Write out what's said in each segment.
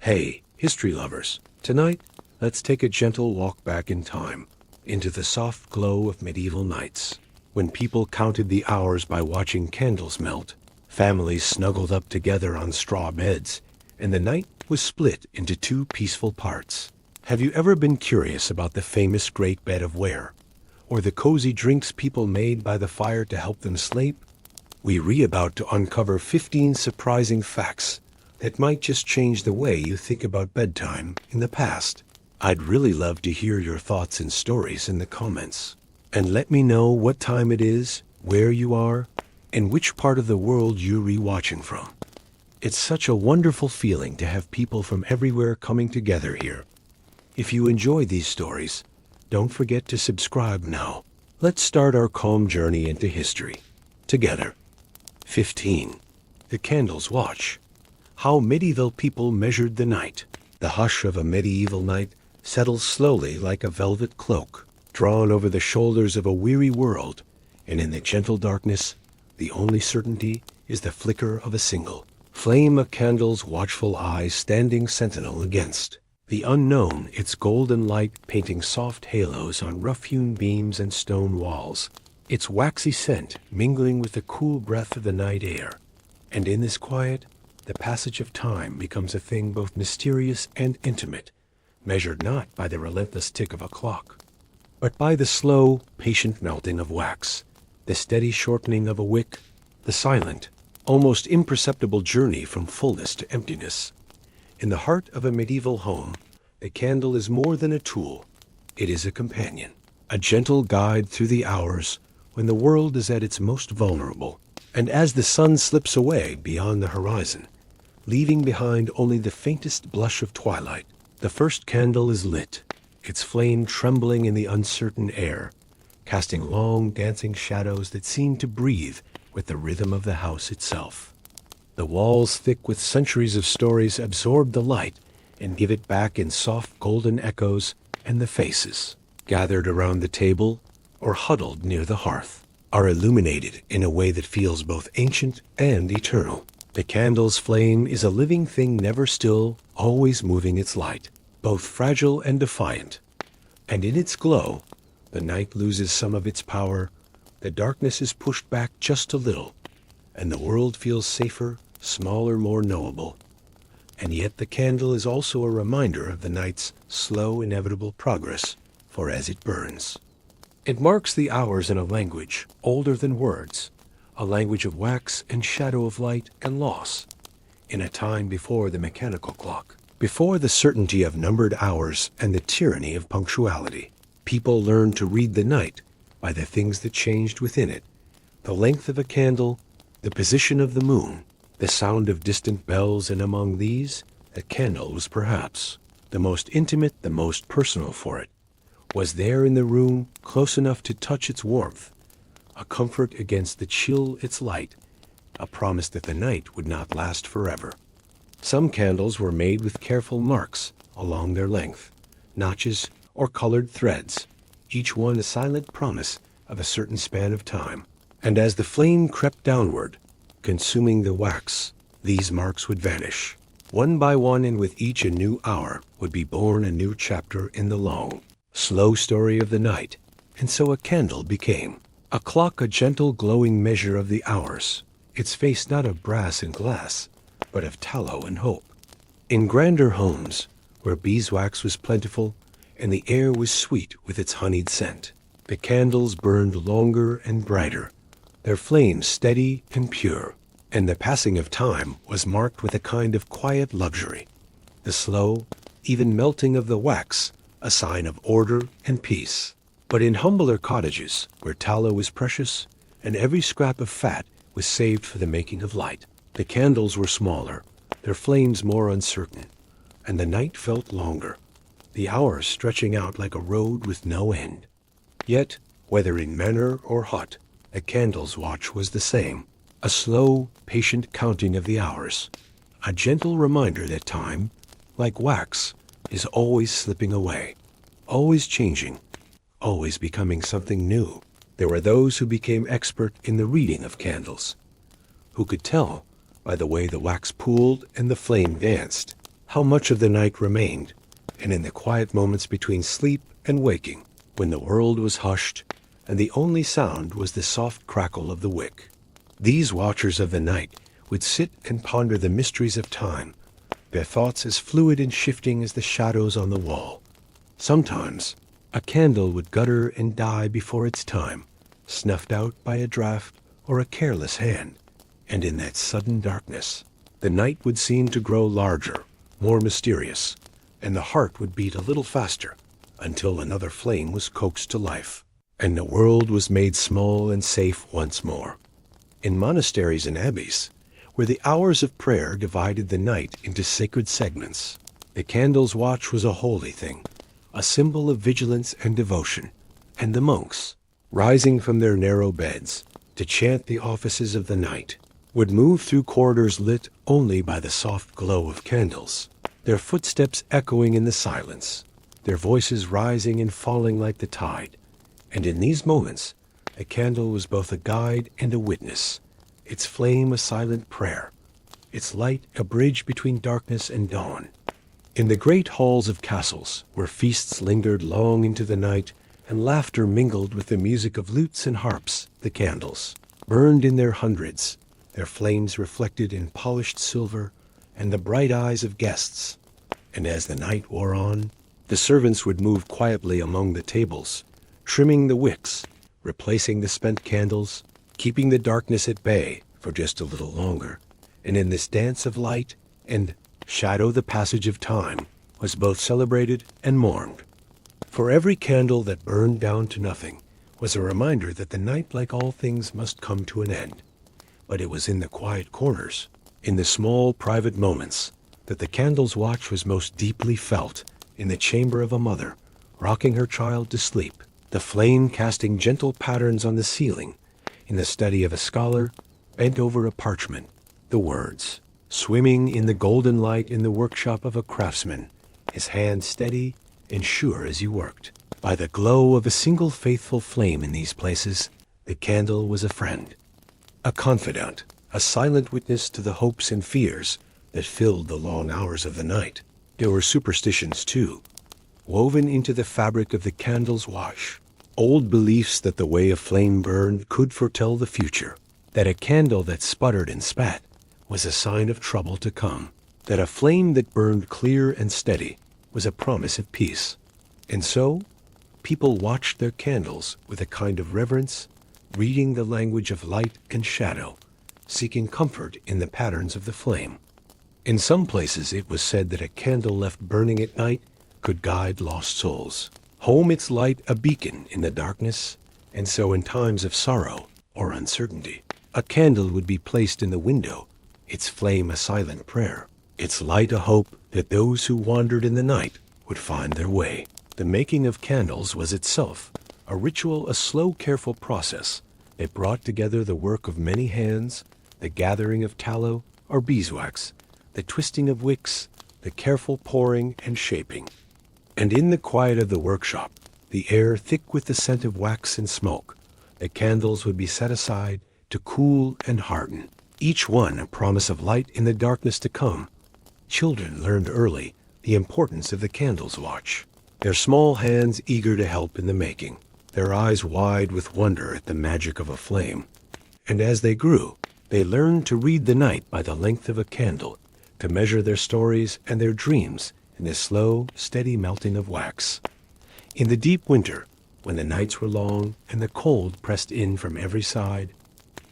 Hey, history lovers. Tonight, let's take a gentle walk back in time, into the soft glow of medieval nights, when people counted the hours by watching candles melt, families snuggled up together on straw beds, and the night was split into two peaceful parts. Have you ever been curious about the famous Great Bed of Ware, or the cozy drinks people made by the fire to help them sleep? We're about to uncover 15 surprising facts that might just change the way you think about bedtime in the past. I'd really love to hear your thoughts and stories in the comments. And let me know what time it is, where you are, and which part of the world you're rewatching from. It's such a wonderful feeling to have people from everywhere coming together here. If you enjoy these stories, don't forget to subscribe now. Let's start our calm journey into history together. 15. The Candle's Watch. How medieval people measured the night. The hush of a medieval night settles slowly like a velvet cloak, drawn over the shoulders of a weary world, and in the gentle darkness, the only certainty is the flicker of a single flame, a candle's watchful eyes standing sentinel against the unknown, its golden light painting soft halos on rough-hewn beams and stone walls, its waxy scent mingling with the cool breath of the night air. And in this quiet, the passage of time becomes a thing both mysterious and intimate, measured not by the relentless tick of a clock, but by the slow, patient melting of wax, the steady shortening of a wick, the silent, almost imperceptible journey from fullness to emptiness. In the heart of a medieval home, the candle is more than a tool. It is a companion, a gentle guide through the hours when the world is at its most vulnerable. And as the sun slips away beyond the horizon, leaving behind only the faintest blush of twilight, the first candle is lit, its flame trembling in the uncertain air, casting long dancing shadows that seem to breathe with the rhythm of the house itself. The walls, thick with centuries of stories, absorb the light and give it back in soft golden echoes, and the faces, gathered around the table or huddled near the hearth, are illuminated in a way that feels both ancient and eternal. The candle's flame is a living thing, never still, always moving its light, both fragile and defiant. And in its glow, the night loses some of its power, the darkness is pushed back just a little, and the world feels safer, smaller, more knowable. And yet the candle is also a reminder of the night's slow, inevitable progress, for as it burns, it marks the hours in a language older than words, a language of wax and shadow, of light and loss, in a time before the mechanical clock, before the certainty of numbered hours and the tyranny of punctuality. People learned to read the night by the things that changed within it, the length of a candle, the position of the moon, the sound of distant bells, and among these, a candle was perhaps the most intimate, the most personal, for it was there in the room, close enough to touch its warmth, a comfort against the chill its light, a promise that the night would not last forever. Some candles were made with careful marks along their length, notches or colored threads, each one a silent promise of a certain span of time. And as the flame crept downward, consuming the wax, these marks would vanish, one by one, and with each a new hour would be born, a new chapter in the long, slow story of the night. And so a candle became a clock, a gentle glowing measure of the hours, its face not of brass and glass, but of tallow and hope. In grander homes, where beeswax was plentiful and the air was sweet with its honeyed scent, the candles burned longer and brighter, their flames steady and pure, and the passing of time was marked with a kind of quiet luxury, the slow, even melting of the wax, a sign of order and peace. But in humbler cottages, where tallow was precious, and every scrap of fat was saved for the making of light, the candles were smaller, their flames more uncertain, and the night felt longer, the hours stretching out like a road with no end. Yet, whether in manor or hut, a candle's watch was the same, a slow, patient counting of the hours, a gentle reminder that time, like wax, is always slipping away, always changing, always becoming something new. There were those who became expert in the reading of candles, who could tell, by the way the wax pooled and the flame danced, how much of the night remained, and in the quiet moments between sleep and waking, when the world was hushed, and the only sound was the soft crackle of the wick. These watchers of the night would sit and ponder the mysteries of time, their thoughts as fluid and shifting as the shadows on the wall. Sometimes a candle would gutter and die before its time, snuffed out by a draught or a careless hand, and in that sudden darkness, the night would seem to grow larger, more mysterious, and the heart would beat a little faster until another flame was coaxed to life, and the world was made small and safe once more. In monasteries and abbeys, where the hours of prayer divided the night into sacred segments, the candle's watch was a holy thing, a symbol of vigilance and devotion, and the monks, rising from their narrow beds to chant the offices of the night, would move through corridors lit only by the soft glow of candles, their footsteps echoing in the silence, their voices rising and falling like the tide. And in these moments, a candle was both a guide and a witness, its flame a silent prayer, its light a bridge between darkness and dawn. In the great halls of castles, where feasts lingered long into the night, and laughter mingled with the music of lutes and harps, the candles burned in their hundreds, their flames reflected in polished silver and the bright eyes of guests. And as the night wore on, the servants would move quietly among the tables, trimming the wicks, replacing the spent candles, keeping the darkness at bay for just a little longer. And in this dance of light and shadow, the passage of time was both celebrated and mourned. For every candle that burned down to nothing was a reminder that the night, like all things, must come to an end. But it was in the quiet corners, in the small private moments, that the candle's watch was most deeply felt, in the chamber of a mother, rocking her child to sleep, the flame casting gentle patterns on the ceiling, in the study of a scholar, bent over a parchment, the words, swimming in the golden light in the workshop of a craftsman, his hand steady and sure as he worked. By the glow of a single faithful flame in these places, the candle was a friend, a confidant, a silent witness to the hopes and fears that filled the long hours of the night. There were superstitions, too, woven into the fabric of the candle's watch, old beliefs that the way a flame burned could foretell the future, that a candle that sputtered and spat was a sign of trouble to come, that a flame that burned clear and steady was a promise of peace. And so, people watched their candles with a kind of reverence, reading the language of light and shadow, seeking comfort in the patterns of the flame. In some places it was said that a candle left burning at night could guide lost souls, home its light a beacon in the darkness, and so in times of sorrow or uncertainty, a candle would be placed in the window, its flame a silent prayer, its light a hope that those who wandered in the night would find their way. The making of candles was itself a ritual, a slow, careful process that brought together the work of many hands, the gathering of tallow or beeswax, the twisting of wicks, the careful pouring and shaping. And in the quiet of the workshop, the air thick with the scent of wax and smoke, the candles would be set aside to cool and harden, each one a promise of light in the darkness to come. Children learned early the importance of the candle's watch, their small hands eager to help in the making, their eyes wide with wonder at the magic of a flame. And as they grew, they learned to read the night by the length of a candle, to measure their stories and their dreams in the slow, steady melting of wax. In the deep winter, when the nights were long and the cold pressed in from every side,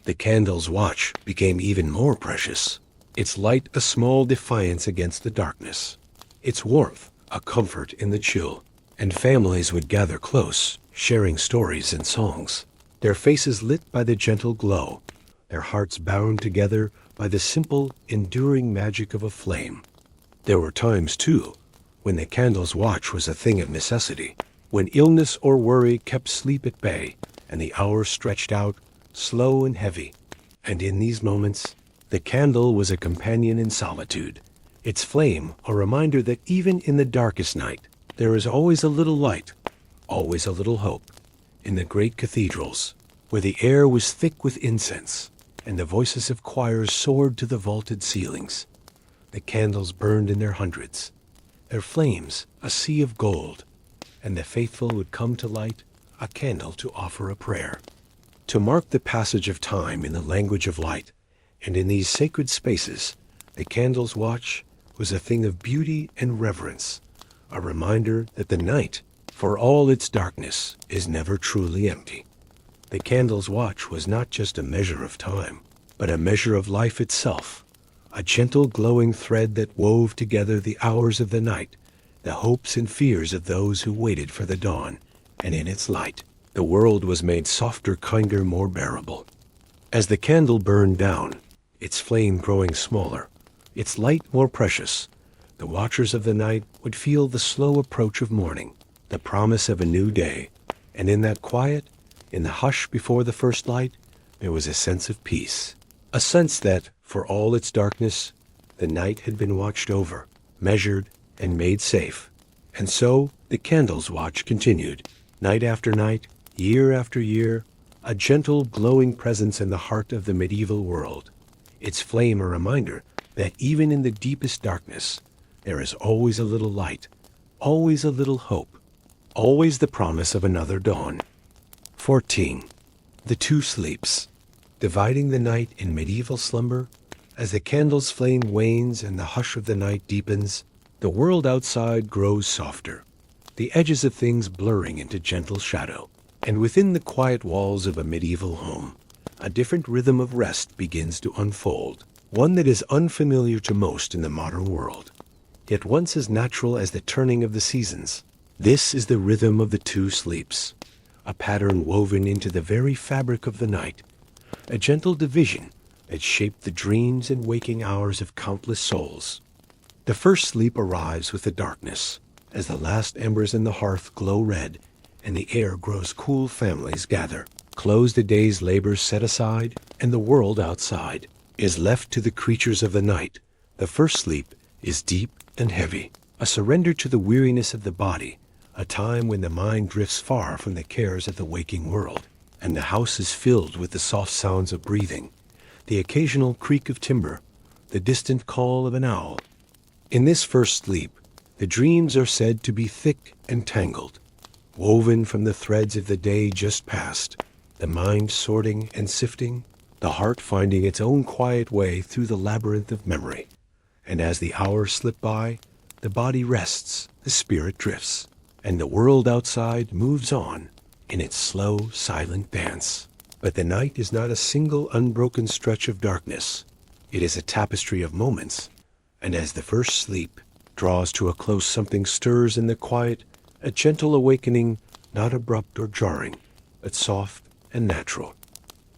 the candle's watch became even more precious, its light a small defiance against the darkness, its warmth a comfort in the chill. And families would gather close, sharing stories and songs, their faces lit by the gentle glow, their hearts bound together by the simple, enduring magic of a flame. There were times, too, when the candle's watch was a thing of necessity, when illness or worry kept sleep at bay, and the hours stretched out, slow and heavy. And in these moments, the candle was a companion in solitude, its flame a reminder that even in the darkest night, there is always a little light, always a little hope. In the great cathedrals, where the air was thick with incense, and the voices of choirs soared to the vaulted ceilings, The candles burned in their hundreds, their flames a sea of gold, and the faithful would come to light a candle to offer a prayer. To mark the passage of time in the language of light, and in these sacred spaces, the candle's watch was a thing of beauty and reverence, a reminder that the night, for all its darkness, is never truly empty. The candle's watch was not just a measure of time, but a measure of life itself, a gentle glowing thread that wove together the hours of the night, the hopes and fears of those who waited for the dawn, and in its light, the world was made softer, kinder, more bearable. As the candle burned down, its flame growing smaller, its light more precious, the watchers of the night would feel the slow approach of morning, the promise of a new day, and in that quiet, in the hush before the first light, there was a sense of peace, a sense that, for all its darkness, the night had been watched over, measured, and made safe. And so the candle's watch continued, night after night, year after year, a gentle, glowing presence in the heart of the medieval world, its flame a reminder that even in the deepest darkness, there is always a little light, always a little hope, always the promise of another dawn. 14. The two sleeps. Dividing the night in medieval slumber, as the candle's flame wanes and the hush of the night deepens, the world outside grows softer, the edges of things blurring into gentle shadow, and within the quiet walls of a medieval home, a different rhythm of rest begins to unfold, one that is unfamiliar to most in the modern world, yet once as natural as the turning of the seasons. This is the rhythm of the two sleeps, a pattern woven into the very fabric of the night, a gentle division that shaped the dreams and waking hours of countless souls. The first sleep arrives with the darkness, as the last embers in the hearth glow red, and the air grows cool. Families gather, close the day's labors set aside, and the world outside is left to the creatures of the night. The first sleep is deep and heavy, a surrender to the weariness of the body, a time when the mind drifts far from the cares of the waking world, and the house is filled with the soft sounds of breathing, the occasional creak of timber, the distant call of an owl. In this first sleep, the dreams are said to be thick and tangled, woven from the threads of the day just past, the mind sorting and sifting, the heart finding its own quiet way through the labyrinth of memory. And as the hours slip by, the body rests, the spirit drifts, and the world outside moves on in its slow, silent dance. But the night is not a single unbroken stretch of darkness. It is a tapestry of moments, and as the first sleep draws to a close, something stirs in the quiet, a gentle awakening, not abrupt or jarring, but soft and natural,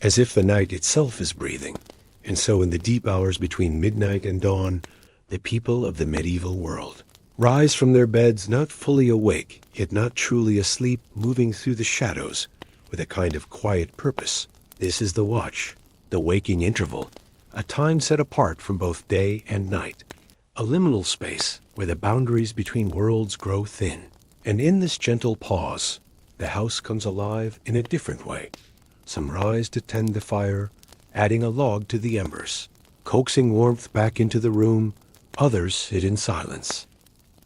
as if the night itself is breathing. And so in the deep hours between midnight and dawn, the people of the medieval world rise from their beds, not fully awake, yet not truly asleep, moving through the shadows with a kind of quiet purpose. This is the watch, the waking interval, a time set apart from both day and night, a liminal space where the boundaries between worlds grow thin. And in this gentle pause, the house comes alive in a different way. Some rise to tend the fire, adding a log to the embers, coaxing warmth back into the room. Others sit in silence,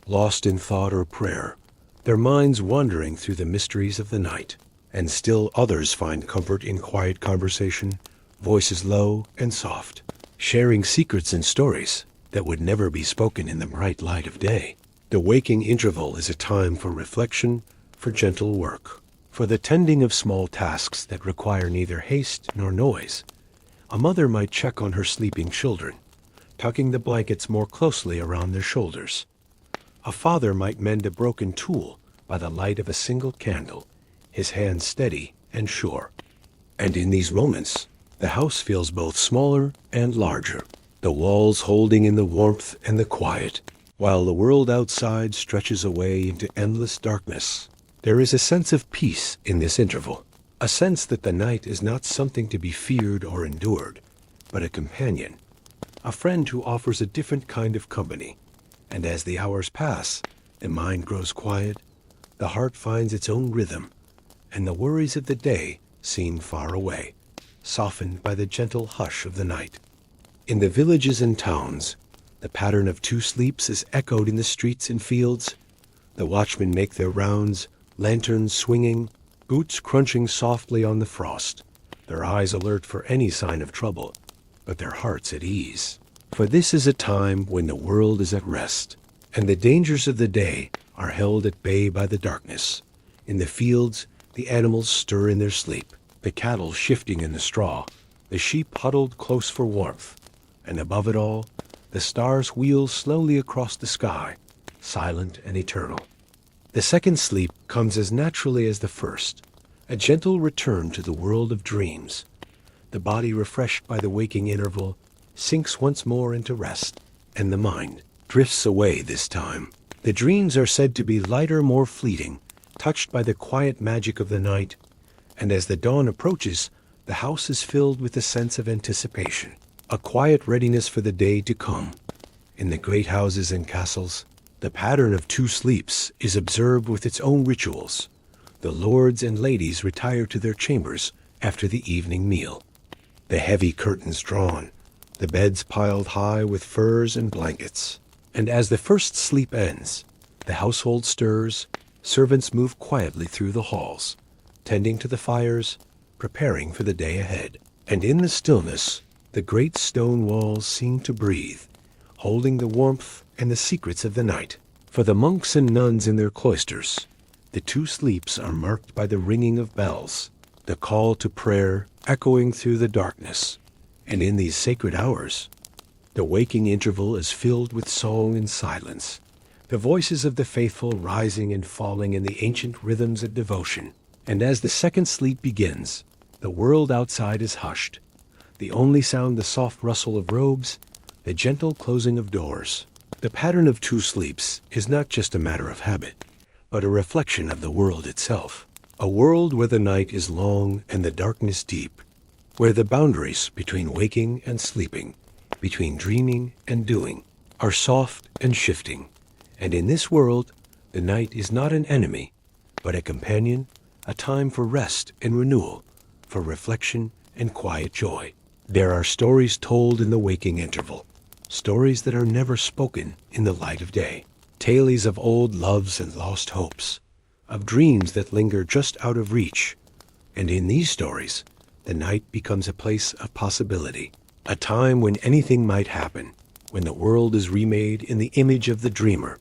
lost in thought or prayer, their minds wandering through the mysteries of the night. And still others find comfort in quiet conversation, voices low and soft, sharing secrets and stories that would never be spoken in the bright light of day. The waking interval is a time for reflection, for gentle work, for the tending of small tasks that require neither haste nor noise. A mother might check on her sleeping children, tucking the blankets more closely around their shoulders. A father might mend a broken tool by the light of a single candle, his hand steady and sure. And in these moments, the house feels both smaller and larger, the walls holding in the warmth and the quiet, while the world outside stretches away into endless darkness. There is a sense of peace in this interval, a sense that the night is not something to be feared or endured, but a companion, a friend who offers a different kind of company. And as the hours pass, the mind grows quiet, the heart finds its own rhythm, and the worries of the day seem far away, softened by the gentle hush of the night. In the villages and towns, The pattern of two sleeps is echoed in the streets and fields. The watchmen make their rounds, lanterns swinging, boots crunching softly on the frost, their eyes alert for any sign of trouble, but their hearts at ease. For this is a time when the world is at rest, and the dangers of the day are held at bay by the darkness. In the fields, the animals stir in their sleep, the cattle shifting in the straw, the sheep huddled close for warmth, and above it all, the stars wheel slowly across the sky, silent and eternal. The second sleep comes as naturally as the first, a gentle return to the world of dreams. The body, refreshed by the waking interval, sinks once more into rest, and the mind drifts away this time. The dreams are said to be lighter, more fleeting, touched by the quiet magic of the night, and as the dawn approaches, the house is filled with a sense of anticipation, a quiet readiness for the day to come. In the great houses and castles, the pattern of two sleeps is observed with its own rituals. The lords and ladies retire to their chambers after the evening meal, the heavy curtains drawn, the beds piled high with furs and blankets. And as the first sleep ends, the household stirs, servants move quietly through the halls, tending to the fires, preparing for the day ahead. And in the stillness, the great stone walls seem to breathe, holding the warmth and the secrets of the night. For the monks and nuns in their cloisters, the two sleeps are marked by the ringing of bells, the call to prayer echoing through the darkness. And in these sacred hours, the waking interval is filled with song and silence, the voices of the faithful rising and falling in the ancient rhythms of devotion. And as the second sleep begins, the world outside is hushed. The only sound the soft rustle of robes, the gentle closing of doors. The pattern of two sleeps is not just a matter of habit, but a reflection of the world itself. A world where the night is long and the darkness deep, where the boundaries between waking and sleeping, between dreaming and doing, are soft and shifting. And in this world, the night is not an enemy, but a companion, a time for rest and renewal, for reflection and quiet joy. There are stories told in the waking interval, stories that are never spoken in the light of day, tales of old loves and lost hopes, of dreams that linger just out of reach. And in these stories, the night becomes a place of possibility, a time when anything might happen, when the world is remade in the image of the dreamer.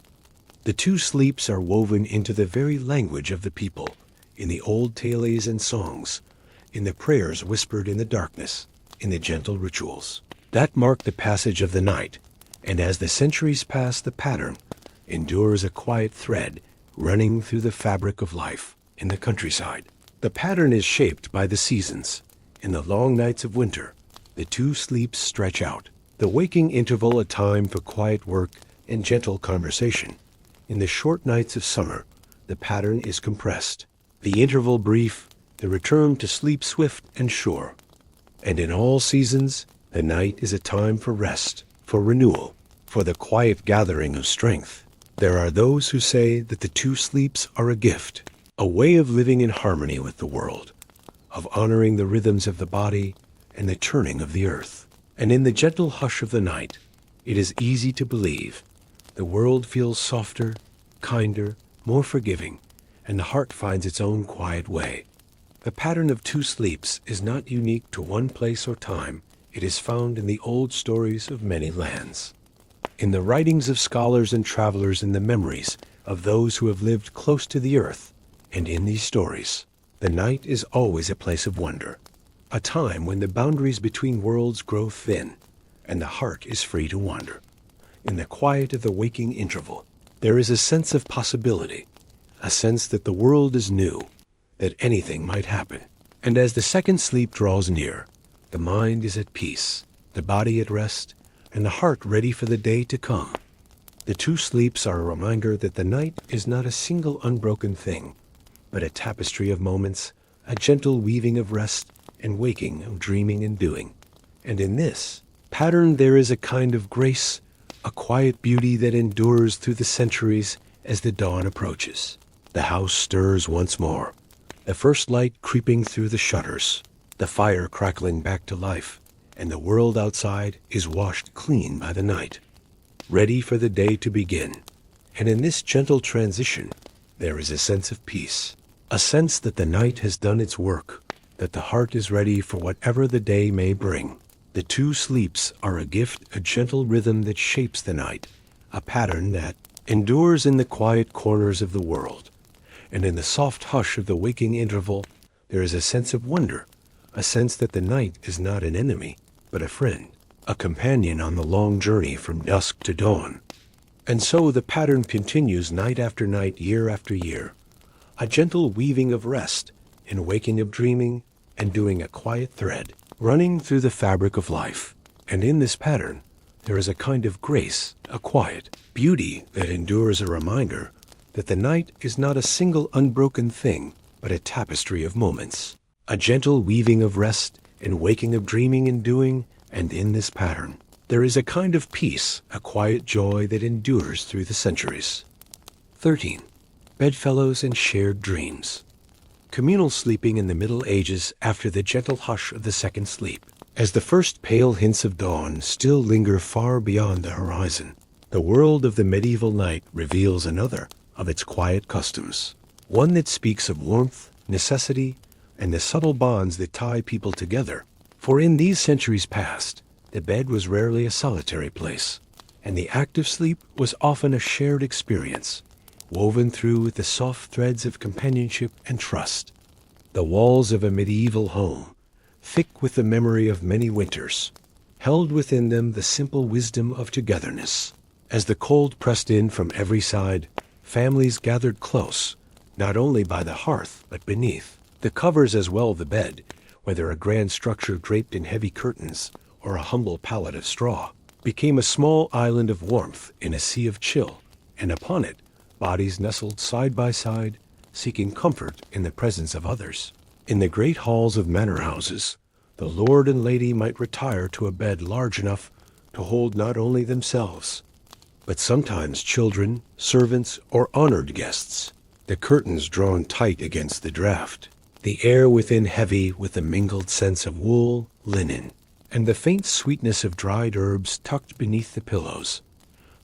The two sleeps are woven into the very language of the people, in the old tales and songs, in the prayers whispered in the darkness, in the gentle rituals that mark the passage of the night. And as the centuries pass, the pattern endures a quiet thread running through the fabric of life in the countryside. The pattern is shaped by the seasons. In the long nights of winter, the two sleeps stretch out, the waking interval a time for quiet work and gentle conversation. In the short nights of summer, the pattern is compressed, the interval brief, the return to sleep swift and sure. And in all seasons, the night is a time for rest, for renewal, for the quiet gathering of strength. There are those who say that the two sleeps are a gift, a way of living in harmony with the world, of honoring the rhythms of the body and the turning of the earth. And in the gentle hush of the night, it is easy to believe. The world feels softer, kinder, more forgiving, and the heart finds its own quiet way. The pattern of two sleeps is not unique to one place or time. It is found in the old stories of many lands, in the writings of scholars and travelers, in the memories of those who have lived close to the earth. And in these stories, the night is always a place of wonder, a time when the boundaries between worlds grow thin, and the heart is free to wander. In the quiet of the waking interval, there is a sense of possibility, a sense that the world is new, that anything might happen. And as the second sleep draws near, the mind is at peace, the body at rest, and the heart ready for the day to come. The two sleeps are a reminder that the night is not a single unbroken thing, but a tapestry of moments, a gentle weaving of rest and waking, of dreaming and doing. And in this pattern there is a kind of grace, a quiet beauty that endures through the centuries as the dawn approaches. The house stirs once more, the first light creeping through the shutters, the fire crackling back to life, and the world outside is washed clean by the night. ready for the day to begin. And in this gentle transition, there is a sense of peace, a sense that the night has done its work, that the heart is ready for whatever the day may bring. The two sleeps are a gift, a gentle rhythm that shapes the night, a pattern that endures in the quiet corners of the world. And in the soft hush of the waking interval, there is a sense of wonder, a sense that the night is not an enemy, but a friend, a companion on the long journey from dusk to dawn. And so the pattern continues night after night, year after year, a gentle weaving of rest and waking of dreaming and doing a quiet thread running through the fabric of life. And in this pattern, there is a kind of grace, a quiet beauty that endures, a reminder that the night is not a single unbroken thing, but a tapestry of moments, a gentle weaving of rest and waking of dreaming and doing. And in this pattern, there is a kind of peace, a quiet joy that endures through the centuries. 13. Bedfellows and shared dreams. Communal sleeping in the Middle Ages after the gentle hush of the second sleep. As the first pale hints of dawn still linger far beyond the horizon, the world of the medieval night reveals another of its quiet customs, one that speaks of warmth, necessity, and the subtle bonds that tie people together. For in these centuries past, the bed was rarely a solitary place, and the act of sleep was often a shared experience, woven through with the soft threads of companionship and trust. The walls of a medieval home, thick with the memory of many winters, held within them the simple wisdom of togetherness. As the cold pressed in from every side, families gathered close, not only by the hearth, but beneath the covers as well. The bed, whether a grand structure draped in heavy curtains or a humble pallet of straw, became a small island of warmth in a sea of chill, and upon it bodies nestled side by side, seeking comfort in the presence of others. In the great halls of manor houses, the lord and lady might retire to a bed large enough to hold not only themselves, but sometimes children, servants, or honored guests, the curtains drawn tight against the draught, the air within heavy with the mingled scents of wool, linen, and the faint sweetness of dried herbs tucked beneath the pillows.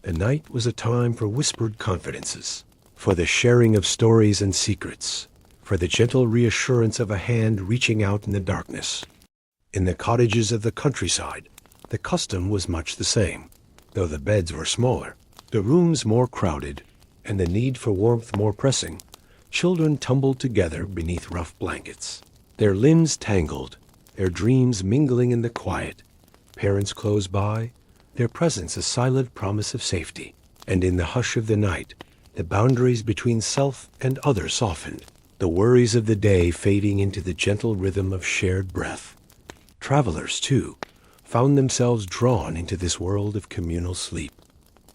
The night was a time for whispered confidences, for the sharing of stories and secrets, for the gentle reassurance of a hand reaching out in the darkness. In the cottages of the countryside, the custom was much the same, though the beds were smaller, the rooms more crowded, and the need for warmth more pressing. Children tumbled together beneath rough blankets, their limbs tangled, their dreams mingling in the quiet. Parents close by, their presence a silent promise of safety. And in the hush of the night, the boundaries between self and other softened, the worries of the day fading into the gentle rhythm of shared breath. Travelers, too, found themselves drawn into this world of communal sleep.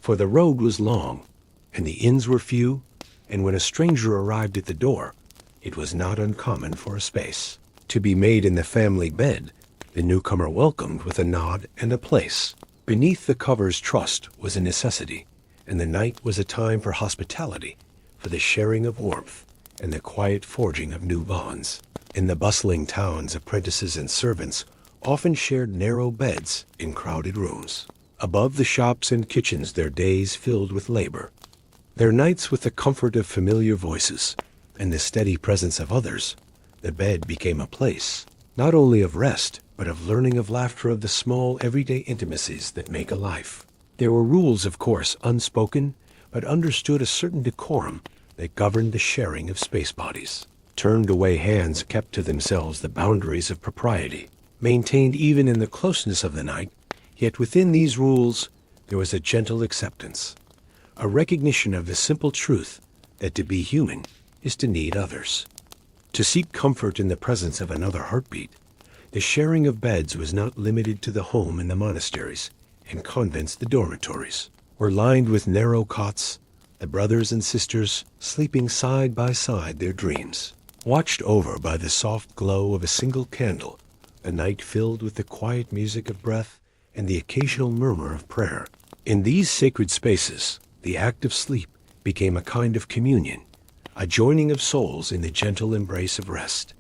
For the road was long, and the inns were few, and when a stranger arrived at the door, it was not uncommon for a space to be made in the family bed, the newcomer welcomed with a nod and a place. Beneath the covers, trust was a necessity, and the night was a time for hospitality, for the sharing of warmth, and the quiet forging of new bonds. In the bustling towns, apprentices and servants often shared narrow beds in crowded rooms. Above the shops and kitchens, their days filled with labor, their nights with the comfort of familiar voices and the steady presence of others. The bed became a place, not only of rest, but of learning, of laughter, of the small everyday intimacies that make a life. There were rules, of course, unspoken, but understood, a certain decorum that governed the sharing of space bodies. Turned away hands kept to themselves the boundaries of propriety, maintained even in the closeness of the night, yet within these rules there was a gentle acceptance, a recognition of the simple truth that to be human is to need others, to seek comfort in the presence of another heartbeat. The sharing of beds was not limited to the home and the monasteries, and convents. The dormitories were lined with narrow cots, the brothers and sisters sleeping side by side, their dreams watched over by the soft glow of a single candle, a night filled with the quiet music of breath and the occasional murmur of prayer. In these sacred spaces, the act of sleep became a kind of communion, a joining of souls in the gentle embrace of rest.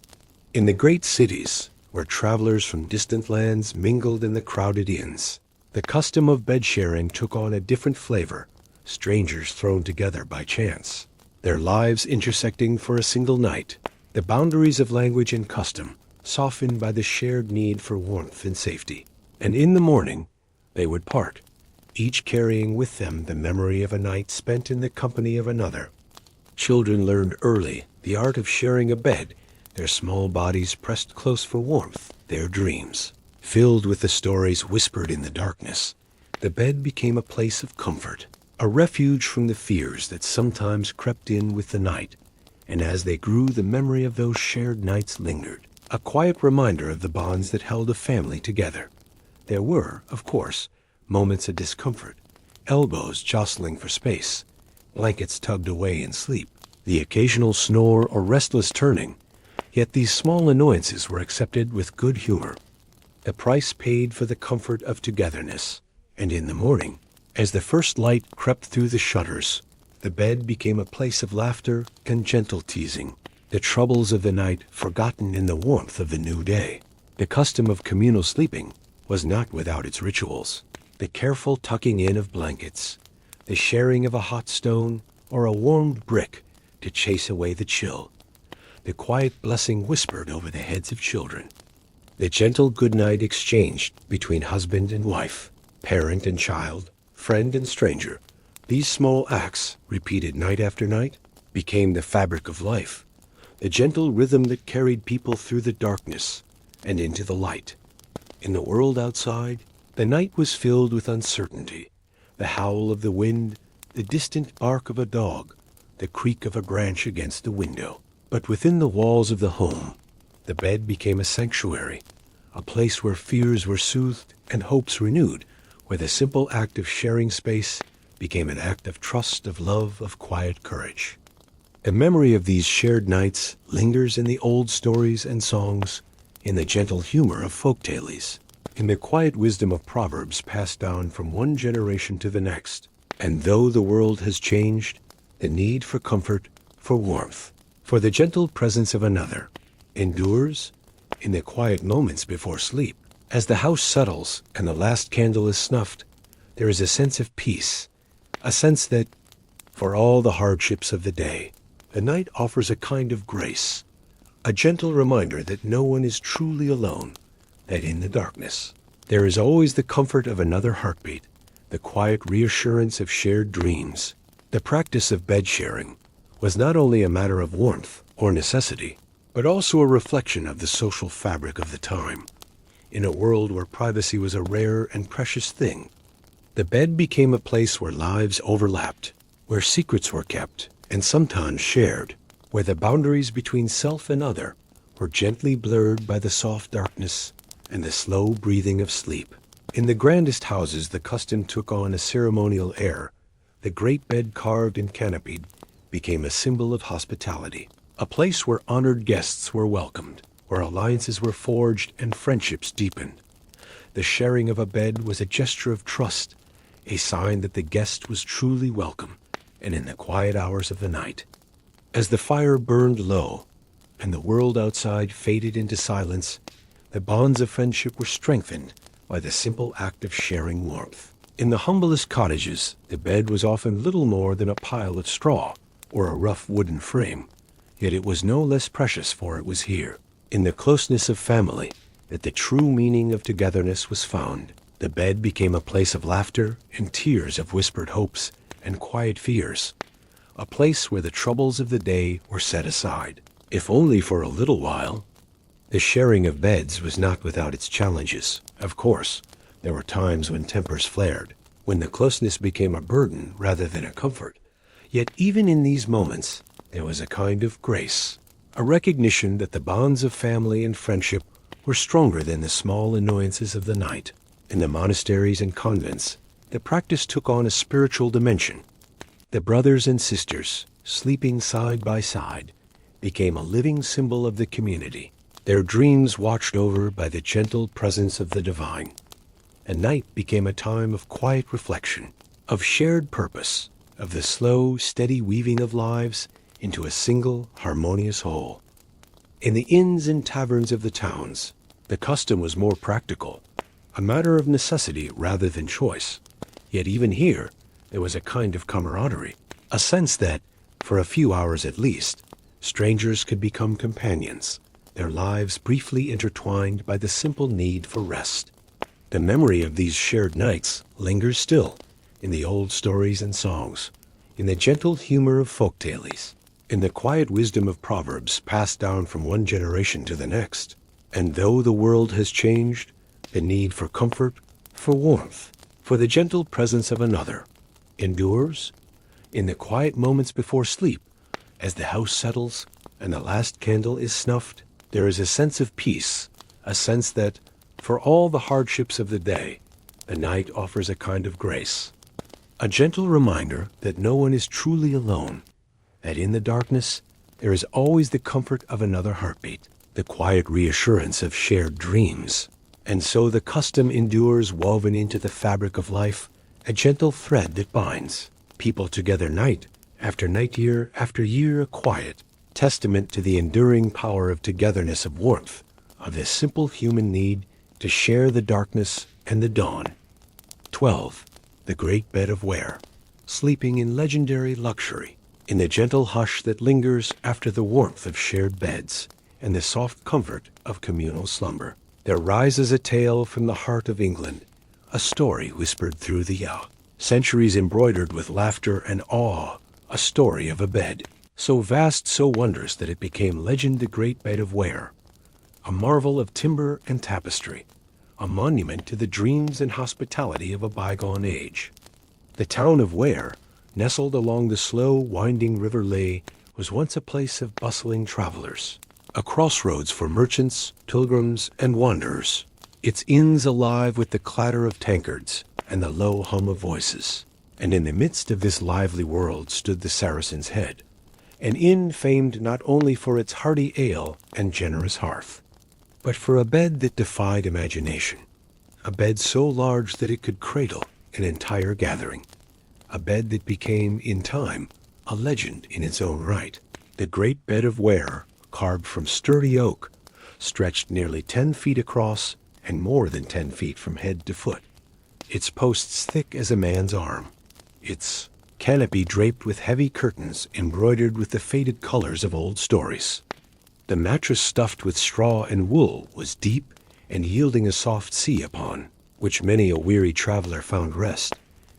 In the great cities, where travelers from distant lands mingled in the crowded inns, The custom of bed sharing took on a different flavor, strangers thrown together by chance, their lives intersecting for a single night, the boundaries of language and custom softened by the shared need for warmth and safety. And in the morning, they would part, each carrying with them the memory of a night spent in the company of another. Children learned early the art of sharing a bed, their small bodies pressed close for warmth, their dreams filled with the stories whispered in the darkness. The bed became a place of comfort, a refuge from the fears that sometimes crept in with the night. And as they grew, the memory of those shared nights lingered, a quiet reminder of the bonds that held a family together. There were, of course, moments of discomfort, elbows jostling for space, blankets tugged away in sleep, the occasional snore or restless turning. Yet these small annoyances were accepted with good humor. The price paid for the comfort of togetherness. And in the morning, as the first light crept through the shutters, the bed became a place of laughter and gentle teasing, the troubles of the night forgotten in the warmth of the new day. The custom of communal sleeping was not without its rituals. The careful tucking in of blankets, the sharing of a hot stone or a warmed brick to chase away the chill, the quiet blessing whispered over the heads of children, the gentle goodnight exchanged between husband and wife, parent and child, friend and stranger. These small acts, repeated night after night, became the fabric of life, the gentle rhythm that carried people through the darkness and into the light. In the world outside, the night was filled with uncertainty, the howl of the wind, the distant bark of a dog, the creak of a branch against the window. But within the walls of the home, the bed became a sanctuary, a place where fears were soothed and hopes renewed, where the simple act of sharing space became an act of trust, of love, of quiet courage. The memory of these shared nights lingers in the old stories and songs, in the gentle humor of folktales, in the quiet wisdom of proverbs passed down from one generation to the next. And though the world has changed, the need for comfort, for warmth, for the gentle presence of another, endures in the quiet moments before sleep. As the house settles and the last candle is snuffed, there is a sense of peace, a sense that, for all the hardships of the day, the night offers a kind of grace, a gentle reminder that no one is truly alone, that in the darkness, there is always the comfort of another heartbeat, the quiet reassurance of shared dreams. The practice of bed sharing was not only a matter of warmth or necessity, but also a reflection of the social fabric of the time. In a world where privacy was a rare and precious thing, the bed became a place where lives overlapped, where secrets were kept and sometimes shared, where the boundaries between self and other were gently blurred by the soft darkness and the slow breathing of sleep. In the grandest houses, the custom took on a ceremonial air. The great bed, carved and canopied, became a symbol of hospitality, a place where honored guests were welcomed, where alliances were forged and friendships deepened. The sharing of a bed was a gesture of trust, a sign that the guest was truly welcome, and in the quiet hours of the night, as the fire burned low and the world outside faded into silence, the bonds of friendship were strengthened by the simple act of sharing warmth. In the humblest cottages, the bed was often little more than a pile of straw or a rough wooden frame, yet it was no less precious, for it was here, in the closeness of family, that the true meaning of togetherness was found. The bed became a place of laughter and tears, of whispered hopes and quiet fears, a place where the troubles of the day were set aside, if only for a little while. The sharing of beds was not without its challenges. Of course, there were times when tempers flared, when the closeness became a burden rather than a comfort. Yet even in these moments, there was a kind of grace, a recognition that the bonds of family and friendship were stronger than the small annoyances of the night. In the monasteries and convents, the practice took on a spiritual dimension. The brothers and sisters, sleeping side by side, became a living symbol of the community, their dreams watched over by the gentle presence of the divine. And night became a time of quiet reflection, of shared purpose, of the slow, steady weaving of lives into a single, harmonious whole. In the inns and taverns of the towns, the custom was more practical. a matter of necessity rather than choice. Yet even here, there was a kind of camaraderie, a sense that, for a few hours at least, strangers could become companions, their lives briefly intertwined by the simple need for rest. The memory of these shared nights lingers still, in the old stories and songs, in the gentle humor of folk tales, in the quiet wisdom of proverbs passed down from one generation to the next. And though the world has changed, the need for comfort, for warmth, for the gentle presence of another, endures. In the quiet moments before sleep, as the house settles and the last candle is snuffed, there is a sense of peace, a sense that, for all the hardships of the day, the night offers a kind of grace. A gentle reminder that no one is truly alone, that in the darkness there is always the comfort of another heartbeat, the quiet reassurance of shared dreams. And so the custom endures, woven into the fabric of life, a gentle thread that binds people together night after night, year after year, a quiet testament to the enduring power of togetherness, of warmth, of this simple human need to share the darkness and the dawn. 12. The Great Bed of Ware, sleeping in legendary luxury, in the gentle hush that lingers after the warmth of shared beds and the soft comfort of communal slumber. There rises a tale from the heart of England, a story whispered through the centuries, embroidered with laughter and awe, a story of a bed, so vast, so wondrous that it became legend, the Great Bed of Ware, a marvel of timber and tapestry, a monument to the dreams and hospitality of a bygone age. The town of Ware, nestled along the slow, winding river Lea, was once a place of bustling travelers, a crossroads for merchants, pilgrims, and wanderers, its inns alive with the clatter of tankards and the low hum of voices. And in the midst of this lively world stood the Saracen's Head, an inn famed not only for its hearty ale and generous hearth, but for a bed that defied imagination, a bed so large that it could cradle an entire gathering, a bed that became, in time, a legend in its own right. The Great Bed of Ware, carved from sturdy oak, stretched nearly 10 feet across and more than 10 feet from head to foot, its posts thick as a man's arm, its canopy draped with heavy curtains embroidered with the faded colors of old stories. The mattress stuffed with straw and wool was deep and yielding a soft sea upon which many a weary traveler found rest,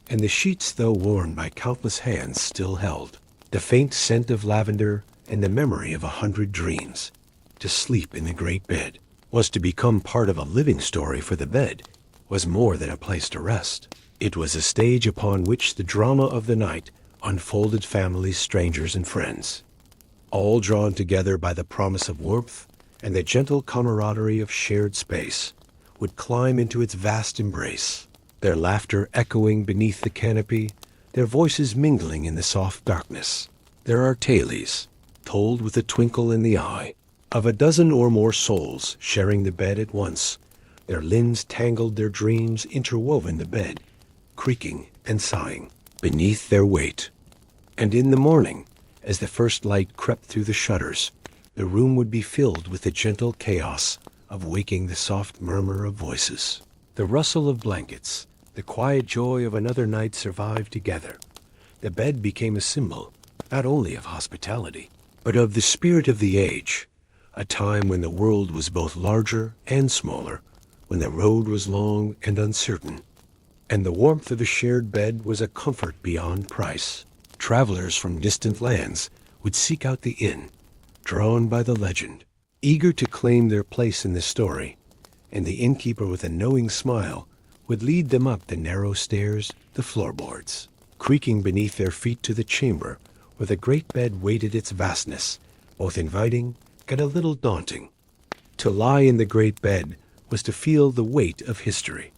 and the sheets, though worn by countless hands, still held the faint scent of lavender and the memory of 100 dreams. To sleep in the great bed was to become part of a living story, for the bed was more than a place to rest. It was a stage upon which the drama of the night unfolded. Families, strangers, and friends, all drawn together by the promise of warmth and the gentle camaraderie of shared space, would climb into its vast embrace, their laughter echoing beneath the canopy, their voices mingling in the soft darkness. There are tales, told with a twinkle in the eye, of a dozen or more souls sharing the bed at once, their limbs tangled, their dreams interwoven, the bed creaking and sighing beneath their weight. And in the morning, as the first light crept through the shutters, the room would be filled with the gentle chaos of waking, the soft murmur of voices, the rustle of blankets, the quiet joy of another night survived together. The bed became a symbol not only of hospitality, but of the spirit of the age, a time when the world was both larger and smaller, when the road was long and uncertain, and the warmth of a shared bed was a comfort beyond price. Travelers from distant lands would seek out the inn, drawn by the legend, eager to claim their place in the story, and the innkeeper, with a knowing smile, would lead them up the narrow stairs, the floorboards, creaking beneath their feet, to the chamber where the great bed waited, its vastness both inviting and a little daunting. To lie in the great bed was to feel the weight of history,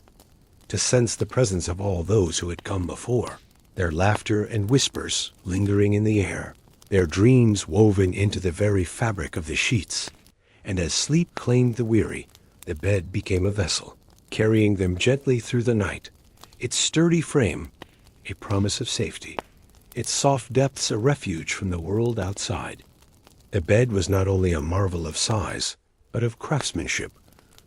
to sense the presence of all those who had come before, their laughter and whispers lingering in the air, their dreams woven into the very fabric of the sheets. And as sleep claimed the weary, the bed became a vessel, carrying them gently through the night, its sturdy frame a promise of safety, its soft depths a refuge from the world outside. The bed was not only a marvel of size, but of craftsmanship,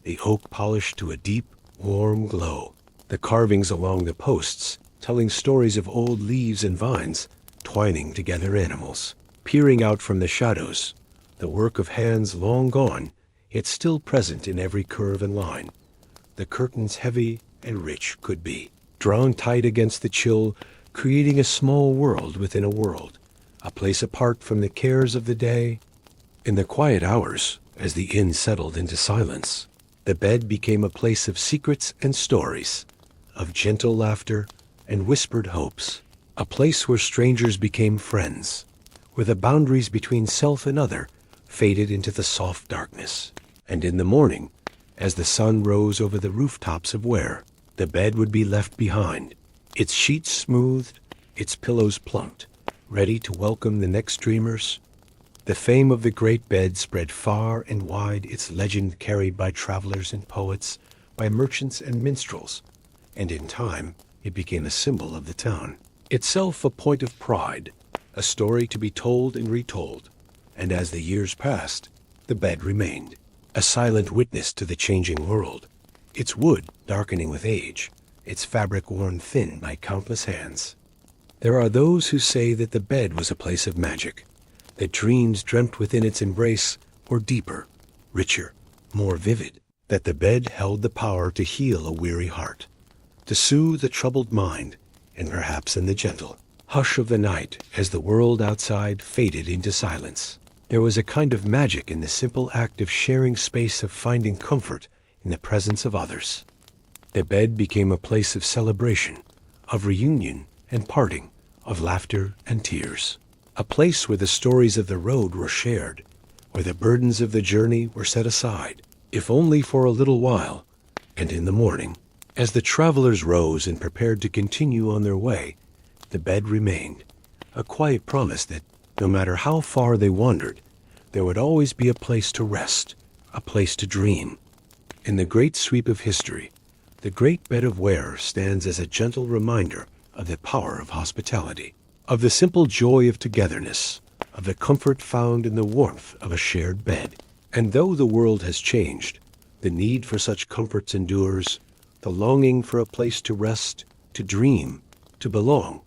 the oak polished to a deep, warm glow. The carvings along the posts, telling stories of old leaves and vines, twining together animals. Peering out from the shadows, the work of hands long gone, yet still present in every curve and line. The curtains heavy and rich could be, drawn tight against the chill, creating a small world within a world, a place apart from the cares of the day. In the quiet hours, as the inn settled into silence, the bed became a place of secrets and stories, of gentle laughter and whispered hopes, a place where strangers became friends, where the boundaries between self and other faded into the soft darkness. And in the morning, as the sun rose over the rooftops of Ware, the bed would be left behind, its sheets smoothed, its pillows plumped, ready to welcome the next dreamers. The fame of the great bed spread far and wide, its legend carried by travelers and poets, by merchants and minstrels, and in time it became a symbol of the town, itself a point of pride, a story to be told and retold. And as the years passed, the bed remained, a silent witness to the changing world, its wood darkening with age, its fabric worn thin by countless hands. There are those who say that the bed was a place of magic, that dreams dreamt within its embrace were deeper, richer, more vivid, that the bed held the power to heal a weary heart, to soothe a troubled mind, and perhaps in the gentle hush of the night, as the world outside faded into silence, there was a kind of magic in the simple act of sharing space, of finding comfort in the presence of others. The bed became a place of celebration, of reunion and parting, of laughter and tears, a place where the stories of the road were shared, where the burdens of the journey were set aside, if only for a little while. And in the morning, as the travelers rose and prepared to continue on their way, the bed remained, a quiet promise that, no matter how far they wandered, there would always be a place to rest, a place to dream. In the great sweep of history, the Great Bed of Ware stands as a gentle reminder of the power of hospitality, of the simple joy of togetherness, of the comfort found in the warmth of a shared bed. And though the world has changed, the need for such comforts endures, the longing for a place to rest, to dream, to belong.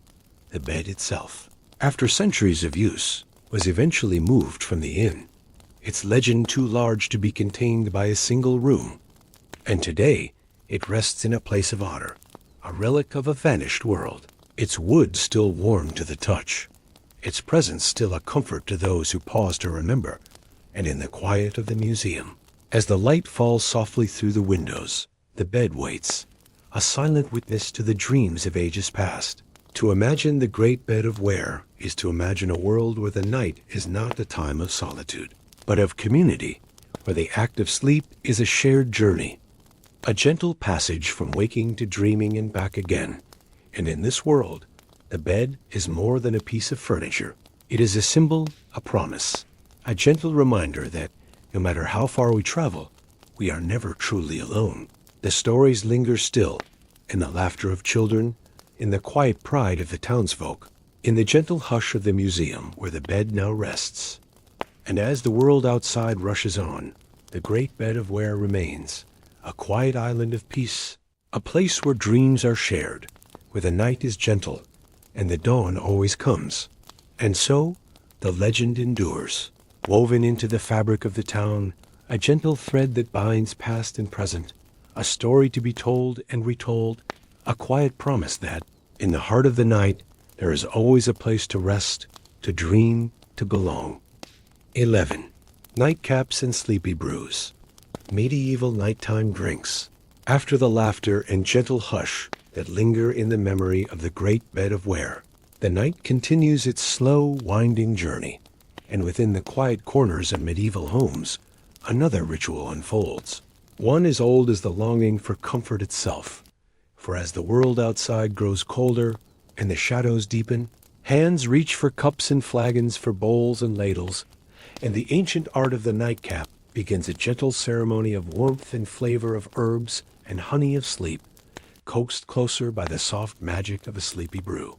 The bed itself, after centuries of use, was eventually moved from the inn, its legend too large to be contained by a single room. And today, it rests in a place of honor, a relic of a vanished world, its wood still warm to the touch, its presence still a comfort to those who pause to remember. And in the quiet of the museum, as the light falls softly through the windows, the bed waits, a silent witness to the dreams of ages past. To imagine the Great Bed of Ware is to imagine a world where the night is not a time of solitude, but of community, where the act of sleep is a shared journey, a gentle passage from waking to dreaming and back again. And in this world, the bed is more than a piece of furniture. It is a symbol, a promise, a gentle reminder that, no matter how far we travel, we are never truly alone. The stories linger still, in the laughter of children, in the quiet pride of the townsfolk, in the gentle hush of the museum where the bed now rests. And as the world outside rushes on, the Great Bed of Ware remains, a quiet island of peace, a place where dreams are shared, where the night is gentle, and the dawn always comes. And so, the legend endures, woven into the fabric of the town, a gentle thread that binds past and present, a story to be told and retold, a quiet promise that, in the heart of the night, there is always a place to rest, to dream, to belong. 11. Nightcaps and sleepy brews. Medieval nighttime drinks. After the laughter and gentle hush that linger in the memory of the Great Bed of Ware, the night continues its slow, winding journey, and within the quiet corners of medieval homes, another ritual unfolds. One as old as the longing for comfort itself. For as the world outside grows colder and the shadows deepen, hands reach for cups and flagons, for bowls and ladles, and the ancient art of the nightcap begins a gentle ceremony of warmth and flavor, of herbs and honey of sleep, coaxed closer by the soft magic of a sleepy brew.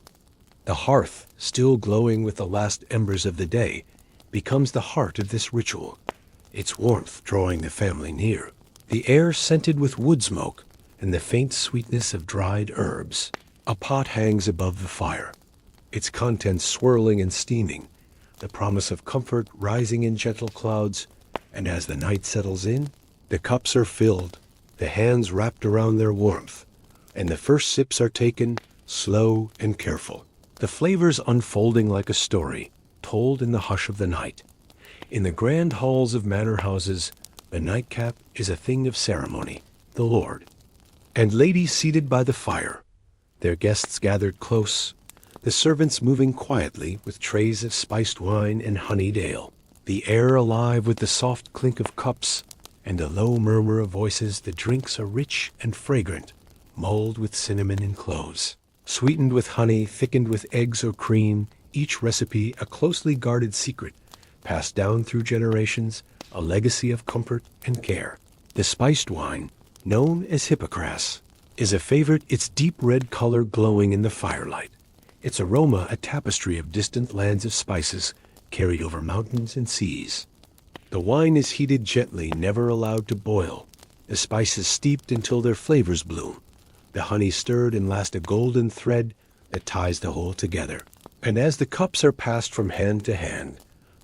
The hearth, still glowing with the last embers of the day, becomes the heart of this ritual, its warmth drawing the family near. The air scented with wood smoke, and the faint sweetness of dried herbs. A pot hangs above the fire, its contents swirling and steaming, the promise of comfort rising in gentle clouds, and as the night settles in, the cups are filled, the hands wrapped around their warmth, and the first sips are taken, slow and careful, the flavors unfolding like a story, told in the hush of the night. In the grand halls of manor houses, the nightcap is a thing of ceremony, the lord. And ladies seated by the fire, their guests gathered close, the servants moving quietly with trays of spiced wine and honeyed ale, the air alive with the soft clink of cups and a low murmur of voices. The drinks are rich and fragrant, mulled with cinnamon and cloves, sweetened with honey, thickened with eggs or cream, each recipe a closely guarded secret, passed down through generations, a legacy of comfort and care. The spiced wine, known as Hippocras, is a favorite, its deep red color glowing in the firelight, its aroma a tapestry of distant lands of spices carried over mountains and seas. The wine is heated gently, never allowed to boil, the spices steeped until their flavors bloom, the honey stirred and last a golden thread that ties the whole together. And as the cups are passed from hand to hand,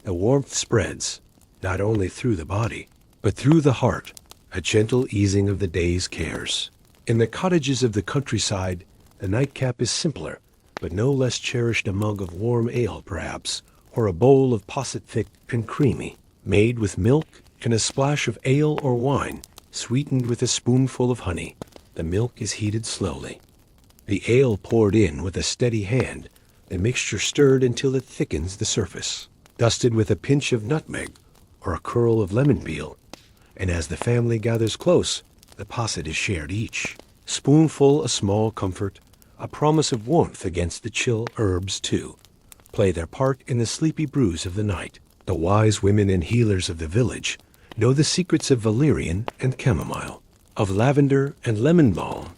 the warmth spreads, not only through the body, but through the heart, a gentle easing of the day's cares. In the cottages of the countryside, the nightcap is simpler, but no less cherished. A mug of warm ale, perhaps, or a bowl of posset thick and creamy, made with milk and a splash of ale or wine, sweetened with a spoonful of honey. The milk is heated slowly, the ale poured in with a steady hand, the mixture stirred until it thickens the surface, dusted with a pinch of nutmeg or a curl of lemon peel, and as the family gathers close, the posset is shared, each spoonful a small comfort, a promise of warmth against the chill. Herbs, too, play their part in the sleepy brews of the night. The wise women and healers of the village know the secrets of valerian and chamomile, of lavender and lemon balm,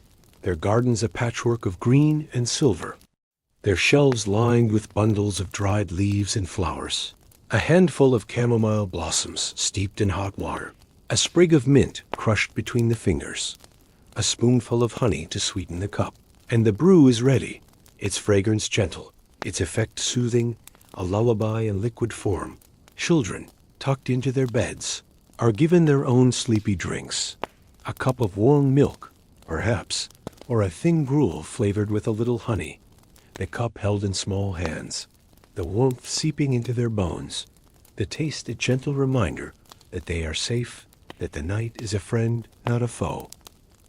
their gardens a patchwork of green and silver, their shelves lined with bundles of dried leaves and flowers, a handful of chamomile blossoms steeped in hot water, a sprig of mint crushed between the fingers, a spoonful of honey to sweeten the cup, and the brew is ready, its fragrance gentle, its effect soothing, a lullaby in liquid form. Children, tucked into their beds, are given their own sleepy drinks, a cup of warm milk, perhaps, or a thin gruel flavored with a little honey, the cup held in small hands, the warmth seeping into their bones, the taste a gentle reminder that they are safe, that the night is a friend, not a foe.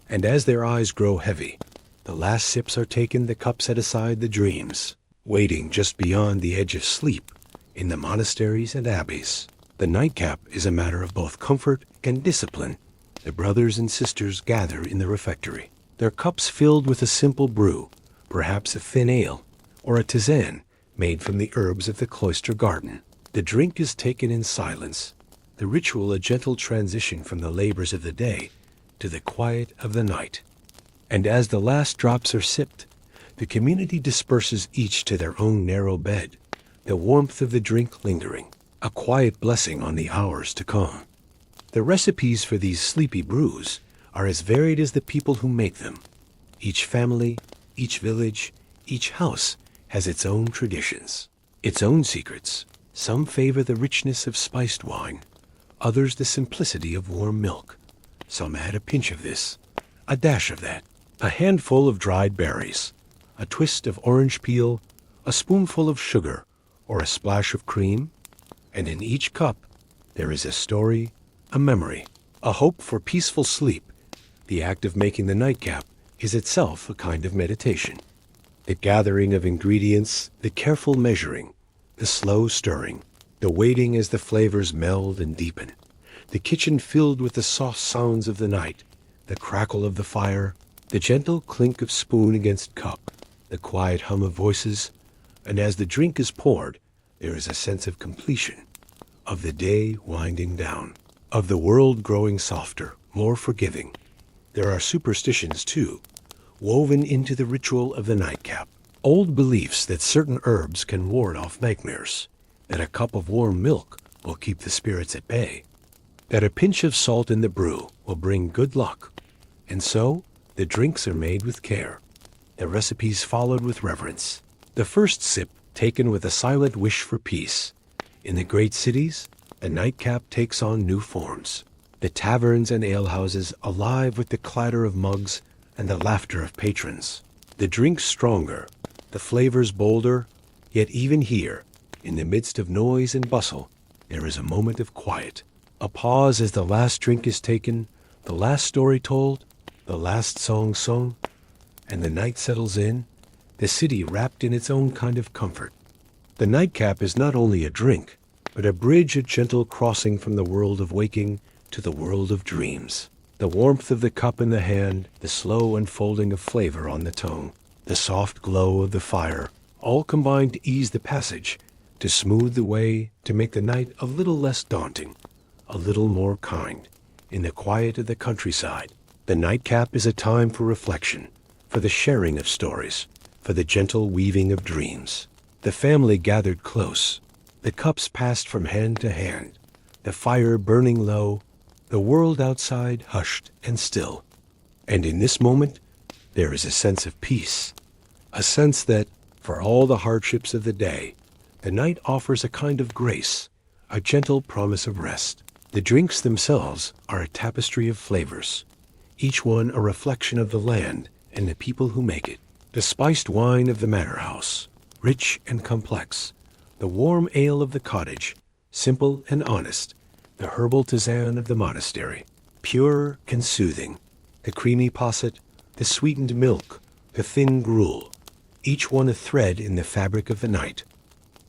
And as their eyes grow heavy, the last sips are taken, the cup set aside, the dreams, waiting just beyond the edge of sleep in the monasteries and abbeys. The nightcap is a matter of both comfort and discipline. The brothers and sisters gather in the refectory, their cups filled with a simple brew, perhaps a thin ale, or a tisane made from the herbs of the cloister garden. The drink is taken in silence, the ritual a gentle transition from the labors of the day to the quiet of the night. And as the last drops are sipped, the community disperses, each to their own narrow bed, the warmth of the drink lingering, a quiet blessing on the hours to come. The recipes for these sleepy brews are as varied as the people who make them. Each family, each village, each house has its own traditions, its own secrets. Some favor the richness of spiced wine, others the simplicity of warm milk. Some add a pinch of this, a dash of that, a handful of dried berries, a twist of orange peel, a spoonful of sugar, or a splash of cream. And in each cup there is a story, a memory, a hope for peaceful sleep. The act of making the nightcap is itself a kind of meditation. The gathering of ingredients, the careful measuring, the slow stirring, the waiting as the flavors meld and deepen, the kitchen filled with the soft sounds of the night, the crackle of the fire, the gentle clink of spoon against cup, the quiet hum of voices, and as the drink is poured, there is a sense of completion, of the day winding down, of the world growing softer, more forgiving. There are superstitions, too, woven into the ritual of the nightcap. Old beliefs that certain herbs can ward off nightmares, that a cup of warm milk will keep the spirits at bay, that a pinch of salt in the brew will bring good luck. And so, The drinks are made with care, the recipes followed with reverence. The first sip taken with a silent wish for peace. In the great cities, the nightcap takes on new forms. The taverns and alehouses alive with the clatter of mugs and the laughter of patrons. The drinks stronger, the flavors bolder, yet even here, in the midst of noise and bustle, there is a moment of quiet. A pause as the last drink is taken, the last story told, the last song sung, and the night settles in, the city wrapped in its own kind of comfort. The nightcap is not only a drink, but a bridge, a gentle crossing from the world of waking to the world of dreams. The warmth of the cup in the hand, the slow unfolding of flavor on the tongue, the soft glow of the fire, all combine to ease the passage, to smooth the way, to make the night a little less daunting, a little more kind. In the quiet of the countryside, the nightcap is a time for reflection, for the sharing of stories, for the gentle weaving of dreams. The family gathered close, the cups passed from hand to hand, the fire burning low, the world outside hushed and still. And in this moment, there is a sense of peace, a sense that, for all the hardships of the day, the night offers a kind of grace, a gentle promise of rest. The drinks themselves are a tapestry of flavors, each one a reflection of the land and the people who make it. The spiced wine of the manor house, rich and complex, the warm ale of the cottage, simple and honest, the herbal tisane of the monastery, pure and soothing, the creamy posset, the sweetened milk, the thin gruel, each one a thread in the fabric of the night.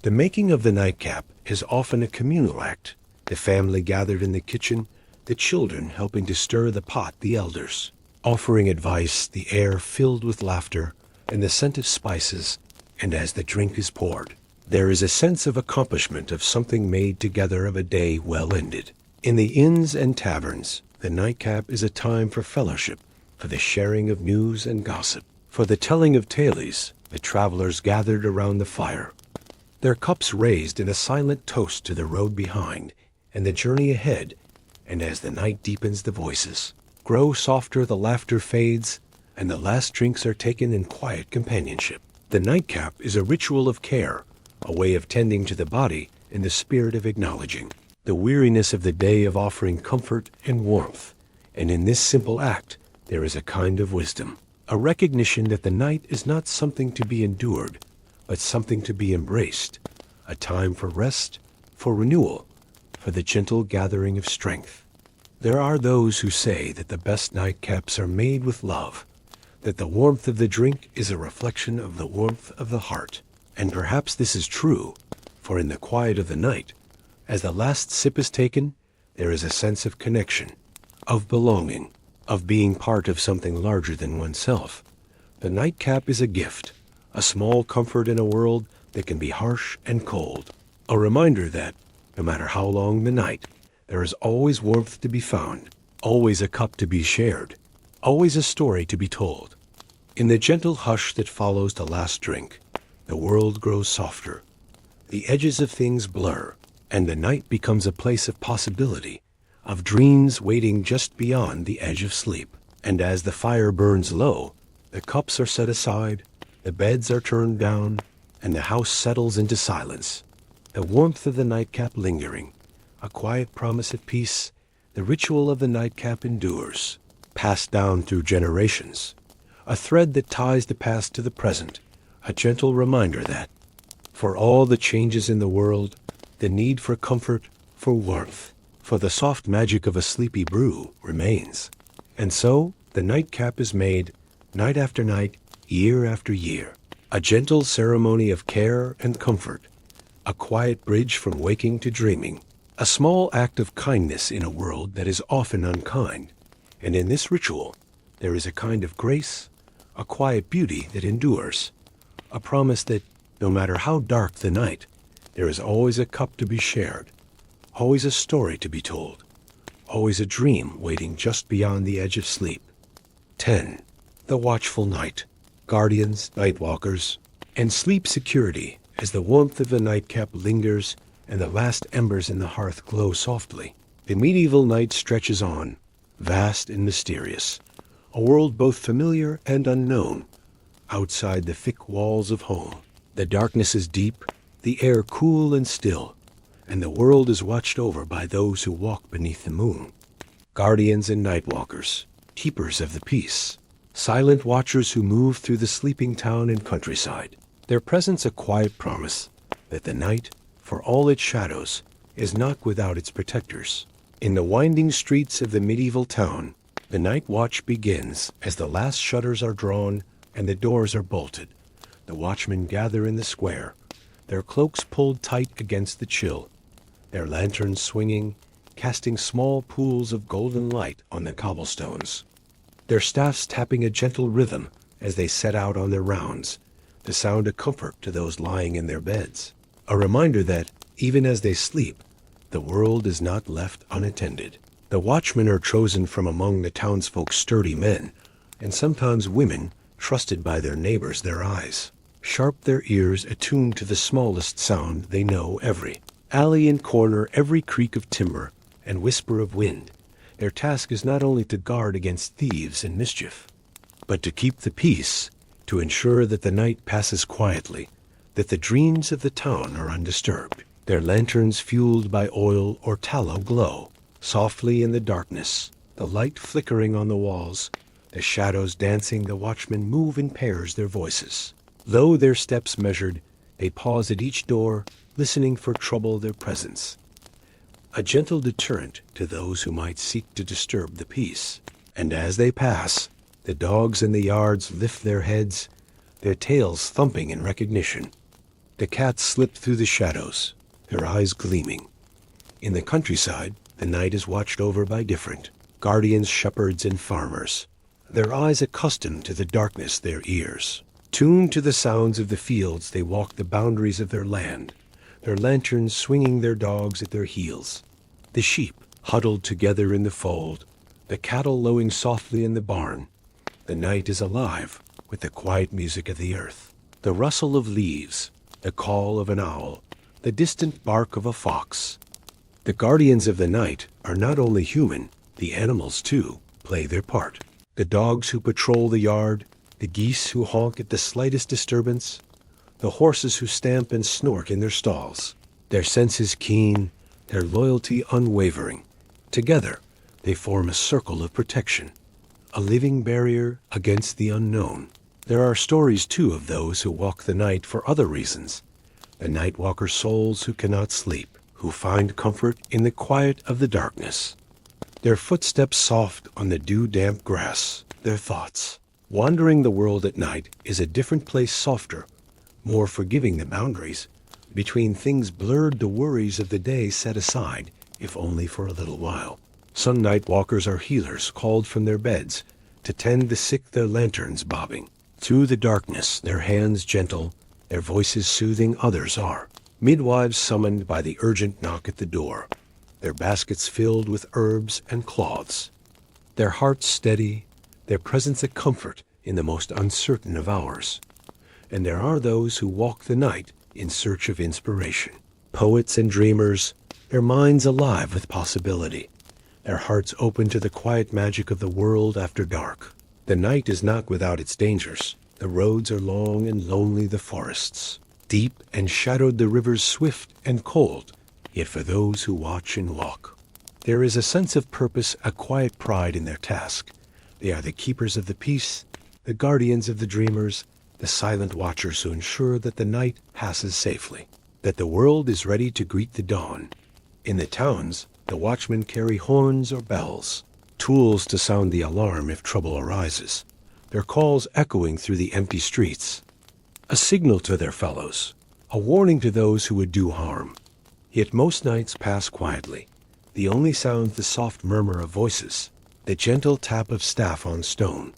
The making of the nightcap is often a communal act, the family gathered in the kitchen, the children helping to stir the pot, the elders offering advice, the air filled with laughter and the scent of spices, and as the drink is poured, there is a sense of accomplishment, of something made together, of a day well ended. In the inns and taverns, the nightcap is a time for fellowship, for the sharing of news and gossip, for the telling of tales. The travelers gathered around the fire, their cups raised in a silent toast to the road behind and the journey ahead, and as the night deepens, the voices grow softer, the laughter fades, and the last drinks are taken in quiet companionship. The nightcap is a ritual of care, a way of tending to the body in the spirit of acknowledging the weariness of the day, of offering comfort and warmth. And in this simple act, there is a kind of wisdom, a recognition that the night is not something to be endured, but something to be embraced, a time for rest, for renewal, for the gentle gathering of strength. There are those who say that the best nightcaps are made with love, that the warmth of the drink is a reflection of the warmth of the heart. And perhaps this is true, for in the quiet of the night, as the last sip is taken, there is a sense of connection, of belonging, of being part of something larger than oneself. The nightcap is a gift, a small comfort in a world that can be harsh and cold, a reminder that, no matter how long the night, there is always warmth to be found, always a cup to be shared, always a story to be told. In the gentle hush that follows the last drink, the world grows softer, the edges of things blur, and the night becomes a place of possibility, of dreams waiting just beyond the edge of sleep. And as the fire burns low, the cups are set aside, the beds are turned down, and the house settles into silence, the warmth of the nightcap lingering, a quiet promise of peace. The ritual of the nightcap endures, passed down through generations, a thread that ties the past to the present, a gentle reminder that, for all the changes in the world, the need for comfort, for warmth, for the soft magic of a sleepy brew remains. And so, the nightcap is made, night after night, year after year, a gentle ceremony of care and comfort, a quiet bridge from waking to dreaming, a small act of kindness in a world that is often unkind. And in this ritual, there is a kind of grace, a quiet beauty that endures, a promise that, no matter how dark the night, there is always a cup to be shared, always a story to be told, always a dream waiting just beyond the edge of sleep. 10. The watchful night, guardians, nightwalkers, and sleep security as the warmth of the nightcap lingers and the last embers in the hearth glow softly. The medieval night stretches on, vast and mysterious, a world both familiar and unknown, outside the thick walls of home. The darkness is deep, the air cool and still, and the world is watched over by those who walk beneath the moon. Guardians and nightwalkers, keepers of the peace, silent watchers who move through the sleeping town and countryside. Their presence a quiet promise that the night, for all its shadows, is not without its protectors. In the winding streets of the medieval town, the night watch begins as the last shutters are drawn and the doors are bolted. The watchmen gather in the square, their cloaks pulled tight against the chill, their lanterns swinging, casting small pools of golden light on the cobblestones. Their staffs tapping a gentle rhythm as they set out on their rounds, to sound a comfort to those lying in their beds. A reminder that, even as they sleep, the world is not left unattended. The watchmen are chosen from among the townsfolk's sturdy men, and sometimes women trusted by their neighbors, their eyes, sharp their ears attuned to the smallest sound they know every alley and corner, every creak of timber and whisper of wind. Their task is not only to guard against thieves and mischief, but to keep the peace, to ensure that the night passes quietly, that the dreams of the town are undisturbed. Their lanterns, fueled by oil or tallow, glow softly in the darkness, the light flickering on the walls, the shadows dancing. The watchmen move in pairs, their voices low, their steps measured. They pause at each door, listening for trouble, their presence a gentle deterrent to those who might seek to disturb the peace. And as they pass, the dogs in the yards lift their heads, their tails thumping in recognition. The cats slip through the shadows, their eyes gleaming. In the countryside, the night is watched over by different guardians, shepherds, and farmers, their eyes accustomed to the darkness, their ears tuned to the sounds of the fields. They walk the boundaries of their land, their lanterns swinging, their dogs at their heels. The sheep huddled together in the fold, the cattle lowing softly in the barn. The night is alive with the quiet music of the earth, the rustle of leaves, the call of an owl, the distant bark of a fox. The guardians of the night are not only human, the animals too play their part. The dogs who patrol the yard, the geese who honk at the slightest disturbance, the horses who stamp and snort in their stalls, their senses keen, their loyalty unwavering. Together, they form a circle of protection, a living barrier against the unknown. There are stories, too, of those who walk the night for other reasons, the nightwalker souls who cannot sleep, who find comfort in the quiet of the darkness. Their footsteps soft on the dew-damp grass, their thoughts. Wandering the world at night is a different place, softer, more forgiving. The boundaries between things blurred, the worries of the day set aside, if only for a little while. Some night walkers are healers called from their beds to tend the sick, their lanterns bobbing through the darkness, their hands gentle, their voices soothing. Others are midwives summoned by the urgent knock at the door, their baskets filled with herbs and cloths, their hearts steady, their presence a comfort in the most uncertain of hours. And there are those who walk the night in search of inspiration, poets and dreamers, their minds alive with possibility, their hearts open to the quiet magic of the world after dark. The night is not without its dangers. The roads are long and lonely, the forests deep and shadowed, the rivers swift and cold. Yet for those who watch and walk, there is a sense of purpose, a quiet pride in their task. They are the keepers of the peace, the guardians of the dreamers, the silent watchers who ensure that the night passes safely, that the world is ready to greet the dawn. In the towns, the watchmen carry horns or bells, tools to sound the alarm if trouble arises, their calls echoing through the empty streets, a signal to their fellows, a warning to those who would do harm. Yet most nights pass quietly. The only sound the soft murmur of voices, the gentle tap of staff on stone,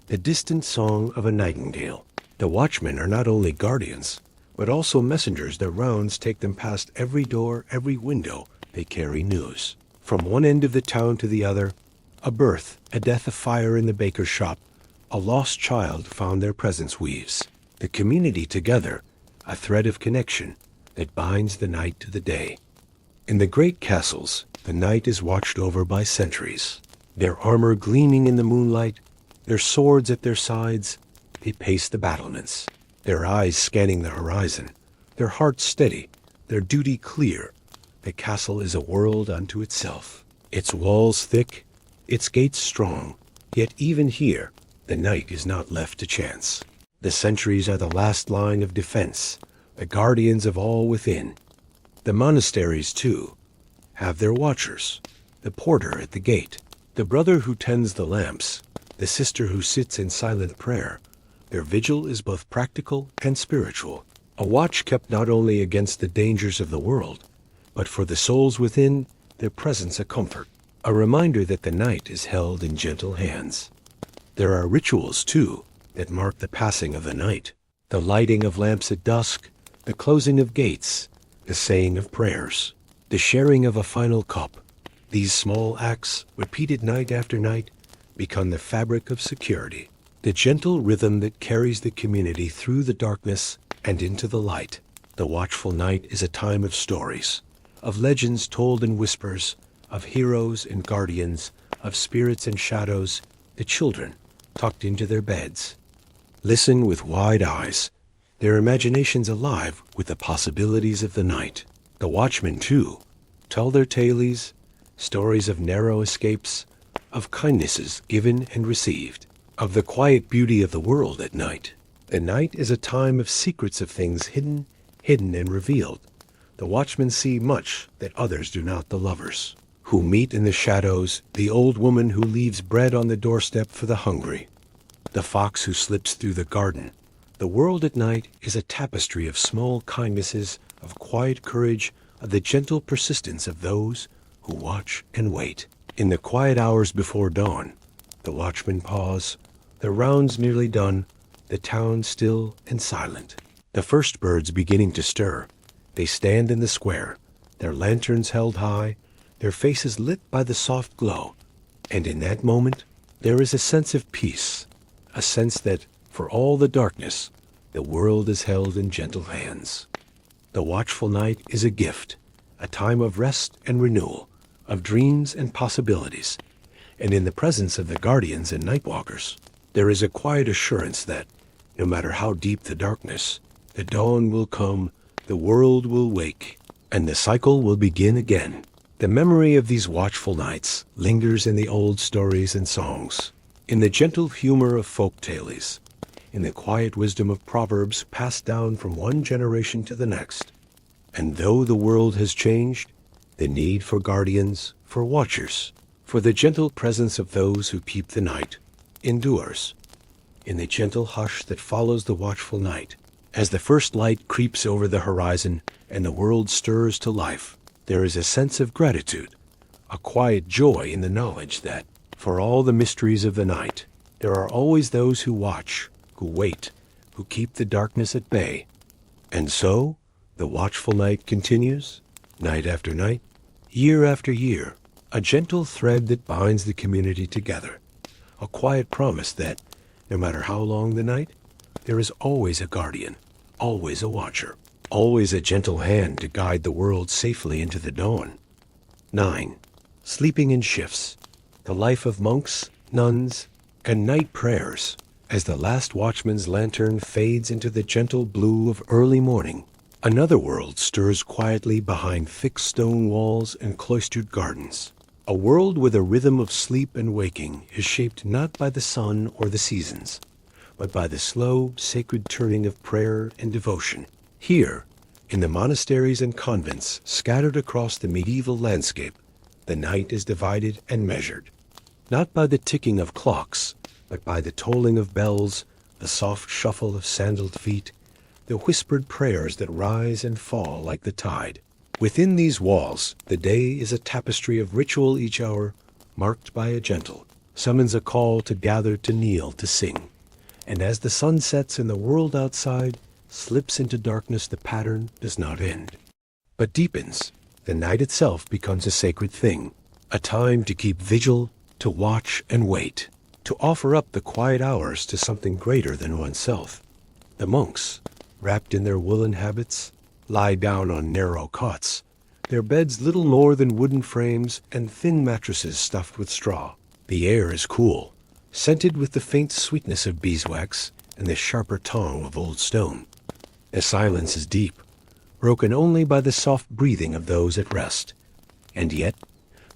the distant song of a nightingale. The watchmen are not only guardians, but also messengers. Their rounds take them past every door, every window. They carry news. From one end of the town to the other, a birth, a death, a fire in the baker's shop, a lost child found, their presence weaves the community together, a thread of connection that binds the night to the day. In the great castles, the night is watched over by sentries, their armor gleaming in the moonlight, their swords at their sides, they pace the battlements, their eyes scanning the horizon, their hearts steady, their duty clear. The castle is a world unto itself, its walls thick, its gates strong, yet even here the night is not left to chance. The sentries are the last line of defense, the guardians of all within. The monasteries, too, have their watchers, the porter at the gate, the brother who tends the lamps, the sister who sits in silent prayer. Their vigil is both practical and spiritual, a watch kept not only against the dangers of the world, but for the souls within, their presence a comfort, a reminder that the night is held in gentle hands. There are rituals, too, that mark the passing of the night, the lighting of lamps at dusk, the closing of gates, the saying of prayers, the sharing of a final cup. These small acts, repeated night after night, become the fabric of security, the gentle rhythm that carries the community through the darkness and into the light. The watchful night is a time of stories, of legends told in whispers, of heroes and guardians, of spirits and shadows, the children tucked into their beds. Listen with wide eyes, their imaginations alive with the possibilities of the night. The watchmen, too, tell their tales, stories of narrow escapes, of kindnesses given and received, of the quiet beauty of the world at night. The night is a time of secrets, of things hidden and revealed. The watchmen see much that others do not, the lovers who meet in the shadows, the old woman who leaves bread on the doorstep for the hungry, the fox who slips through the garden. The world at night is a tapestry of small kindnesses, of quiet courage, of the gentle persistence of those who watch and wait. In the quiet hours before dawn, the watchmen pause, their rounds nearly done, the town still and silent. The first birds beginning to stir, they stand in the square, their lanterns held high, their faces lit by the soft glow. And in that moment, there is a sense of peace, a sense that, for all the darkness, the world is held in gentle hands. The watchful night is a gift, a time of rest and renewal, of dreams and possibilities. And in the presence of the guardians and nightwalkers, there is a quiet assurance that, no matter how deep the darkness, the dawn will come, the world will wake, and the cycle will begin again. The memory of these watchful nights lingers in the old stories and songs, in the gentle humor of folk tales, in the quiet wisdom of proverbs passed down from one generation to the next. And though the world has changed, the need for guardians, for watchers, for the gentle presence of those who keep the night, endures. In the gentle hush that follows the watchful night, as the first light creeps over the horizon and the world stirs to life, there is a sense of gratitude, a quiet joy in the knowledge that, for all the mysteries of the night, there are always those who watch, who wait, who keep the darkness at bay. And so, the watchful night continues, night after night, year after year, a gentle thread that binds the community together, a quiet promise that, no matter how long the night, there is always a guardian, always a watcher, always a gentle hand to guide the world safely into the dawn. 9. Sleeping in shifts, the life of monks, nuns, and night prayers, as the last watchman's lantern fades into the gentle blue of early morning. Another world stirs quietly behind thick stone walls and cloistered gardens. A world where the rhythm of sleep and waking is shaped not by the sun or the seasons, but by the slow, sacred turning of prayer and devotion. Here, in the monasteries and convents scattered across the medieval landscape, the night is divided and measured, not by the ticking of clocks, but by the tolling of bells, the soft shuffle of sandaled feet, the whispered prayers that rise and fall like the tide. Within these walls, the day is a tapestry of ritual each hour, marked by a gentle summons, a call to gather, to kneel, to sing. And as the sun sets and the world outside slips into darkness, the pattern does not end, but deepens. The night itself becomes a sacred thing, a time to keep vigil, to watch and wait, to offer up the quiet hours to something greater than oneself. The monks, wrapped in their woolen habits, lie down on narrow cots, their beds little more than wooden frames and thin mattresses stuffed with straw. The air is cool, scented with the faint sweetness of beeswax and the sharper tang of old stone. The silence is deep, broken only by the soft breathing of those at rest. And yet,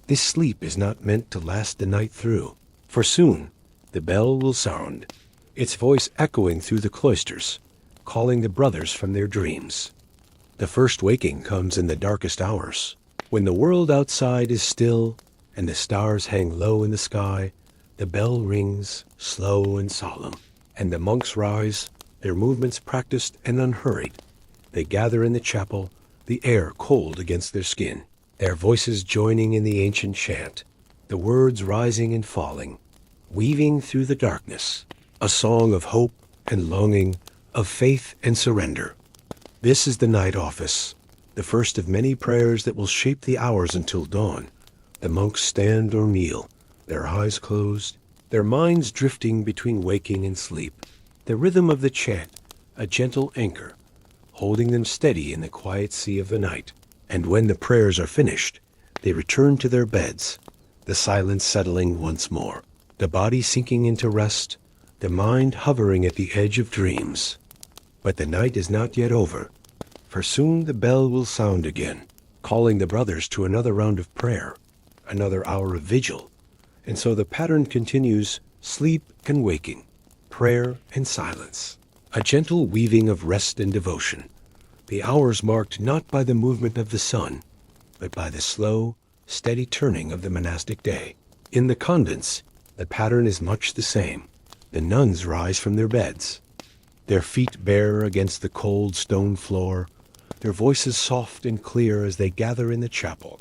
this sleep is not meant to last the night through, for soon the bell will sound, its voice echoing through the cloisters, calling the brothers from their dreams. The first waking comes in the darkest hours, when the world outside is still and the stars hang low in the sky. The bell rings, slow and solemn, and the monks rise, their movements practiced and unhurried. They gather in the chapel, the air cold against their skin, their voices joining in the ancient chant, the words rising and falling, weaving through the darkness, a song of hope and longing, of faith and surrender. This is the night office, the first of many prayers that will shape the hours until dawn. The monks stand or kneel, their eyes closed, their minds drifting between waking and sleep. The rhythm of the chant, a gentle anchor, holding them steady in the quiet sea of the night. And when the prayers are finished, they return to their beds, the silence settling once more, the body sinking into rest, the mind hovering at the edge of dreams. But the night is not yet over, for soon the bell will sound again, calling the brothers to another round of prayer, another hour of vigil. And so the pattern continues, sleep and waking, prayer and silence, a gentle weaving of rest and devotion, the hours marked not by the movement of the sun, but by the slow, steady turning of the monastic day. In the convents, the pattern is much the same. The nuns rise from their beds, their feet bare against the cold stone floor, their voices soft and clear as they gather in the chapel,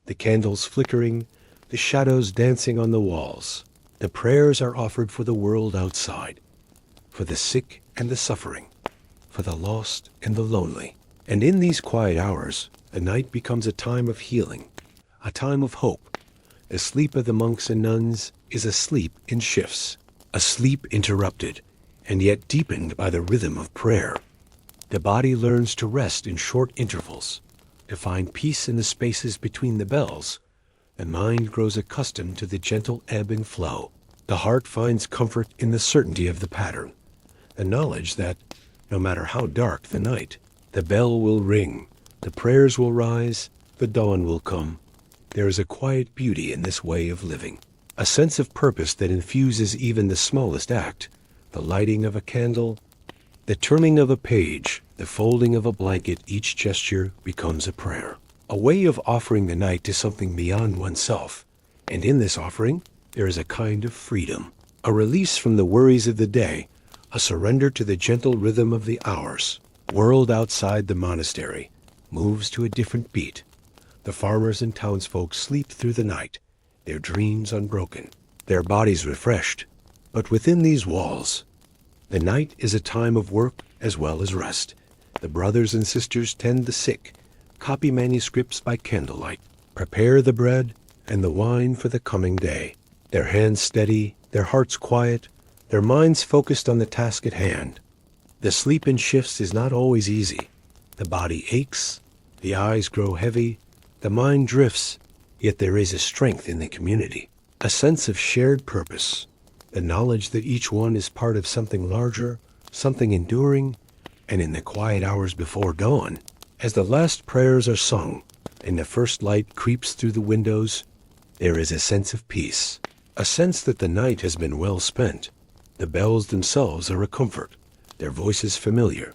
the candles flickering, the shadows dancing on the walls. The prayers are offered for the world outside, for the sick and the suffering, for the lost and the lonely. And in these quiet hours, the night becomes a time of healing, a time of hope. The sleep of the monks and nuns is a sleep in shifts, a sleep interrupted and yet deepened by the rhythm of prayer. The body learns to rest in short intervals, to find peace in the spaces between the bells. The mind grows accustomed to the gentle ebb and flow. The heart finds comfort in the certainty of the pattern, the knowledge that, no matter how dark the night, the bell will ring, the prayers will rise, the dawn will come. There is a quiet beauty in this way of living, a sense of purpose that infuses even the smallest act, the lighting of a candle, the turning of a page, the folding of a blanket. Each gesture becomes a prayer, a way of offering the night to something beyond oneself. And in this offering, there is a kind of freedom, a release from the worries of the day, a surrender to the gentle rhythm of the hours. World outside the monastery moves to a different beat. The farmers and townsfolk sleep through the night, their dreams unbroken, their bodies refreshed. But within these walls, the night is a time of work as well as rest. The brothers and sisters tend the sick, copy manuscripts by candlelight, prepare the bread and the wine for the coming day, their hands steady, their hearts quiet, their minds focused on the task at hand. The sleep in shifts is not always easy. The body aches, the eyes grow heavy, the mind drifts, yet there is a strength in the community, a sense of shared purpose, the knowledge that each one is part of something larger, something enduring. And in the quiet hours before dawn, as the last prayers are sung and the first light creeps through the windows, there is a sense of peace, a sense that the night has been well spent. The bells themselves are a comfort, their voices familiar,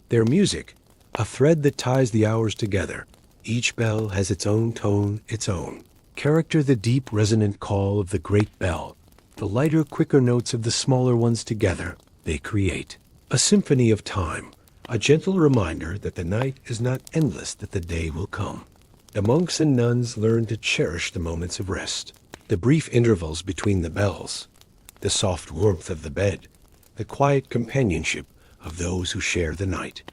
their music a thread that ties the hours together. Each bell has its own tone, its own character, the deep resonant call of the great bell, the lighter, quicker notes of the smaller ones. Together they create a symphony of time, a gentle reminder that the night is not endless, that the day will come. The monks and nuns learn to cherish the moments of rest, the brief intervals between the bells, the soft warmth of the bed, the quiet companionship of those who share the night.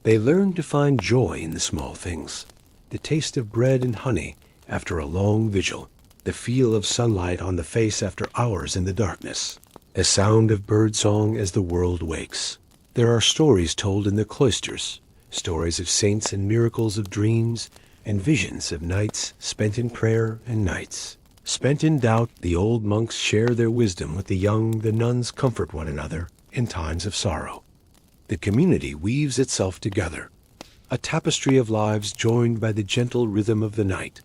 They learn to find joy in the small things, the taste of bread and honey after a long vigil, the feel of sunlight on the face after hours in the darkness, the sound of birdsong as the world wakes. There are stories told in the cloisters, stories of saints and miracles of dreams and visions of nights spent in prayer and nights Spent in doubt, the old monks share their wisdom with the young, the nuns comfort one another in times of sorrow. The community weaves itself together, a tapestry of lives joined by the gentle rhythm of the night.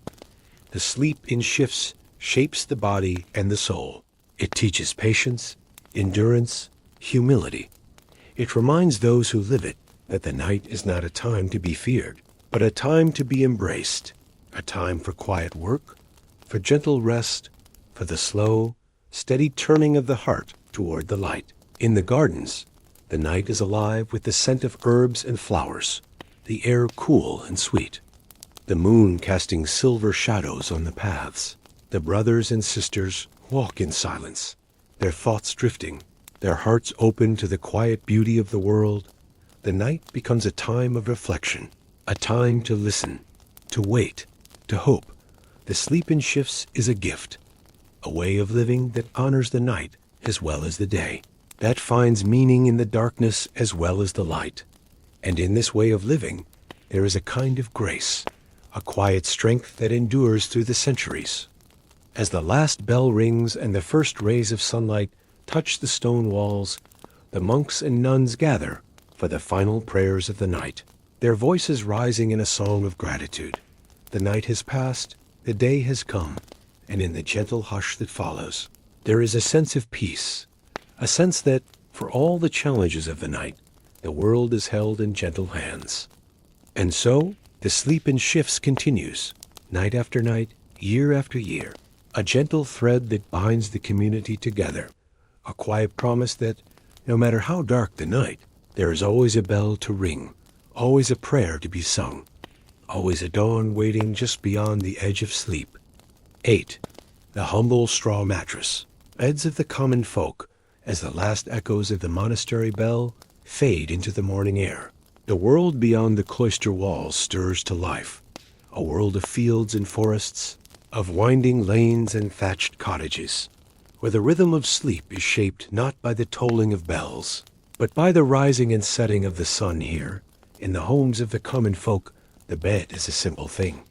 The sleep in shifts shapes the body and the soul. It teaches patience, endurance, humility. It reminds those who live it that the night is not a time to be feared, but a time to be embraced, a time for quiet work, for gentle rest, for the slow, steady turning of the heart toward the light. In the gardens, the night is alive with the scent of herbs and flowers, the air cool and sweet, the moon casting silver shadows on the paths. The brothers and sisters walk in silence, their thoughts drifting, their hearts open to the quiet beauty of the world. The night becomes a time of reflection, a time to listen, to wait, to hope. The sleep in shifts is a gift, a way of living that honors the night as well as the day, that finds meaning in the darkness as well as the light. And in this way of living, there is a kind of grace, a quiet strength that endures through the centuries. As the last bell rings and the first rays of sunlight touch the stone walls, the monks and nuns gather for the final prayers of the night, their voices rising in a song of gratitude. The night has passed, the day has come, and in the gentle hush that follows, there is a sense of peace, a sense that, for all the challenges of the night, the world is held in gentle hands. And so, the sleep in shifts continues, night after night, year after year, a gentle thread that binds the community together, a quiet promise that, no matter how dark the night, there is always a bell to ring, always a prayer to be sung, always a dawn waiting just beyond the edge of sleep. 8. The humble straw mattress, beds of the common folk, as the last echoes of the monastery bell fade into the morning air. The world beyond the cloister walls stirs to life, a world of fields and forests, of winding lanes and thatched cottages, where the rhythm of sleep is shaped not by the tolling of bells, but by the rising and setting of the sun. Here, in the homes of the common folk, the bed is a simple thing,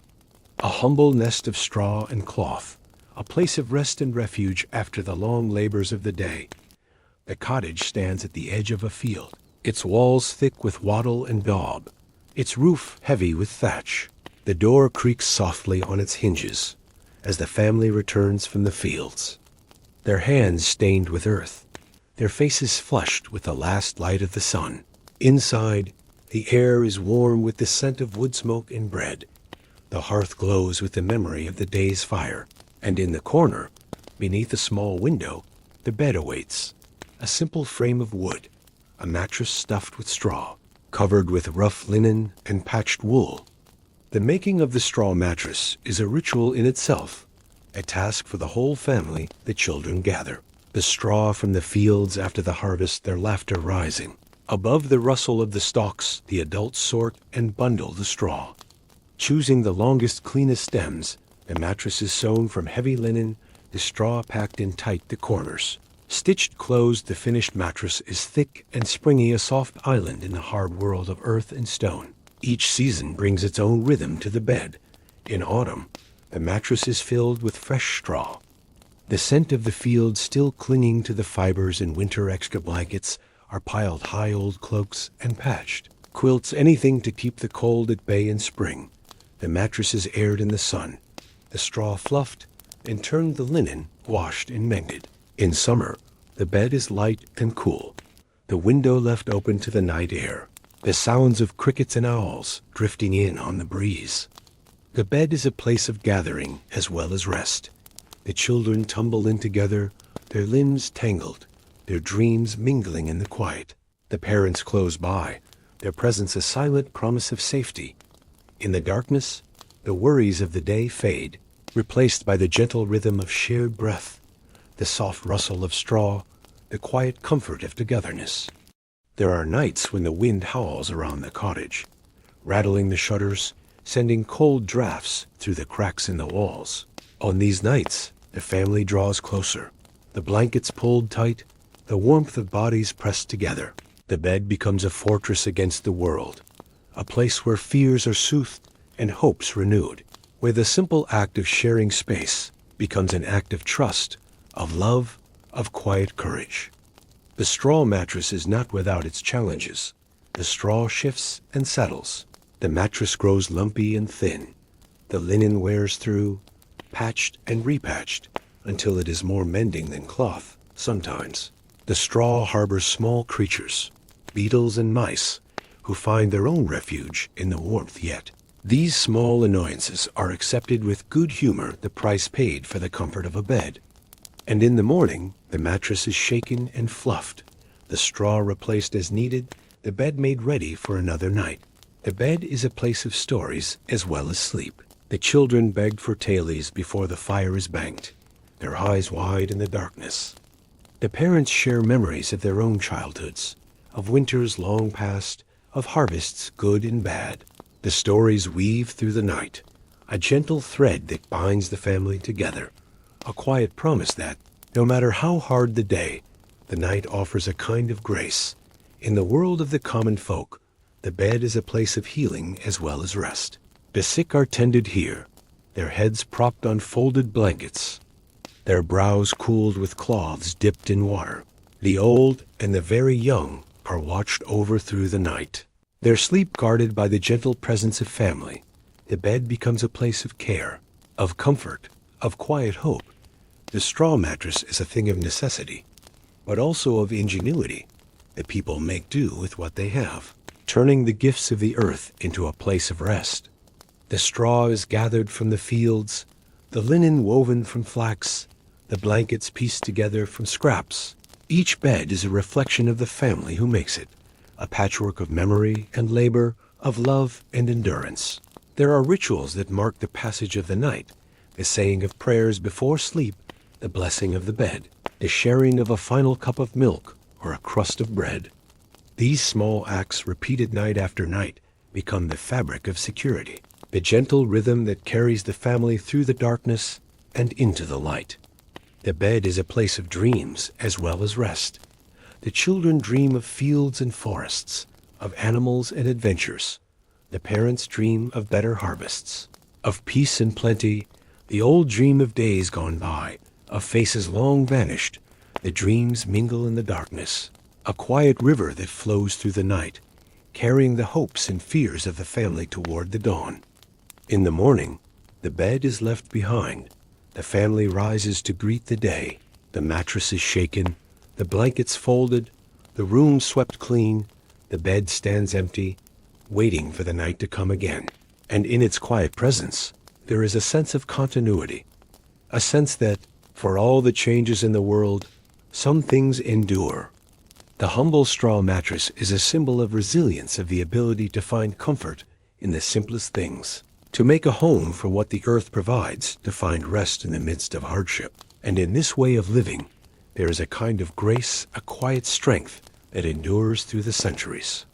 a humble nest of straw and cloth, a place of rest and refuge after the long labors of the day. The cottage stands at the edge of a field, its walls thick with wattle and daub, its roof heavy with thatch. The door creaks softly on its hinges as the family returns from the fields, their hands stained with earth, their faces flushed with the last light of the sun. Inside, the air is warm with the scent of wood smoke and bread. The hearth glows with the memory of the day's fire, and in the corner, beneath a small window, the bed awaits, a simple frame of wood, a mattress stuffed with straw, covered with rough linen and patched wool. The making of the straw mattress is a ritual in itself, a task for the whole family. The children gather, the straw from the fields after the harvest, their laughter rising. Above the rustle of the stalks, the adults sort and bundle the straw. Choosing the longest, cleanest stems, the mattress is sewn from heavy linen, the straw packed in tight the corners. Stitched closed, the finished mattress is thick and springy, a soft island in the hard world of earth and stone. Each season brings its own rhythm to the bed. In autumn, the mattress is filled with fresh straw, the scent of the fields still clinging to the fibers. In winter, extra blankets are piled high, old cloaks and patched quilts, anything to keep the cold at bay. In spring, the mattress is aired in the sun, the straw fluffed and turned, the linen washed and mended. In summer, the bed is light and cool, the window left open to the night air, the sounds of crickets and owls drifting in on the breeze. The bed is a place of gathering as well as rest. The children tumble in together, their limbs tangled, their dreams mingling in the quiet. The parents close by, their presence a silent promise of safety. In the darkness, the worries of the day fade, replaced by the gentle rhythm of shared breath, the soft rustle of straw, the quiet comfort of togetherness. There are nights when the wind howls around the cottage, rattling the shutters, sending cold drafts through the cracks in the walls. On these nights, the family draws closer, the blankets pulled tight, the warmth of bodies pressed together. The bed becomes a fortress against the world, a place where fears are soothed and hopes renewed, where the simple act of sharing space, becomes an act of trust, of love, of quiet courage. The straw mattress is not without its challenges. The straw shifts and settles. The mattress grows lumpy and thin. The linen wears through, patched and repatched, until it is more mending than cloth, sometimes. The straw harbors small creatures, beetles and mice, who find their own refuge in the warmth yet. These small annoyances are accepted with good humor, the price paid for the comfort of a bed. And in the morning, the mattress is shaken and fluffed, the straw replaced as needed, the bed made ready for another night. The bed is a place of stories as well as sleep. The children beg for tailies before the fire is banked, their eyes wide in the darkness. The parents share memories of their own childhoods, of winters long past, of harvests good and bad. The stories weave through the night, a gentle thread that binds the family together, a quiet promise that, no matter how hard the day, the night offers a kind of grace. In the world of the common folk, the bed is a place of healing as well as rest. The sick are tended here, their heads propped on folded blankets, their brows cooled with cloths dipped in water. The old and the very young are watched over through the night, their sleep guarded by the gentle presence of family. The bed becomes a place of care, of comfort, of quiet hope. The straw mattress is a thing of necessity, but also of ingenuity. The people make do with what they have, turning the gifts of the earth into a place of rest. The straw is gathered from the fields, the linen woven from flax, the blankets pieced together from scraps. Each bed is a reflection of the family who makes it, a patchwork of memory and labor, of love and endurance. There are rituals that mark the passage of the night, the saying of prayers before sleep, the blessing of the bed, the sharing of a final cup of milk or a crust of bread. These small acts, repeated night after night, become the fabric of security, the gentle rhythm that carries the family through the darkness and into the light. The bed is a place of dreams as well as rest. The children dream of fields and forests, of animals and adventures. The parents dream of better harvests, of peace and plenty. The old dream of days gone by, of faces long vanished. The dreams mingle in the darkness, a quiet river that flows through the night, carrying the hopes and fears of the family toward the dawn. In the morning, the bed is left behind. The family rises to greet the day. The mattress is shaken, the blankets folded, the room swept clean. The bed stands empty, waiting for the night to come again. And in its quiet presence, there is a sense of continuity, a sense that, for all the changes in the world, some things endure. The humble straw mattress is a symbol of resilience, of the ability to find comfort in the simplest things, to make a home for what the earth provides, to find rest in the midst of hardship. And in this way of living, there is a kind of grace, a quiet strength that endures through the centuries.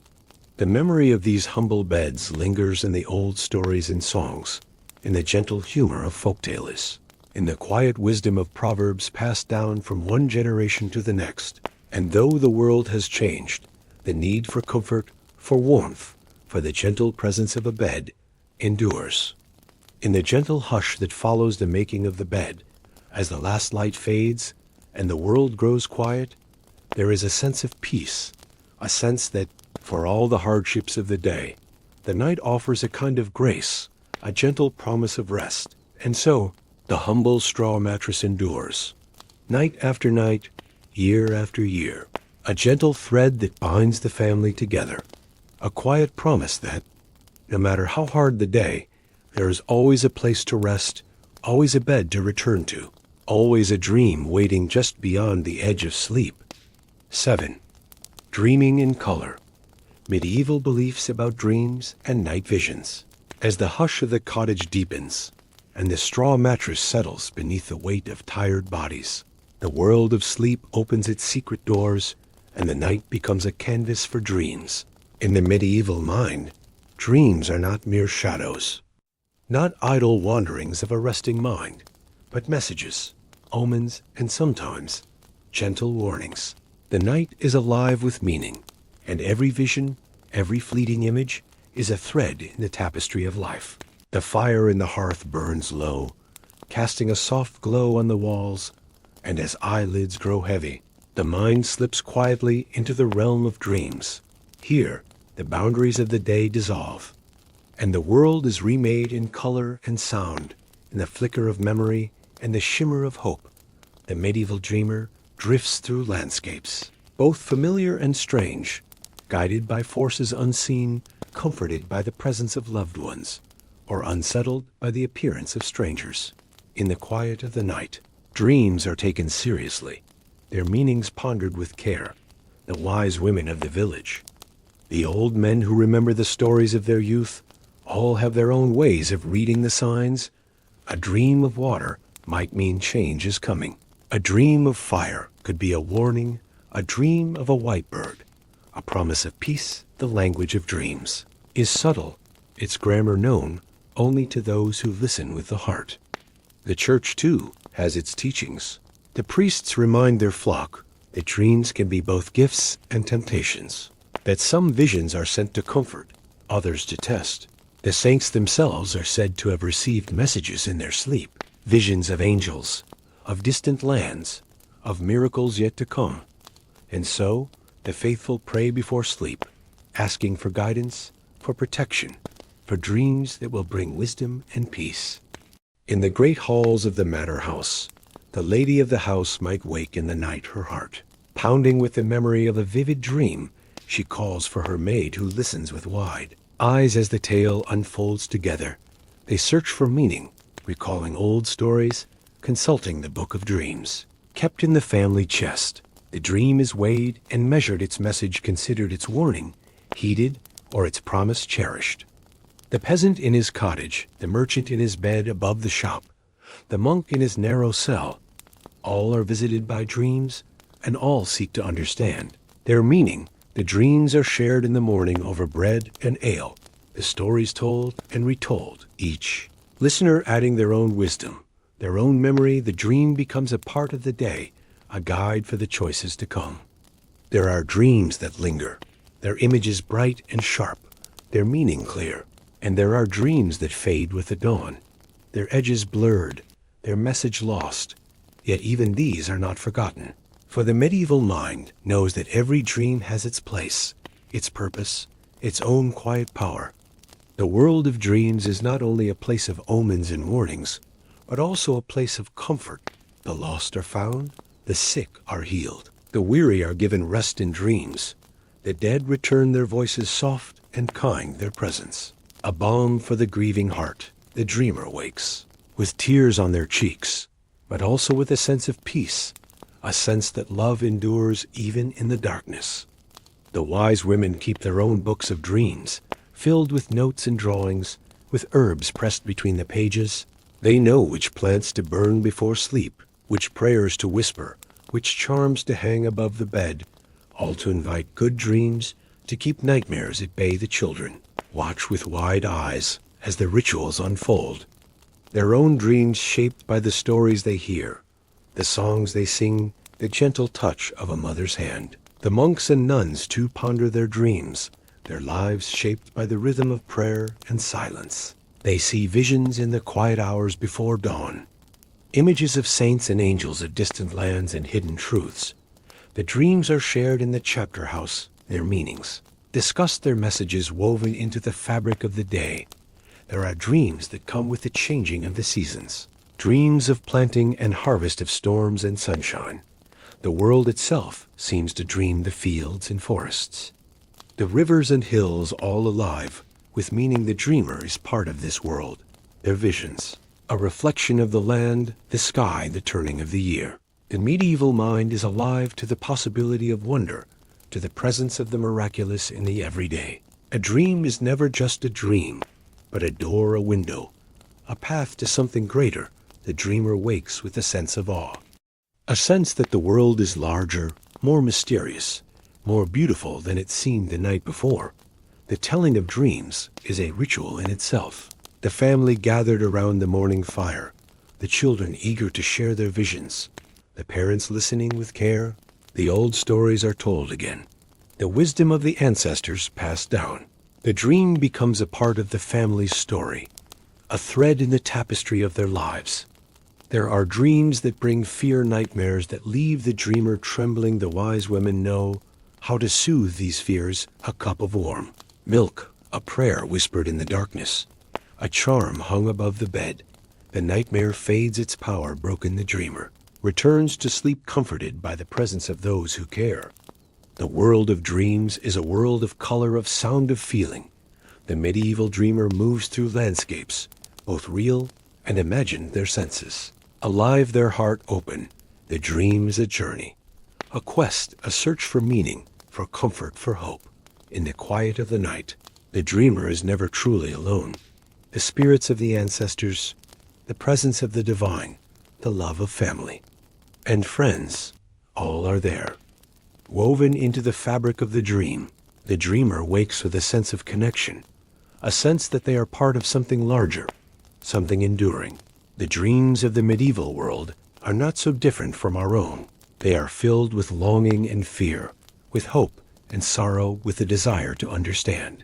The memory of these humble beds lingers in the old stories and songs, in the gentle humor of folktales, in the quiet wisdom of proverbs passed down from one generation to the next. And though the world has changed, the need for comfort, for warmth, for the gentle presence of a bed endures. In the gentle hush that follows the making of the bed, as the last light fades and the world grows quiet, there is a sense of peace, a sense that, for all the hardships of the day, the night offers a kind of grace, a gentle promise of rest. And so, the humble straw mattress endures, night after night, year after year, a gentle thread that binds the family together, a quiet promise that, no matter how hard the day, there is always a place to rest, always a bed to return to, always a dream waiting just beyond the edge of sleep. 7. Dreaming in color. Medieval beliefs about dreams and night visions. As the hush of the cottage deepens, and the straw mattress settles beneath the weight of tired bodies, the world of sleep opens its secret doors, and the night becomes a canvas for dreams. In the medieval mind, dreams are not mere shadows, not idle wanderings of a resting mind, but messages, omens, and sometimes gentle warnings. The night is alive with meaning, and every vision, every fleeting image, is a thread in the tapestry of life. The fire in the hearth burns low, casting a soft glow on the walls, and as eyelids grow heavy, the mind slips quietly into the realm of dreams. Here, the boundaries of the day dissolve, and the world is remade in color and sound, in the flicker of memory and the shimmer of hope. The medieval dreamer drifts through landscapes, both familiar and strange, guided by forces unseen, comforted by the presence of loved ones, or unsettled by the appearance of strangers. In the quiet of the night, dreams are taken seriously, their meanings pondered with care. The wise women of the village, the old men who remember the stories of their youth, all have their own ways of reading the signs. A dream of water might mean change is coming. A dream of fire could be a warning, a dream of a white bird, a promise of peace. The language of dreams is subtle, its grammar known only to those who listen with the heart. The church, too, has its teachings. The priests remind their flock that dreams can be both gifts and temptations, that some visions are sent to comfort, others to test. The saints themselves are said to have received messages in their sleep, visions of angels, of distant lands, of miracles yet to come. And so, the faithful pray before sleep, asking for guidance, for protection, for dreams that will bring wisdom and peace. In the great halls of the manor house, the lady of the house might wake in the night her heart. Pounding with the memory of a vivid dream, she calls for her maid who listens with wide eyes as the tale unfolds together. They search for meaning, recalling old stories, consulting the book of dreams. Kept in the family chest, the dream is weighed and measured, its message considered, its warning heeded, or its promise cherished. The peasant in his cottage, the merchant in his bed above the shop, the monk in his narrow cell, all are visited by dreams, and all seek to understand their meaning. The dreams are shared in the morning over bread and ale, the stories told and retold, each listener adding their own wisdom, their own memory. The dream becomes a part of the day, a guide for the choices to come. There are dreams that linger, their images bright and sharp, their meaning clear. And there are dreams that fade with the dawn, their edges blurred, their message lost. Yet even these are not forgotten, for the medieval mind knows that every dream has its place, its purpose, its own quiet power. The world of dreams is not only a place of omens and warnings, but also a place of comfort. The lost are found, the sick are healed, the weary are given rest in dreams, the dead return, their voices soft and kind, their presence a balm for the grieving heart. The dreamer wakes with tears on their cheeks, but also with a sense of peace, a sense that love endures even in the darkness. The wise women keep their own books of dreams, filled with notes and drawings, with herbs pressed between the pages. They know which plants to burn before sleep, which prayers to whisper, which charms to hang above the bed, all to invite good dreams, to keep nightmares at bay. The children watch with wide eyes as the rituals unfold, their own dreams shaped by the stories they hear, the songs they sing, the gentle touch of a mother's hand. The monks and nuns too ponder their dreams, their lives shaped by the rhythm of prayer and silence. They see visions in the quiet hours before dawn, images of saints and angels of distant lands and hidden truths. The dreams are shared in the chapter house, their meanings discussed, their messages woven into the fabric of the day. There are dreams that come with the changing of the seasons, dreams of planting and harvest, of storms and sunshine. The world itself seems to dream, the fields and forests, the rivers and hills, all alive with meaning. The dreamer is part of this world, their visions, a reflection of the land, the sky, the turning of the year. The medieval mind is alive to the possibility of wonder, to the presence of the miraculous in the everyday. A dream is never just a dream, but a door, a window, a path to something greater. The dreamer wakes with a sense of awe, a sense that the world is larger, more mysterious, more beautiful than it seemed the night before. The telling of dreams is a ritual in itself. The family gathered around the morning fire, the children eager to share their visions, the parents listening with care. The old stories are told again, the wisdom of the ancestors passed down. The dream becomes a part of the family's story, a thread in the tapestry of their lives. There are dreams that bring fear, nightmares that leave the dreamer trembling. The wise women know how to soothe these fears. A cup of warm milk, a prayer whispered in the darkness, a charm hung above the bed. The nightmare fades, its power broken. The dreamer returns to sleep comforted by the presence of those who care. The world of dreams is a world of color, of sound, of feeling. The medieval dreamer moves through landscapes, both real and imagined, their senses alive, their heart open. The dream is a journey, a quest, a search for meaning, for comfort, for hope. In the quiet of the night, the dreamer is never truly alone. The spirits of the ancestors, the presence of the divine, the love of family and friends, all are there. Woven into the fabric of the dream, the dreamer wakes with a sense of connection, a sense that they are part of something larger, something enduring. The dreams of the medieval world are not so different from our own. They are filled with longing and fear, with hope and sorrow, with the desire to understand,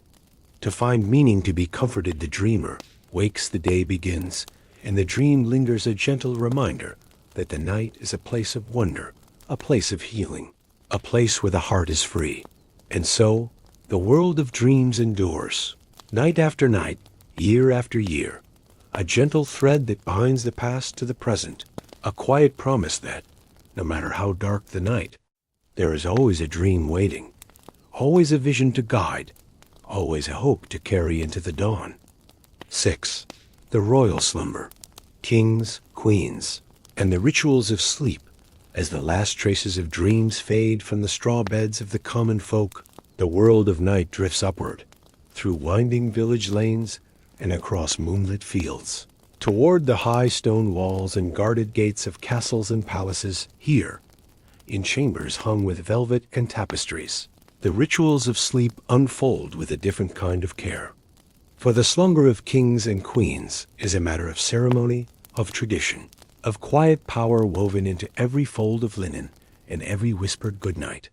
to find meaning, to be comforted. The dreamer wakes, the day begins, and the dream lingers, a gentle reminder that the night is a place of wonder, a place of healing, a place where the heart is free. And so, the world of dreams endures, night after night, year after year, a gentle thread that binds the past to the present, a quiet promise that, no matter how dark the night, there is always a dream waiting, always a vision to guide, always a hope to carry into the dawn. 6. The royal slumber. Kings, queens, and the rituals of sleep. As the last traces of dreams fade from the straw beds of the common folk, the world of night drifts upward, through winding village lanes and across moonlit fields, toward the high stone walls and guarded gates of castles and palaces. Here, in chambers hung with velvet and tapestries, the rituals of sleep unfold with a different kind of care. For the slumber of kings and queens is a matter of ceremony, of tradition, of quiet power woven into every fold of linen and every whispered goodnight.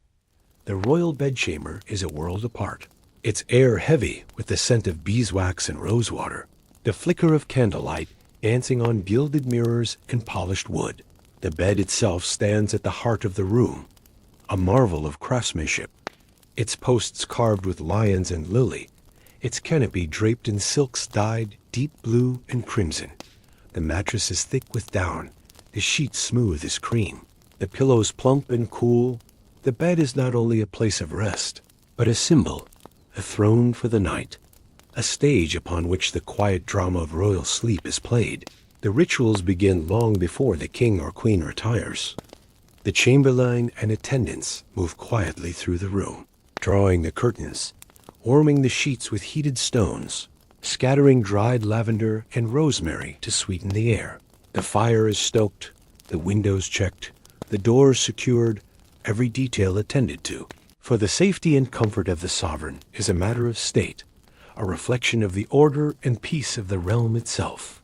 The royal bedchamber is a world apart, its air heavy with the scent of beeswax and rosewater, the flicker of candlelight dancing on gilded mirrors and polished wood. The bed itself stands at the heart of the room, a marvel of craftsmanship, its posts carved with lions and lily, its canopy draped in silks dyed deep blue and crimson. The mattress is thick with down, the sheets smooth as cream, the pillows plump and cool. The bed is not only a place of rest, but a symbol, a throne for the night, a stage upon which the quiet drama of royal sleep is played. The rituals begin long before the king or queen retires. The chamberlain and attendants move quietly through the room, drawing the curtains, warming the sheets with heated stones, scattering dried lavender and rosemary to sweeten the air. The fire is stoked, the windows checked, the doors secured, every detail attended to. For the safety and comfort of the sovereign is a matter of state, a reflection of the order and peace of the realm itself.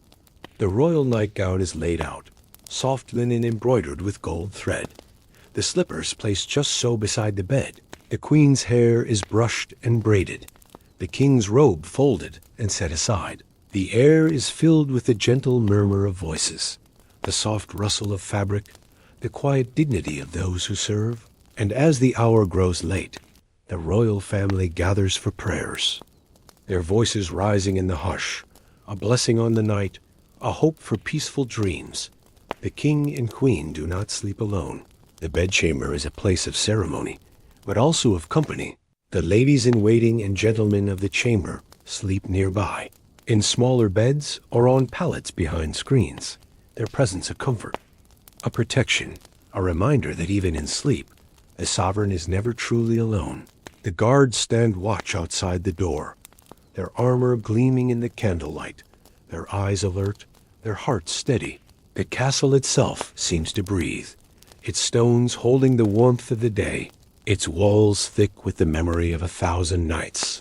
The royal nightgown is laid out, soft linen embroidered with gold thread, the slippers placed just so beside the bed. The queen's hair is brushed and braided, the king's robe folded and set aside. The air is filled with the gentle murmur of voices, the soft rustle of fabric, the quiet dignity of those who serve. And as the hour grows late, the royal family gathers for prayers, their voices rising in the hush, a blessing on the night, a hope for peaceful dreams. The king and queen do not sleep alone. The bedchamber is a place of ceremony, but also of company. The ladies in waiting and gentlemen of the chamber sleep nearby, in smaller beds or on pallets behind screens, their presence a comfort, a protection, a reminder that even in sleep, the sovereign is never truly alone. The guards stand watch outside the door, their armor gleaming in the candlelight, their eyes alert, their hearts steady. The castle itself seems to breathe, its stones holding the warmth of the day, its walls thick with the memory of 1,000 nights.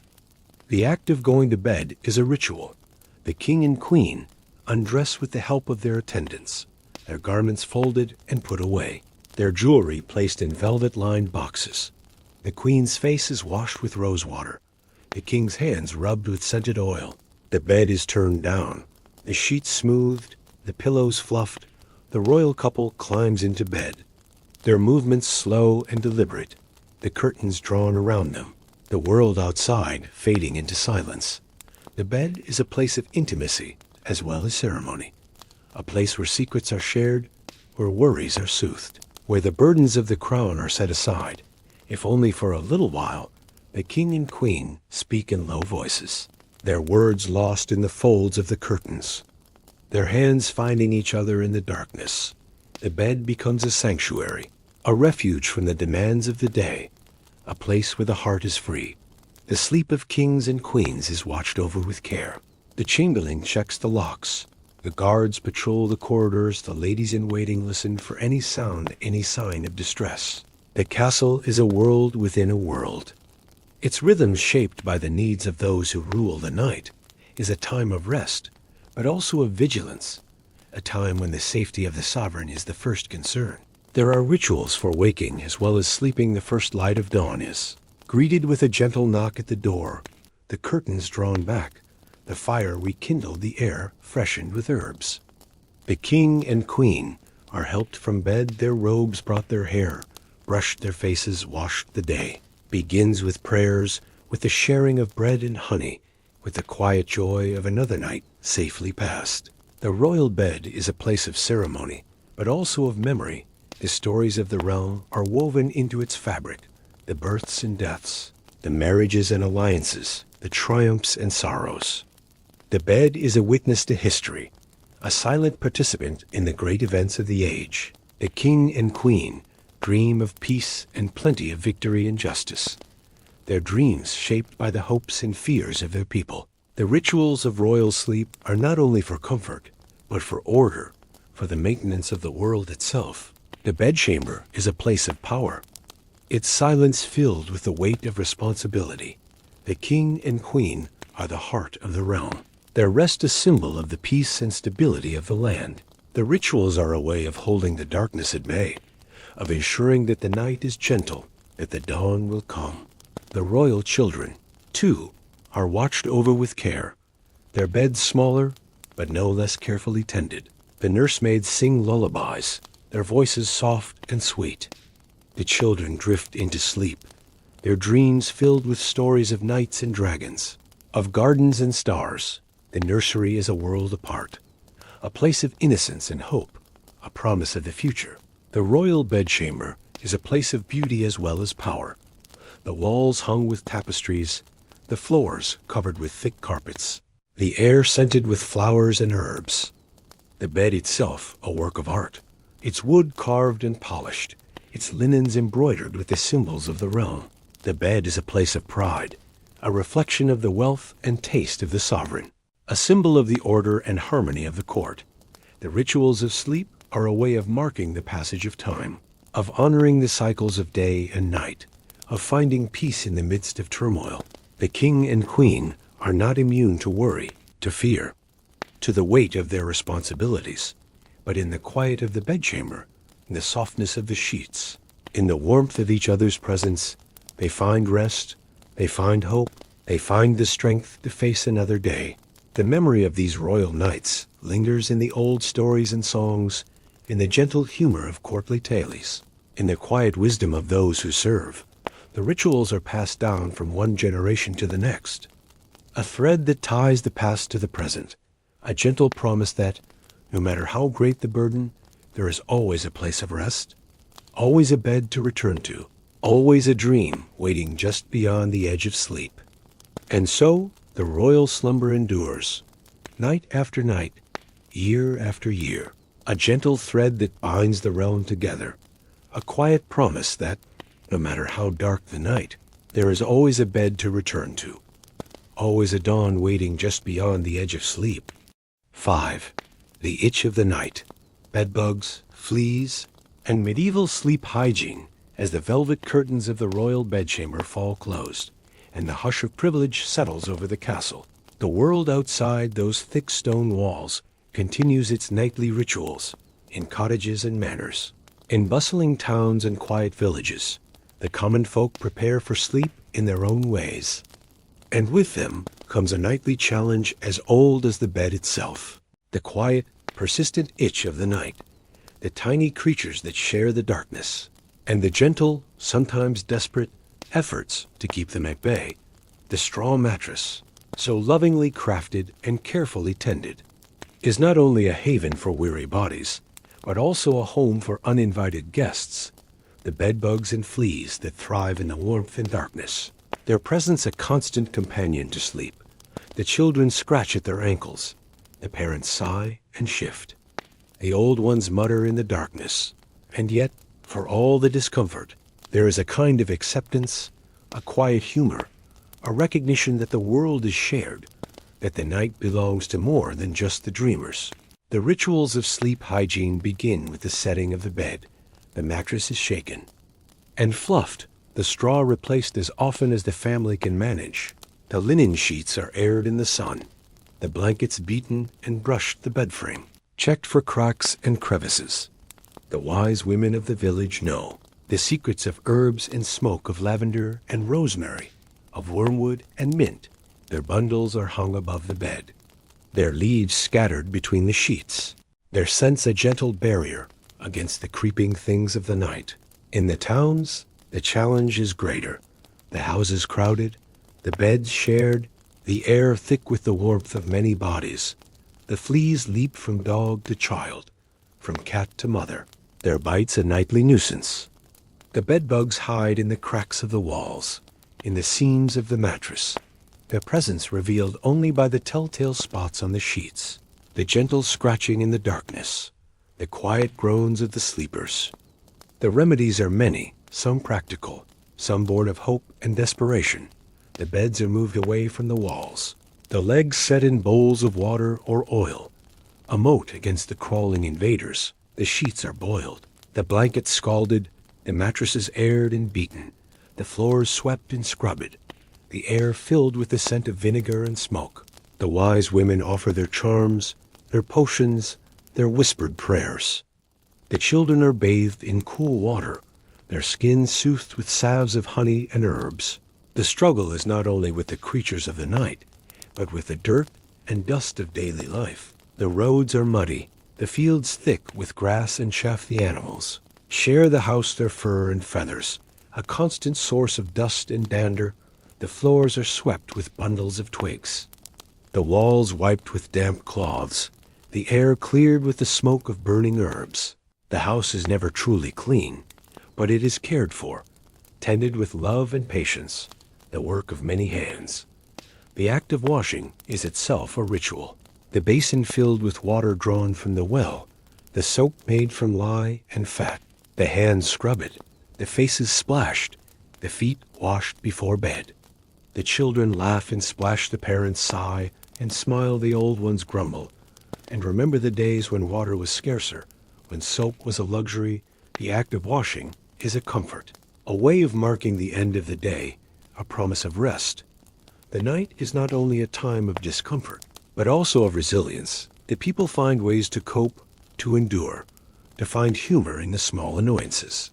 The act of going to bed is a ritual. The king and queen undress with the help of their attendants, their garments folded and put away, their jewelry placed in velvet-lined boxes. The queen's face is washed with rosewater, the king's hands rubbed with scented oil. The bed is turned down, the sheets smoothed, the pillows fluffed, The royal couple climbs into bed, their movements slow and deliberate, the curtains drawn around them, the world outside fading into silence. The bed is a place of intimacy as well as ceremony, a place where secrets are shared, where worries are soothed, where the burdens of the crown are set aside. If only for a little while, the king and queen speak in low voices, their words lost in the folds of the curtains, their hands finding each other in the darkness. The bed becomes a sanctuary, a refuge from the demands of the day, a place where the heart is free. The sleep of kings and queens is watched over with care. The chamberlain checks the locks. The guards patrol the corridors. The ladies in waiting listen for any sound, any sign of distress. The castle is a world within a world. Its rhythm, shaped by the needs of those who rule the night, is a time of rest, but also of vigilance, a time when the safety of the sovereign is the first concern. There are rituals for waking as well as sleeping. The first light of dawn is greeted with a gentle knock at the door, the curtains drawn back, the fire rekindled, the air freshened with herbs. The king and queen are helped from bed, their robes brought, their hair brushed, their faces washed. The day begins with prayers, with the sharing of bread and honey, with the quiet joy of another night safely passed. The royal bed is a place of ceremony, but also of memory. The stories of the realm are woven into its fabric, the births and deaths, the marriages and alliances, the triumphs and sorrows. The bed is a witness to history, a silent participant in the great events of the age. The king and queen dream of peace and plenty, of victory and justice, their dreams shaped by the hopes and fears of their people. The rituals of royal sleep are not only for comfort, but for order, for the maintenance of the world itself. The bedchamber is a place of power, its silence filled with the weight of responsibility. The king and queen are the heart of the realm, their rest a symbol of the peace and stability of the land. The rituals are a way of holding the darkness at bay, of ensuring that the night is gentle, that the dawn will come. The royal children, too, are watched over with care, their beds smaller, but no less carefully tended. The nursemaids sing lullabies, their voices soft and sweet. The children drift into sleep, their dreams filled with stories of knights and dragons, of gardens and stars. The nursery is a world apart, a place of innocence and hope, a promise of the future. The royal bedchamber is a place of beauty as well as power. The walls hung with tapestries, the floors covered with thick carpets, the air scented with flowers and herbs. The bed itself a work of art, its wood carved and polished, its linens embroidered with the symbols of the realm. The bed is a place of pride, a reflection of the wealth and taste of the sovereign, a symbol of the order and harmony of the court. The rituals of sleep are a way of marking the passage of time, of honoring the cycles of day and night, of finding peace in the midst of turmoil. The king and queen are not immune to worry, to fear, to the weight of their responsibilities, but in the quiet of the bedchamber, in the softness of the sheets, in the warmth of each other's presence, they find rest, they find hope, they find the strength to face another day. The memory of these royal nights lingers in the old stories and songs, in the gentle humor of courtly tales, in the quiet wisdom of those who serve. The rituals are passed down from one generation to the next, a thread that ties the past to the present, a gentle promise that, no matter how great the burden, there is always a place of rest, always a bed to return to, always a dream waiting just beyond the edge of sleep. And so the royal slumber endures, night after night, year after year, a gentle thread that binds the realm together, a quiet promise that, no matter how dark the night, there is always a bed to return to, always a dawn waiting just beyond the edge of sleep. 5. The itch of the night, bedbugs, fleas, and medieval sleep hygiene as the velvet curtains of the royal bedchamber fall closed, and the hush of privilege settles over the castle. The world outside those thick stone walls continues its nightly rituals, in cottages and manors, in bustling towns and quiet villages. The common folk prepare for sleep in their own ways, and with them comes a nightly challenge as old as the bed itself, the quiet, persistent itch of the night, the tiny creatures that share the darkness, and the gentle, sometimes desperate, efforts to keep them at bay. The straw mattress, so lovingly crafted and carefully tended, is not only a haven for weary bodies, but also a home for uninvited guests, the bedbugs and fleas that thrive in the warmth and darkness. Their presence a constant companion to sleep. The children scratch at their ankles. The parents sigh and shift. The old ones mutter in the darkness. And yet, for all the discomfort, there is a kind of acceptance, a quiet humor, a recognition that the world is shared, that the night belongs to more than just the dreamers. The rituals of sleep hygiene begin with the setting of the bed. The mattress is shaken and fluffed, the straw replaced as often as the family can manage. The linen sheets are aired in the sun, the blankets beaten and brushed the bed frame, checked for cracks and crevices. The wise women of the village know the secrets of herbs and smoke, of lavender and rosemary, of wormwood and mint. Their bundles are hung above the bed, their leaves scattered between the sheets, their scents a gentle barrier against the creeping things of the night. In the towns, the challenge is greater. The houses crowded, the beds shared, the air thick with the warmth of many bodies. The fleas leap from dog to child, from cat to mother, their bites a nightly nuisance. The bedbugs hide in the cracks of the walls, in the seams of the mattress, their presence revealed only by the telltale spots on the sheets, the gentle scratching in the darkness, the quiet groans of the sleepers. The remedies are many, some practical, some born of hope and desperation. The beds are moved away from the walls, the legs set in bowls of water or oil, a moat against the crawling invaders. The sheets are boiled, the blankets scalded, the mattresses aired and beaten, the floors swept and scrubbed, the air filled with the scent of vinegar and smoke. The wise women offer their charms, their potions, their whispered prayers. The children are bathed in cool water, their skins soothed with salves of honey and herbs. The struggle is not only with the creatures of the night, but with the dirt and dust of daily life. The roads are muddy, the fields thick with grass and chaff. The animals share the house, their fur and feathers, a constant source of dust and dander. The floors are swept with bundles of twigs, the walls wiped with damp cloths, the air cleared with the smoke of burning herbs. The house is never truly clean, but it is cared for, tended with love and patience, the work of many hands. The act of washing is itself a ritual. The basin filled with water drawn from the well, the soap made from lye and fat, the hands scrubbed, the faces splashed, the feet washed before bed. The children laugh and splash, the parents sigh and smile, the old ones grumble, and remember the days when water was scarcer, when soap was a luxury. The act of washing is a comfort, a way of marking the end of the day, a promise of rest. The night is not only a time of discomfort, but also of resilience. The people find ways to cope, to endure, to find humor in the small annoyances.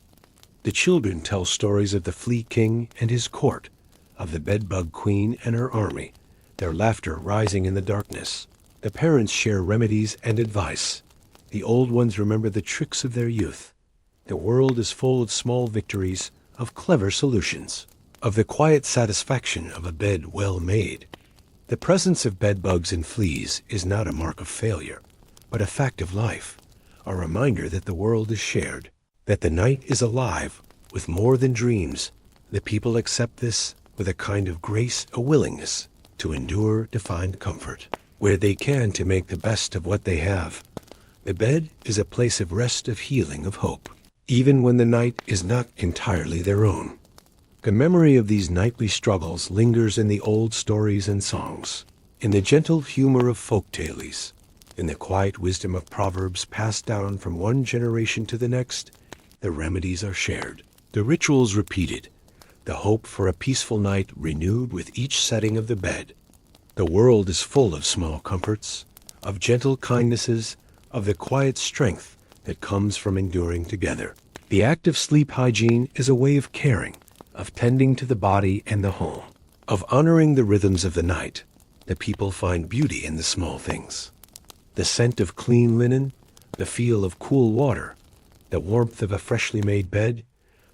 The children tell stories of the flea king and his court, of the bedbug queen and her army, their laughter rising in the darkness. The parents share remedies and advice. The old ones remember the tricks of their youth. The world is full of small victories, of clever solutions, of the quiet satisfaction of a bed well made. The presence of bedbugs and fleas is not a mark of failure, but a fact of life, a reminder that the world is shared, that the night is alive with more than dreams. The people accept this with a kind of grace, a willingness to endure, to find comfort where they can, to make the best of what they have. The bed is a place of rest, of healing, of hope, even when the night is not entirely their own. The memory of these nightly struggles lingers in the old stories and songs, in the gentle humor of folk tales, in the quiet wisdom of proverbs passed down from one generation to the next. The remedies are shared, the rituals repeated, the hope for a peaceful night renewed with each setting of the bed. The world is full of small comforts, of gentle kindnesses, of the quiet strength that comes from enduring together. The act of sleep hygiene is a way of caring, of tending to the body and the home, of honoring the rhythms of the night. The people find beauty in the small things. The scent of clean linen, the feel of cool water, the warmth of a freshly made bed,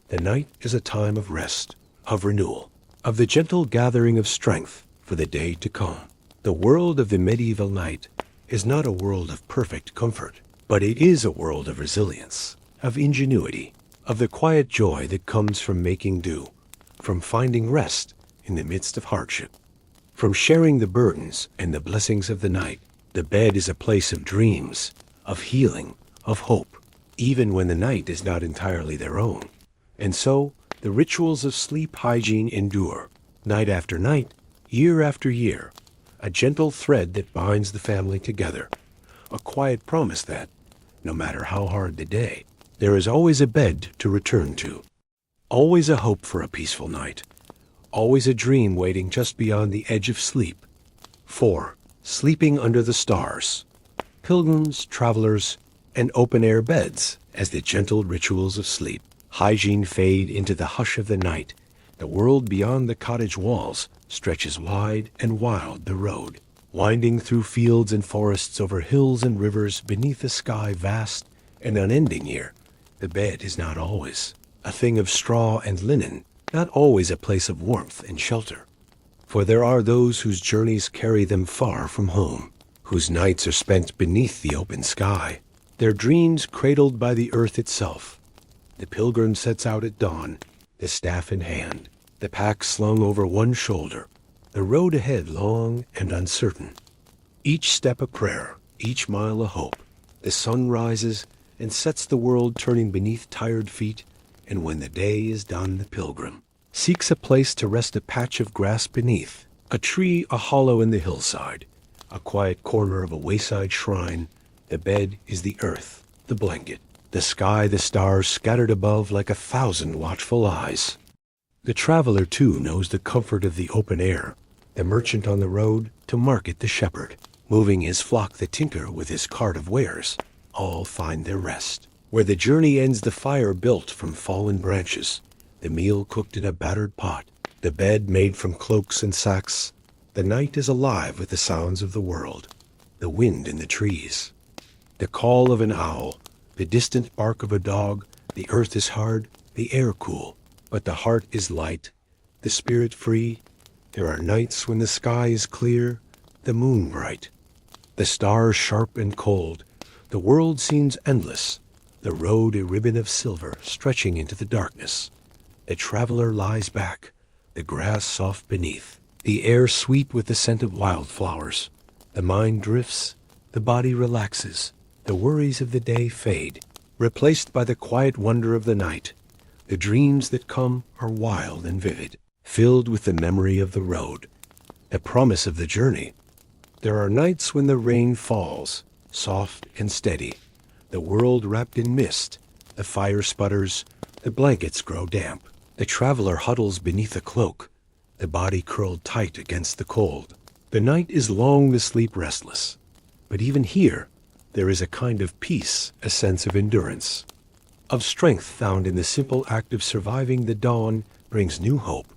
the night is a time of rest, of renewal, of the gentle gathering of strength for the day to come. The world of the medieval night is not a world of perfect comfort, but it is a world of resilience, of ingenuity, of the quiet joy that comes from making do, from finding rest in the midst of hardship, from sharing the burdens and the blessings of the night. The bed is a place of dreams, of healing, of hope, even when the night is not entirely their own. And so, the rituals of sleep hygiene endure, night after night, year after year, a gentle thread that binds the family together, a quiet promise that, no matter how hard the day, there is always a bed to return to, always a hope for a peaceful night, always a dream waiting just beyond the edge of sleep. 4. Sleeping under the stars. Pilgrims, travelers, and open-air beds as the gentle rituals of sleep. Hygiene fade into the hush of the night. The world beyond the cottage walls stretches wide and wild the road, winding through fields and forests, over hills and rivers, beneath a sky vast and unending here. The bed is not always a thing of straw and linen, not always a place of warmth and shelter. For there are those whose journeys carry them far from home, whose nights are spent beneath the open sky, their dreams cradled by the earth itself. The pilgrim sets out at dawn, the staff in hand, the pack slung over one shoulder, the road ahead long and uncertain. Each step a prayer, each mile a hope. The sun rises and sets the world turning beneath tired feet, and when the day is done, the pilgrim seeks a place to rest, a patch of grass beneath, a tree, a hollow in the hillside, a quiet corner of a wayside shrine. The bed is the earth, the blanket, the sky, the stars scattered above like 1,000 watchful eyes. The traveler, too, knows the comfort of the open air, the merchant on the road to market, the shepherd moving his flock, the tinker with his cart of wares. All find their rest where the journey ends, the fire built from fallen branches, the meal cooked in a battered pot, the bed made from cloaks and sacks. The night is alive with the sounds of the world, the wind in the trees, the call of an owl, the distant bark of a dog. The earth is hard, the air cool, but the heart is light, the spirit free. There are nights when the sky is clear, the moon bright, the stars sharp and cold. The world seems endless, the road a ribbon of silver stretching into the darkness. The traveler lies back, the grass soft beneath, the air sweet with the scent of wildflowers. The mind drifts, the body relaxes, the worries of the day fade, replaced by the quiet wonder of the night. The dreams that come are wild and vivid, filled with the memory of the road, the promise of the journey. There are nights when the rain falls, soft and steady, the world wrapped in mist, the fire sputters, the blankets grow damp. The traveler huddles beneath a cloak, the body curled tight against the cold. The night is long, the sleep restless. But even here, there is a kind of peace, a sense of endurance, of strength found in the simple act of surviving. The dawn brings new hope.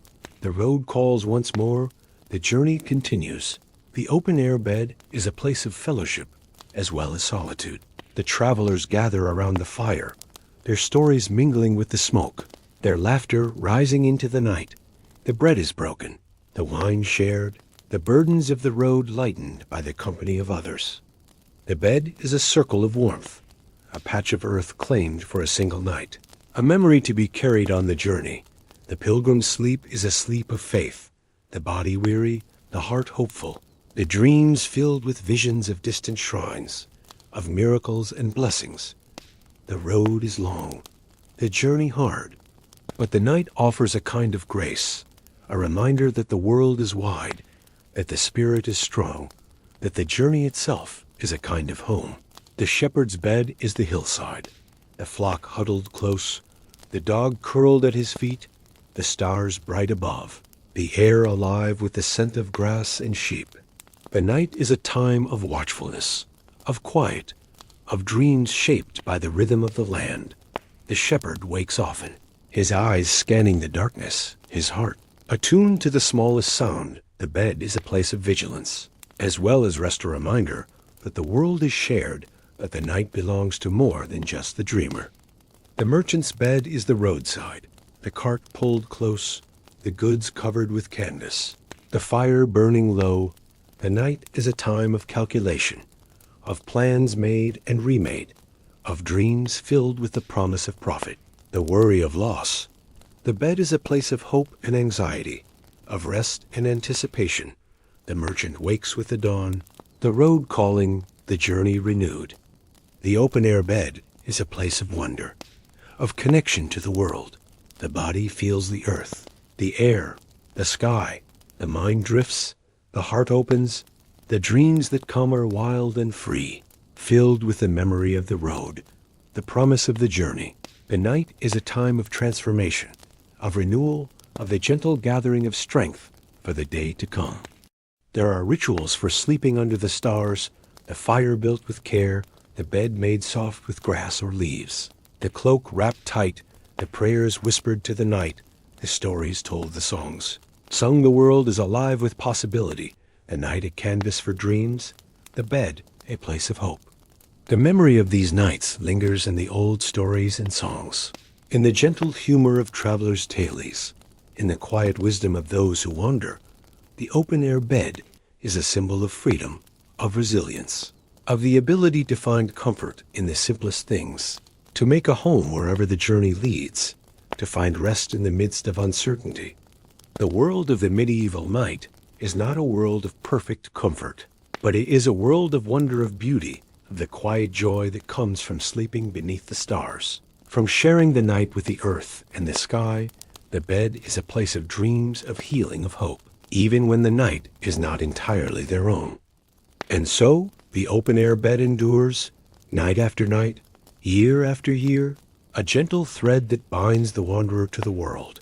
The road calls once more. The journey continues. The open-air bed is a place of fellowship as well as solitude. The travelers gather around the fire, their stories mingling with the smoke, their laughter rising into the night. The bread is broken, the wine shared, the burdens of the road lightened by the company of others. The bed is a circle of warmth, a patch of earth claimed for a single night, a memory to be carried on the journey. The pilgrim's sleep is a sleep of faith, the body weary, the heart hopeful, the dreams filled with visions of distant shrines, of miracles and blessings. The road is long, the journey hard, but the night offers a kind of grace, a reminder that the world is wide, that the spirit is strong, that the journey itself is a kind of home. The shepherd's bed is the hillside, the flock huddled close, the dog curled at his feet, the stars bright above, the air alive with the scent of grass and sheep. The night is a time of watchfulness, of quiet, of dreams shaped by the rhythm of the land. The shepherd wakes often, his eyes scanning the darkness, his heart attuned to the smallest sound. The bed is a place of vigilance, as well as rest, a reminder that the world is shared, that the night belongs to more than just the dreamer. The merchant's bed is the roadside, the cart pulled close, the goods covered with canvas, the fire burning low. The night is a time of calculation, of plans made and remade, of dreams filled with the promise of profit, the worry of loss. The bed is a place of hope and anxiety, of rest and anticipation. The merchant wakes with the dawn, the road calling, the journey renewed. The open-air bed is a place of wonder, of connection to the world. The body feels the earth, the air, the sky. The mind drifts, the heart opens. The dreams that come are wild and free, filled with the memory of the road, the promise of the journey. The night is a time of transformation, of renewal, of the gentle gathering of strength for the day to come. There are rituals for sleeping under the stars, the fire built with care, the bed made soft with grass or leaves, the cloak wrapped tight, the prayers whispered to the night, the stories told, the songs sung. The world is alive with possibility, the night a canvas for dreams, the bed a place of hope. The memory of these nights lingers in the old stories and songs, in the gentle humor of travelers' tales, in the quiet wisdom of those who wander. The open-air bed is a symbol of freedom, of resilience, of the ability to find comfort in the simplest things, to make a home wherever the journey leads, to find rest in the midst of uncertainty. The world of the medieval night is not a world of perfect comfort, but it is a world of wonder, of beauty, of the quiet joy that comes from sleeping beneath the stars, from sharing the night with the earth and the sky. The bed is a place of dreams, of healing, of hope, even when the night is not entirely their own. And so, the open-air bed endures, night after night, year after year, a gentle thread that binds the wanderer to the world,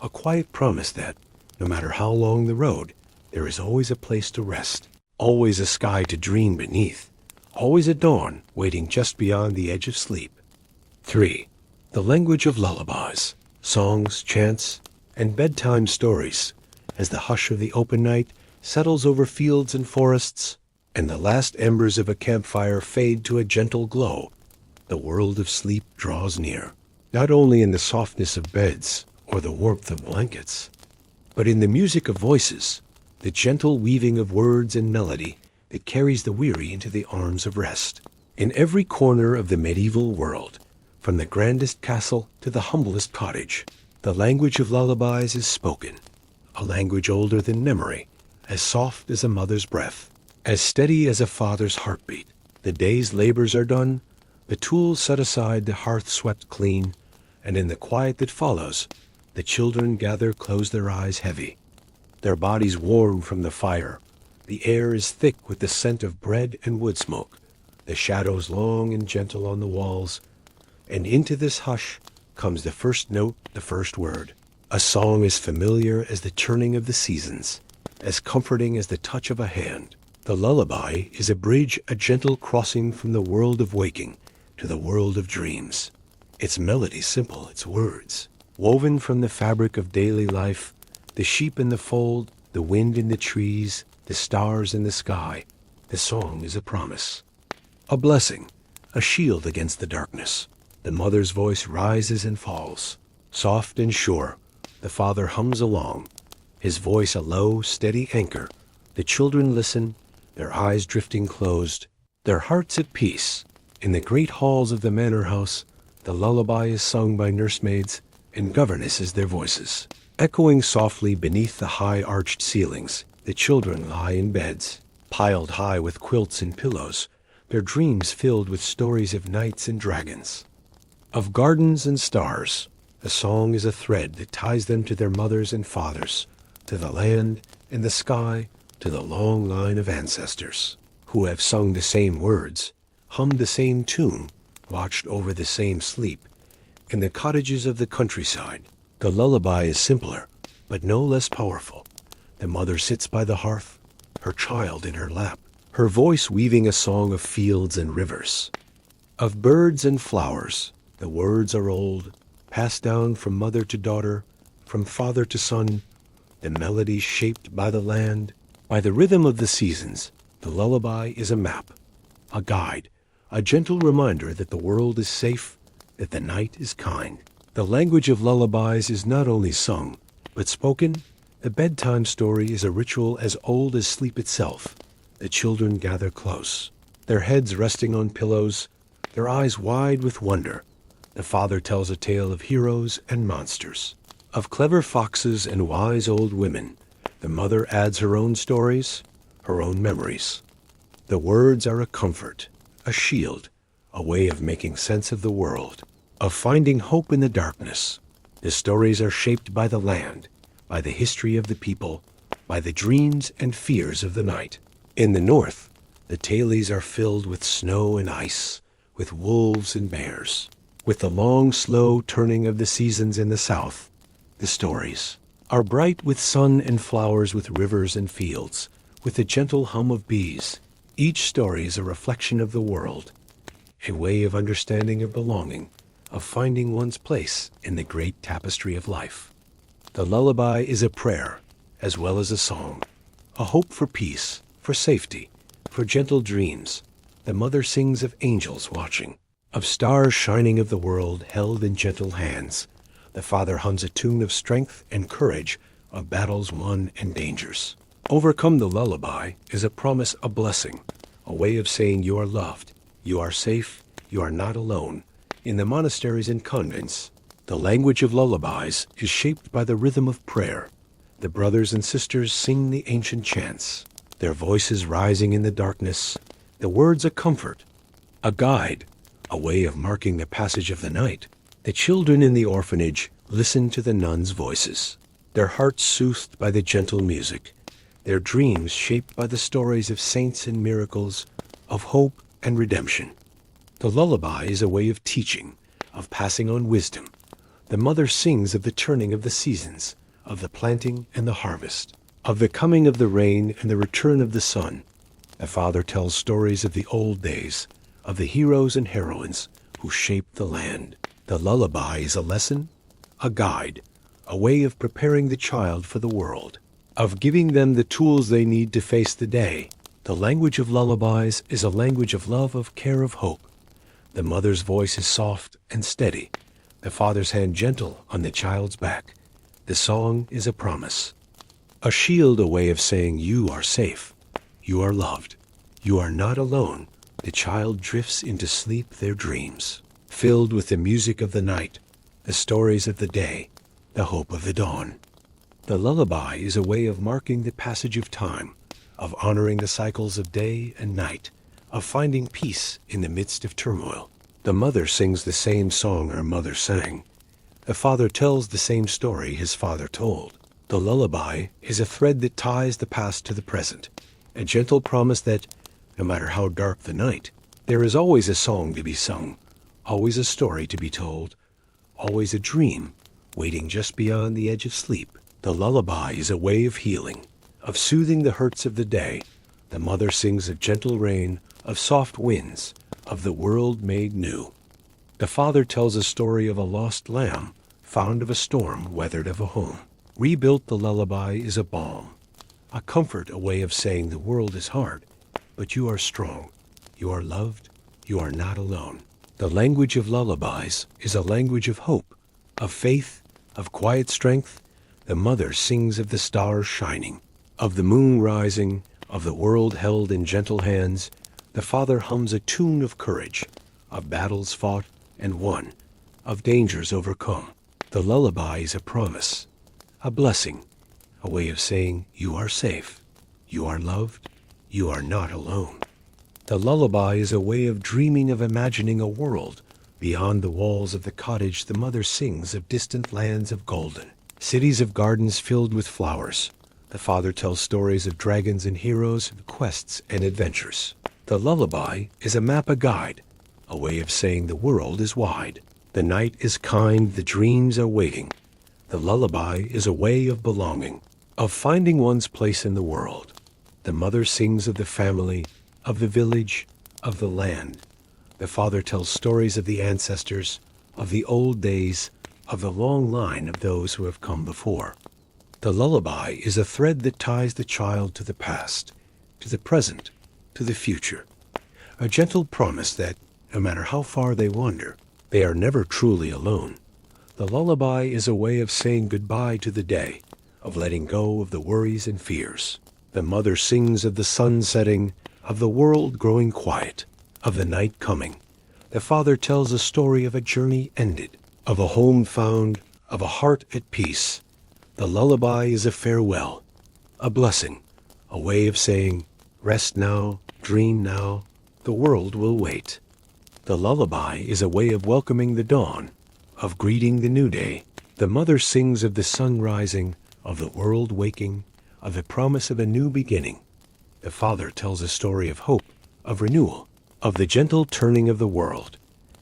a quiet promise that, no matter how long the road, there is always a place to rest, always a sky to dream beneath, always a dawn waiting just beyond the edge of sleep. 3. The language of lullabies, songs, chants, and bedtime stories, as the hush of the open night settles over fields and forests, and the last embers of a campfire fade to a gentle glow. The world of sleep draws near, not only in the softness of beds or the warmth of blankets, but in the music of voices, the gentle weaving of words and melody that carries the weary into the arms of rest. In every corner of the medieval world, from the grandest castle to the humblest cottage, the language of lullabies is spoken, a language older than memory, as soft as a mother's breath, as steady as a father's heartbeat. The day's labors are done, the tools set aside, the hearth swept clean, and in the quiet that follows, the children gather, close their eyes heavy, their bodies warm from the fire. The air is thick with the scent of bread and wood smoke, the shadows long and gentle on the walls, and into this hush comes the first note, the first word, a song as familiar as the turning of the seasons, as comforting as the touch of a hand. The lullaby is a bridge, a gentle crossing from the world of waking to the world of dreams. Its melody simple, its words woven from the fabric of daily life, the sheep in the fold, the wind in the trees, the stars in the sky. The song is a promise, a blessing, a shield against the darkness. The mother's voice rises and falls, soft and sure. The father hums along, his voice a low, steady anchor. The children listen, their eyes drifting closed, their hearts at peace. In the great halls of the manor house, the lullaby is sung by nursemaids and governesses, their voices echoing softly beneath the high arched ceilings. The children lie in beds, piled high with quilts and pillows, their dreams filled with stories of knights and dragons, of gardens and stars. The song is a thread that ties them to their mothers and fathers, to the land and the sky, to the long line of ancestors who have sung the same words, hummed the same tune, watched over the same sleep. In the cottages of the countryside, the lullaby is simpler, but no less powerful. The mother sits by the hearth, her child in her lap, her voice weaving a song of fields and rivers, of birds and flowers. The words are old, passed down from mother to daughter, from father to son, the melody shaped by the land, by the rhythm of the seasons. The lullaby is a map, a guide, a gentle reminder that the world is safe, that the night is kind. The language of lullabies is not only sung, but spoken. The bedtime story is a ritual as old as sleep itself. The children gather close, their heads resting on pillows, their eyes wide with wonder. The father tells a tale of heroes and monsters, of clever foxes and wise old women. The mother adds her own stories, her own memories. The words are a comfort, a shield, a way of making sense of the world, of finding hope in the darkness. The stories are shaped by the land, by the history of the people, by the dreams and fears of the night. In the north, the tales are filled with snow and ice, with wolves and bears. With the long, slow turning of the seasons in the south, the stories are bright with sun and flowers, with rivers and fields, with the gentle hum of bees. Each story is a reflection of the world, a way of understanding of belonging, of finding one's place in the great tapestry of life. The lullaby is a prayer as well as a song, a hope for peace, for safety, for gentle dreams. The mother sings of angels watching, of stars shining, of the world held in gentle hands. The father hums a tune of strength and courage, of battles won and dangers. Overcome. The lullaby is a promise, a blessing, a way of saying you are loved, you are safe, you are not alone. In the monasteries and convents, the language of lullabies is shaped by the rhythm of prayer. The brothers and sisters sing the ancient chants, their voices rising in the darkness. The words a comfort, a guide, a way of marking the passage of the night. The children in the orphanage listen to the nuns' voices, their hearts soothed by the gentle music, their dreams shaped by the stories of saints and miracles, of hope and redemption. The lullaby is a way of teaching, of passing on wisdom. The mother sings of the turning of the seasons, of the planting and the harvest, of the coming of the rain and the return of the sun. The father tells stories of the old days, of the heroes and heroines who shaped the land. The lullaby is a lesson, a guide, a way of preparing the child for the world, of giving them the tools they need to face the day. The language of lullabies is a language of love, of care, of hope. The mother's voice is soft and steady, the father's hand gentle on the child's back. The song is a promise, a shield, a way of saying you are safe, you are loved, you are not alone. The child drifts into sleep, their dreams, filled with the music of the night, the stories of the day, the hope of the dawn. The lullaby is a way of marking the passage of time, of honoring the cycles of day and night, of finding peace in the midst of turmoil. The mother sings the same song her mother sang. The father tells the same story his father told. The lullaby is a thread that ties the past to the present, a gentle promise that, no matter how dark the night, there is always a song to be sung, always a story to be told, always a dream waiting just beyond the edge of sleep. The lullaby is a way of healing, of soothing the hurts of the day. The mother sings of gentle rain, of soft winds, of the world made new. The father tells a story of a lost lamb, found of a storm, weathered of a home. Rebuilt. The lullaby is a balm, a comfort, a way of saying the world is hard, but you are strong, you are loved, you are not alone. The language of lullabies is a language of hope, of faith, of quiet strength. The mother sings of the stars shining, of the moon rising, of the world held in gentle hands. The father hums a tune of courage, of battles fought and won, of dangers overcome. The lullaby is a promise, a blessing, a way of saying you are safe, you are loved, you are not alone. The lullaby is a way of dreaming, of imagining a world beyond the walls of the cottage. The mother sings of distant lands of golden, cities of gardens filled with flowers. The father tells stories of dragons and heroes, of quests and adventures. The lullaby is a map, a guide, a way of saying the world is wide. The night is kind, the dreams are waiting. The lullaby is a way of belonging, of finding one's place in the world. The mother sings of the family, of the village, of the land. The father tells stories of the ancestors, of the old days, of the long line of those who have come before. The lullaby is a thread that ties the child to the past, to the present, to the future. A gentle promise that, no matter how far they wander, They are never truly alone. The lullaby is a way of saying goodbye to the day, of letting go of the worries and fears. The mother sings of the sun setting, of the world growing quiet, of the night coming. The father tells a story of a journey ended, of a home found, of a heart at peace. The lullaby is a farewell, a blessing, a way of saying, rest now, dream now, the world will wait. The lullaby is a way of welcoming the dawn, of greeting the new day. The mother sings of the sun rising, of the world waking, of the promise of a new beginning. The father tells a story of hope, of renewal, of the gentle turning of the world.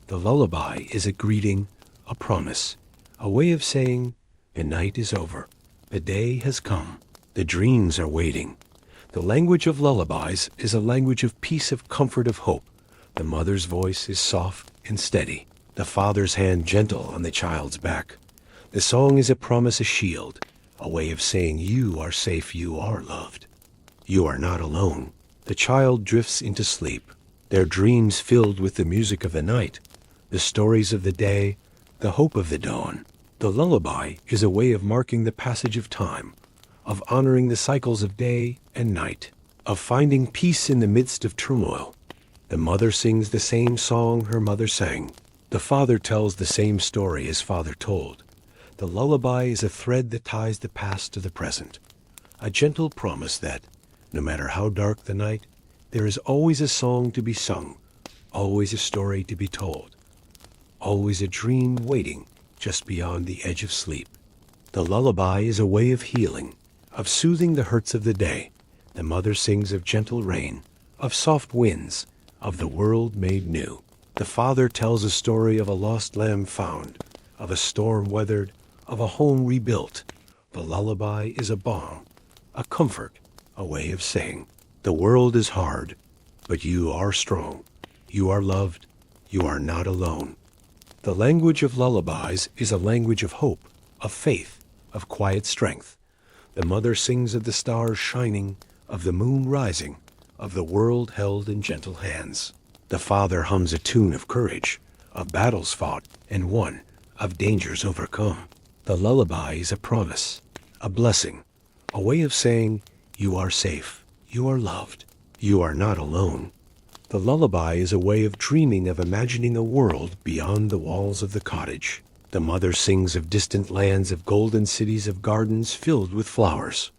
The lullaby is a greeting, a promise, a way of saying, the night is over, the day has come, the dreams are waiting. The language of lullabies is a language of peace, of comfort, of hope. The mother's voice is soft and steady, the father's hand gentle on the child's back. The song is a promise, a shield, a way of saying you are safe, you are loved. You are not alone. The child drifts into sleep, their dreams filled with the music of the night, the stories of the day, the hope of the dawn. The lullaby is a way of marking the passage of time, of honoring the cycles of day and night, of finding peace in the midst of turmoil. The mother sings the same song her mother sang. The father tells the same story his father told. The lullaby is a thread that ties the past to the present, a gentle promise that, no matter how dark the night, there is always a song to be sung, always a story to be told, always a dream waiting just beyond the edge of sleep. The lullaby is a way of healing, of soothing the hurts of the day. The mother sings of gentle rain, of soft winds, of the world made new. The father tells a story of a lost lamb found, of a storm weathered, of a home rebuilt. The lullaby is a balm, a comfort, a way of saying, the world is hard, but you are strong. You are loved. You are not alone. The language of lullabies is a language of hope, of faith, of quiet strength. The mother sings of the stars shining, of the moon rising, of the world held in gentle hands. The father hums a tune of courage, of battles fought and won, of dangers overcome. The lullaby is a promise, a blessing, a way of saying, you are safe, you are loved, you are not alone. The lullaby is a way of dreaming, of imagining a world beyond the walls of the cottage. The mother sings of distant lands, of golden cities, of gardens filled with flowers.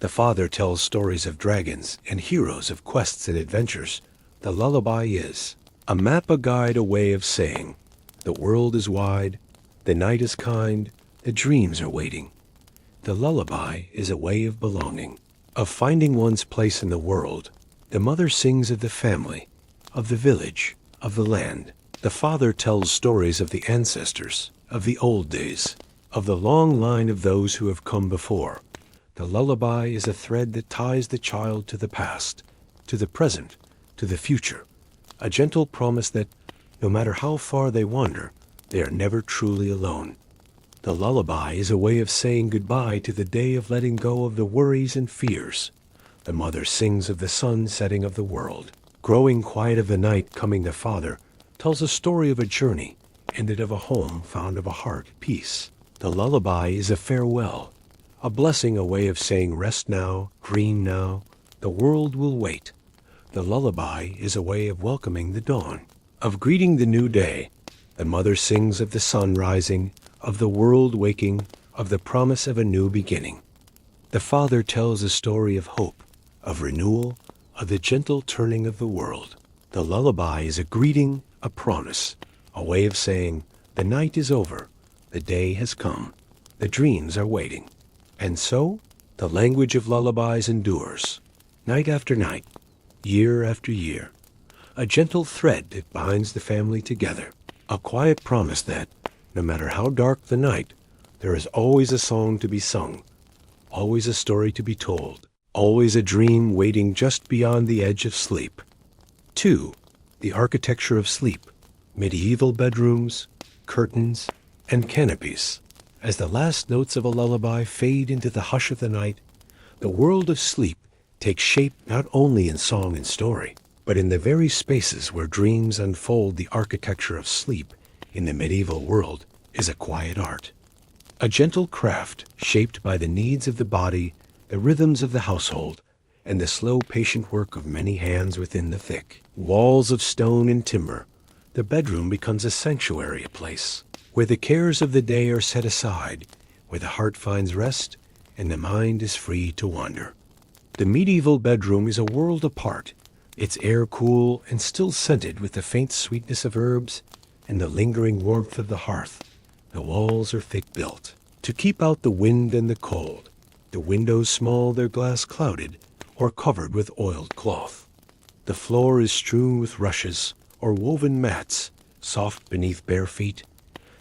The father tells stories of dragons and heroes, of quests and adventures. The lullaby is a map, a guide, a way of saying, the world is wide, the night is kind, the dreams are waiting. The lullaby is a way of belonging, of finding one's place in the world. The mother sings of the family, of the village, of the land. The father tells stories of the ancestors, of the old days, of the long line of those who have come before. The lullaby is a thread that ties the child to the past, to the present, to the future, a gentle promise that, no matter how far they wander, they are never truly alone. The lullaby is a way of saying goodbye to the day, of letting go of the worries and fears. The mother sings of the sun setting, of the world growing quiet, of the night coming. The father tells a story of a journey ended, of a home found, of a heart at peace. The lullaby is a farewell, a blessing, a way of saying rest now, dream now, the world will wait. The lullaby is a way of welcoming the dawn, of greeting the new day. The mother sings of the sun rising, of the world waking, of the promise of a new beginning. The father tells a story of hope, of renewal, of the gentle turning of the world. The lullaby is a greeting, a promise, a way of saying, the night is over, the day has come, the dreams are waiting. And so, the language of lullabies endures, night after night, year after year, a gentle thread that binds the family together, a quiet promise that, no matter how dark the night, there is always a song to be sung, always a story to be told, always a dream waiting just beyond the edge of sleep. 2. The architecture of sleep, medieval bedrooms, curtains, and canopies. As the last notes of a lullaby fade into the hush of the night, the world of sleep takes shape not only in song and story, but in the very spaces where dreams unfold. The architecture of sleep in the medieval world is a quiet art. A gentle craft shaped by the needs of the body, the rhythms of the household, and the slow, patient work of many hands within the thick walls of stone and timber. The bedroom becomes a sanctuary, a place where the cares of the day are set aside, where the heart finds rest and the mind is free to wander. The medieval bedroom is a world apart, its air cool and still scented with the faint sweetness of herbs and the lingering warmth of the hearth. The walls are thick built to keep out the wind and the cold. The windows small, their glass clouded or covered with oiled cloth. The floor is strewn with rushes or woven mats, soft beneath bare feet.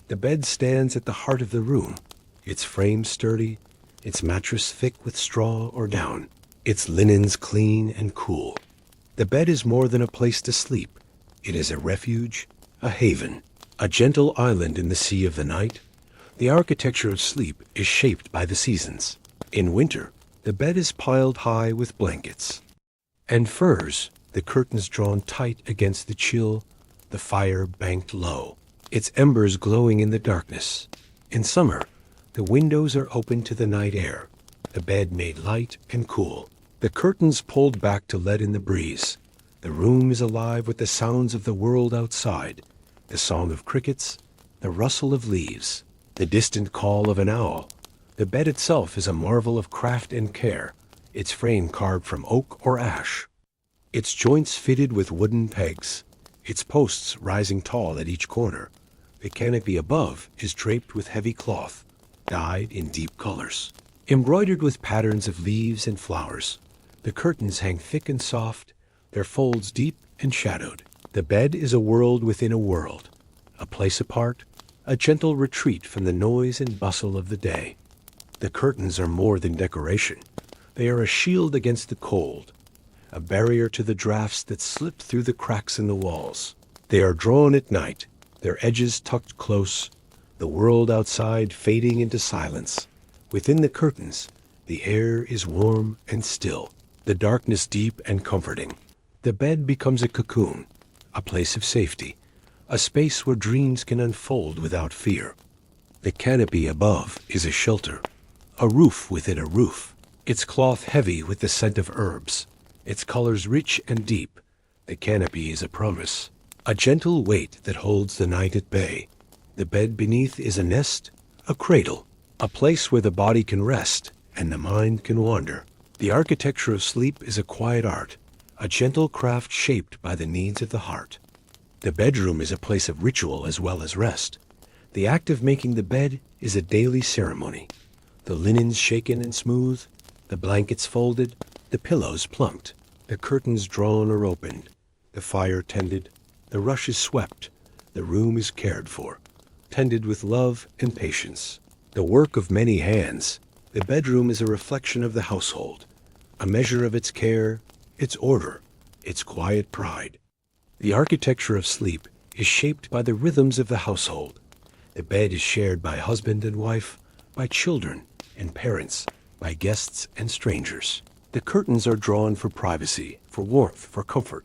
The bed stands at the heart of the room, its frame sturdy, its mattress thick with straw or down, its linens clean and cool. The bed is more than a place to sleep. It is a refuge, a haven, a gentle island in the sea of the night. The architecture of sleep is shaped by the seasons. In winter, the bed is piled high with blankets and furs, the curtains drawn tight against the chill, the fire banked low, its embers glowing in the darkness. In summer, the windows are open to the night air, the bed made light and cool, the curtains pulled back to let in the breeze. The room is alive with the sounds of the world outside, the song of crickets, the rustle of leaves, the distant call of an owl. The bed itself is a marvel of craft and care, its frame carved from oak or ash, its joints fitted with wooden pegs, its posts rising tall at each corner. The canopy above is draped with heavy cloth, dyed in deep colors, embroidered with patterns of leaves and flowers. The curtains hang thick and soft, their folds deep and shadowed. The bed is a world within a world, a place apart, a gentle retreat from the noise and bustle of the day. The curtains are more than decoration. They are a shield against the cold, a barrier to the drafts that slip through the cracks in the walls. They are drawn at night, their edges tucked close, the world outside fading into silence. Within the curtains, the air is warm and still, the darkness deep and comforting. The bed becomes a cocoon, a place of safety, a space where dreams can unfold without fear. The canopy above is a shelter, a roof within a roof, its cloth heavy with the scent of herbs, its colors rich and deep. The canopy is a promise, a gentle weight that holds the night at bay. The bed beneath is a nest, a cradle, a place where the body can rest and the mind can wander. The architecture of sleep is a quiet art, a gentle craft shaped by the needs of the heart. The bedroom is a place of ritual as well as rest. The act of making the bed is a daily ceremony. The linens shaken and smooth, the blankets folded, the pillows plumped, the curtains drawn or opened, the fire tended, the rushes swept. The room is cared for, tended with love and patience. The work of many hands, the bedroom is a reflection of the household, a measure of its care, its order, its quiet pride. The architecture of sleep is shaped by the rhythms of the household. The bed is shared by husband and wife, by children and parents, by guests and strangers. The curtains are drawn for privacy, for warmth, for comfort.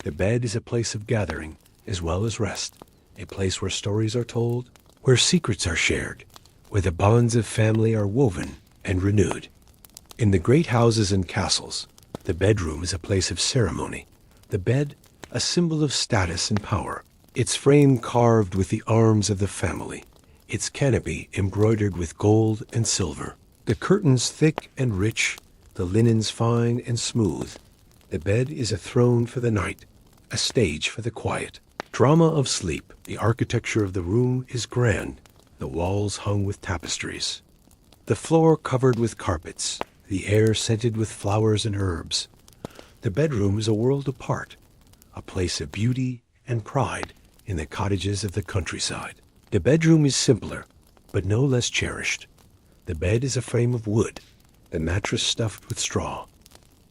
The bed is a place of gathering as well as rest, a place where stories are told, where secrets are shared, where the bonds of family are woven and renewed. In the great houses and castles, the bedroom is a place of ceremony. The bed, a symbol of status and power, its frame carved with the arms of the family, its canopy embroidered with gold and silver, the curtains thick and rich, the linens fine and smooth. The bed is a throne for the night, a stage for the quiet. Drama of sleep. The architecture of the room is grand, the walls hung with tapestries, the floor covered with carpets, the air scented with flowers and herbs. The bedroom is a world apart, a place of beauty and pride in the cottages of the countryside. The bedroom is simpler, but no less cherished. The bed is a frame of wood, the mattress stuffed with straw,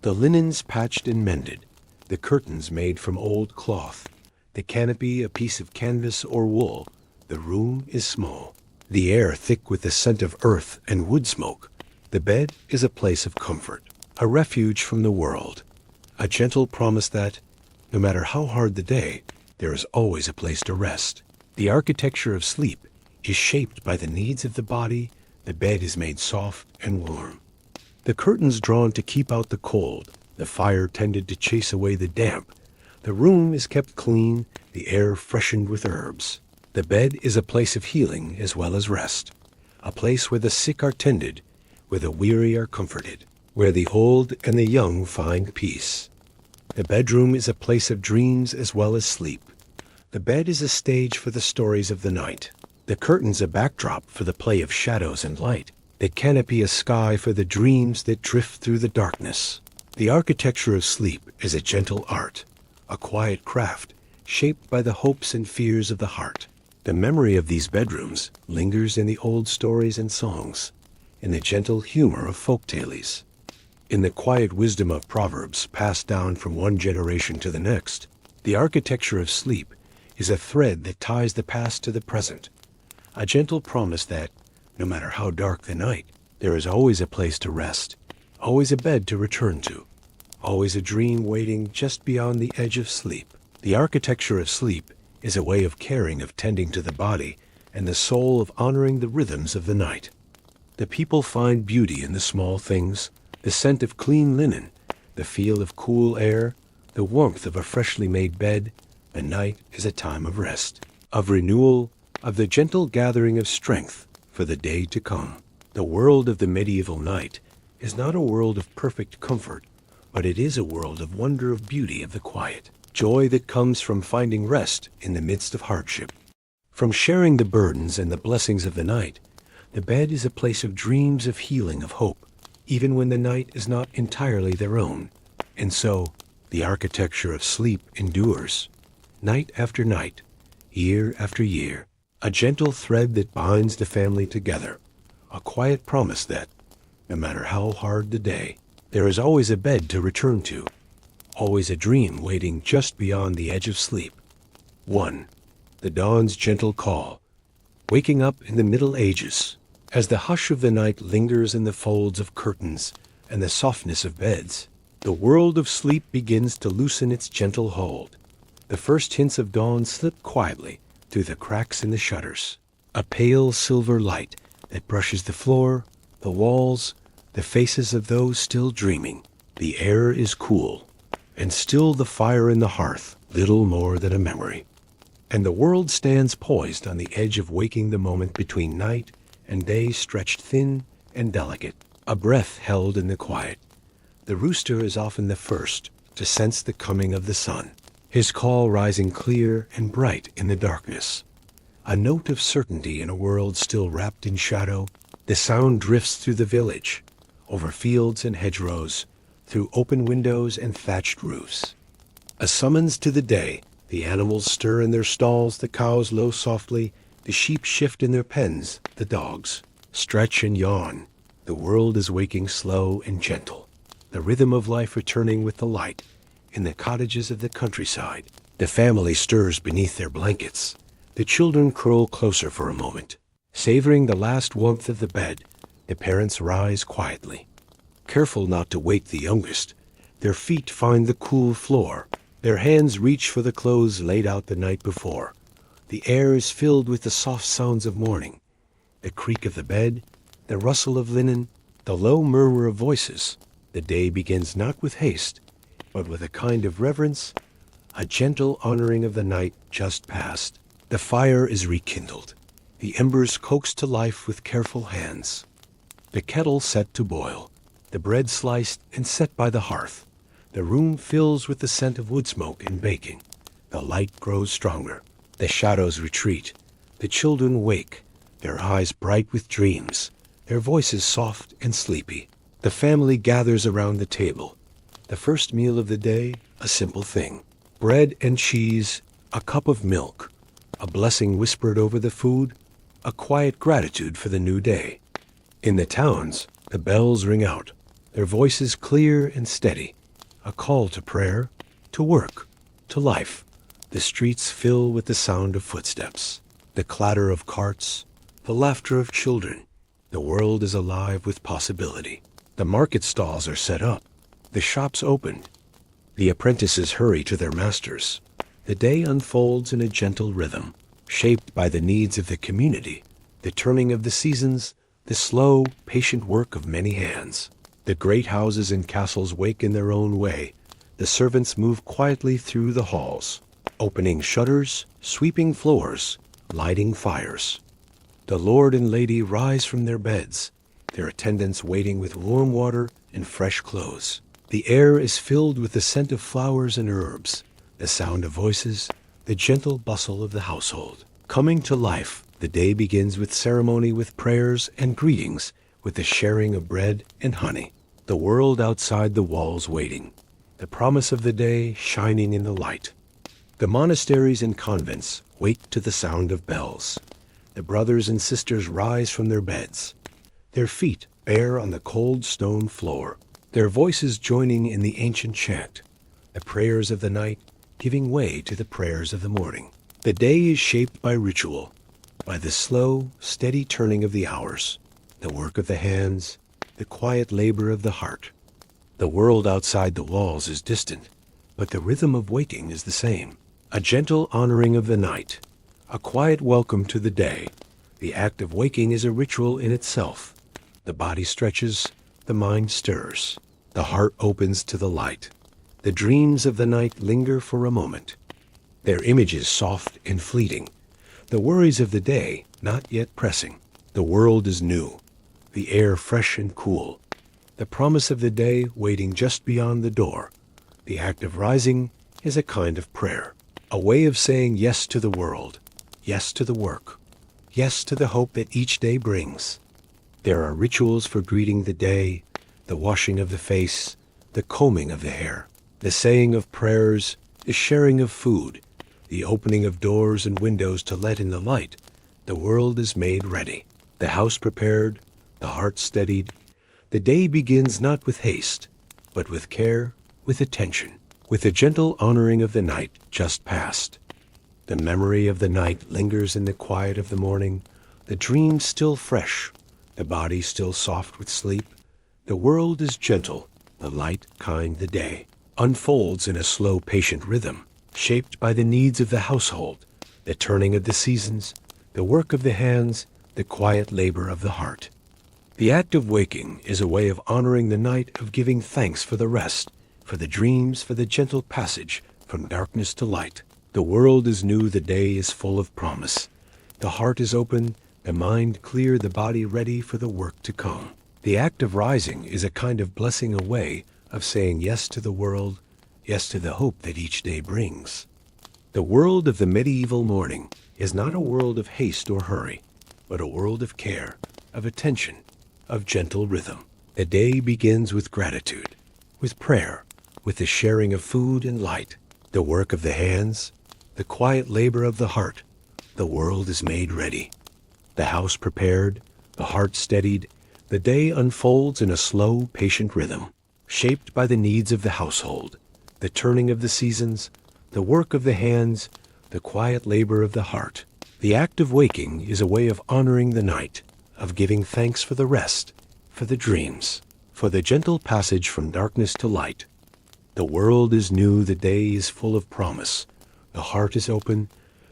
the linens patched and mended, the curtains made from old cloth, the canopy a piece of canvas or wool. The room is small, the air thick with the scent of earth and wood smoke. The bed is a place of comfort, a refuge from the world, a gentle promise that, no matter how hard the day, there is always a place to rest. The architecture of sleep is shaped by the needs of the body. The bed is made soft and warm. The curtains drawn to keep out the cold, the fire tended to chase away the damp. The room is kept clean, the air freshened with herbs. The bed is a place of healing as well as rest, a place where the sick are tended, where the weary are comforted, where the old and the young find peace. The bedroom is a place of dreams as well as sleep. The bed is a stage for the stories of the night. The curtains a backdrop for the play of shadows and light. The canopy a sky for the dreams that drift through the darkness. The architecture of sleep is a gentle art, a quiet craft shaped by the hopes and fears of the heart. The memory of these bedrooms lingers in the old stories and songs, in the gentle humor of folk tales, in the quiet wisdom of proverbs passed down from one generation to the next. The architecture of sleep is a thread that ties the past to the present, a gentle promise that, no matter how dark the night, there is always a place to rest, always a bed to return to, always a dream waiting just beyond the edge of sleep. The architecture of sleep is a way of caring, of tending to the body and the soul, of honoring the rhythms of the night. The people find beauty in the small things, the scent of clean linen, the feel of cool air, the warmth of a freshly made bed. The night is a time of rest, of renewal, of the gentle gathering of strength for the day to come. The world of the medieval night is not a world of perfect comfort, but it is a world of wonder, of beauty, of the quiet, joy that comes from finding rest in the midst of hardship. From sharing the burdens and the blessings of the night, the bed is a place of dreams, of healing, of hope, even when the night is not entirely their own. And so, the architecture of sleep endures, night after night, year after year, a gentle thread that binds the family together, a quiet promise that, no matter how hard the day, there is always a bed to return to, always a dream waiting just beyond the edge of sleep. 1. The dawn's gentle call. Waking up in the Middle Ages. As the hush of the night lingers in the folds of curtains and the softness of beds, the world of sleep begins to loosen its gentle hold. The first hints of dawn slip quietly through the cracks in the shutters, a pale silver light that brushes the floor, the walls, the faces of those still dreaming. The air is cool, and still the fire in the hearth, little more than a memory. And the world stands poised on the edge of waking, the moment between night and day stretched thin and delicate, a breath held in the quiet. The rooster is often the first to sense the coming of the sun, his call rising clear and bright in the darkness. A note of certainty in a world still wrapped in shadow. The sound drifts through the village, over fields and hedgerows, through open windows and thatched roofs. A summons to the day. The animals stir in their stalls, the cows low softly, the sheep shift in their pens, the dogs stretch and yawn. The world is waking slow and gentle, the rhythm of life returning with the light. In the cottages of the countryside, the family stirs beneath their blankets. The children curl closer for a moment. Savoring the last warmth of the bed, the parents rise quietly, careful not to wake the youngest. Their feet find the cool floor. Their hands reach for the clothes laid out the night before. The air is filled with the soft sounds of morning, the creak of the bed, the rustle of linen, the low murmur of voices. The day begins not with haste, but with a kind of reverence, a gentle honoring of the night just past. The fire is rekindled, the embers coaxed to life with careful hands, the kettle set to boil, the bread sliced and set by the hearth. The room fills with the scent of wood smoke and baking. The light grows stronger. The shadows retreat. The children wake, their eyes bright with dreams, their voices soft and sleepy. The family gathers around the table. The first meal of the day, a simple thing. Bread and cheese, a cup of milk, a blessing whispered over the food, a quiet gratitude for the new day. In the towns, the bells ring out, their voices clear and steady, a call to prayer, to work, to life. The streets fill with the sound of footsteps, the clatter of carts, the laughter of children. The world is alive with possibility. The market stalls are set up, the shops opened. The apprentices hurry to their masters. The day unfolds in a gentle rhythm, shaped by the needs of the community, the turning of the seasons, the slow, patient work of many hands. The great houses and castles wake in their own way. The servants move quietly through the halls, opening shutters, sweeping floors, lighting fires. The lord and lady rise from their beds, their attendants waiting with warm water and fresh clothes. The air is filled with the scent of flowers and herbs, the sound of voices, the gentle bustle of the household. Coming to life, the day begins with ceremony, with prayers and greetings, with the sharing of bread and honey. The world outside the walls waiting, the promise of the day shining in the light. The monasteries and convents wake to the sound of bells. The brothers and sisters rise from their beds, their feet bare on the cold stone floor, their voices joining in the ancient chant, the prayers of the night giving way to the prayers of the morning. The day is shaped by ritual, by the slow, steady turning of the hours, the work of the hands, the quiet labor of the heart. The world outside the walls is distant, but the rhythm of waking is the same. A gentle honoring of the night, a quiet welcome to the day. The act of waking is a ritual in itself. The body stretches, the mind stirs, the heart opens to the light. The dreams of the night linger for a moment, their images soft and fleeting, the worries of the day not yet pressing. The world is new, the air fresh and cool, the promise of the day waiting just beyond the door. The act of rising is a kind of prayer, a way of saying yes to the world, yes to the work, yes to the hope that each day brings. There are rituals for greeting the day, the washing of the face, the combing of the hair, the saying of prayers, the sharing of food, the opening of doors and windows to let in the light. The world is made ready, the house prepared, the heart steadied. The day begins not with haste, but with care, with attention, with a gentle honoring of the night just past. The memory of the night lingers in the quiet of the morning, the dream still fresh, the body still soft with sleep. The world is gentle, the light kind the day unfolds in a slow, patient rhythm, shaped by the needs of the household, the turning of the seasons, the work of the hands, the quiet labor of the heart. The act of waking is a way of honoring the night, of giving thanks for the rest, for the dreams, for the gentle passage from darkness to light. The world is new, the day is full of promise. The heart is open, the mind clear, the body ready for the work to come. The act of rising is a kind of blessing, a way of saying yes to the world, yes to the hope that each day brings. The world of the medieval morning is not a world of haste or hurry, but a world of care, of attention, of gentle rhythm. The day begins with gratitude, with prayer, with the sharing of food and light, the work of the hands, the quiet labor of the heart. The world is made ready, the house prepared, the heart steadied. The day unfolds in a slow, patient rhythm, shaped by the needs of the household, the turning of the seasons, the work of the hands, the quiet labor of the heart. The act of waking is a way of honoring the night, of giving thanks for the rest, for the dreams, for the gentle passage from darkness to light. The world is new, the day is full of promise. The heart is open,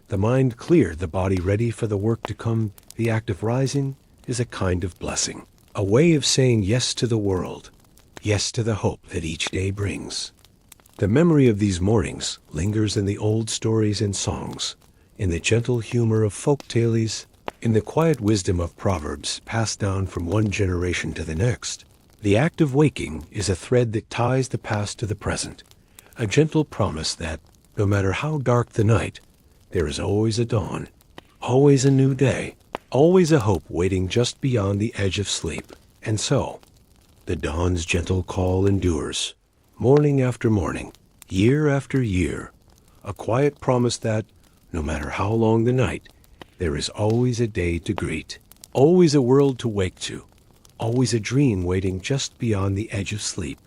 the mind clear, the body ready for the work to come. The act of rising is a kind of blessing, a way of saying yes to the world, yes to the hope that each day brings. The memory of these mornings lingers in the old stories and songs, in the gentle humor of folk tales, in the quiet wisdom of proverbs passed down from one generation to the next. The act of waking is a thread that ties the past to the present, a gentle promise that, no matter how dark the night, there is always a dawn, always a new day, always a hope waiting just beyond the edge of sleep. And so, the dawn's gentle call endures, morning after morning, year after year, a quiet promise that, no matter how long the night, there is always a day to greet, always a world to wake to, always a dream waiting just beyond the edge of sleep.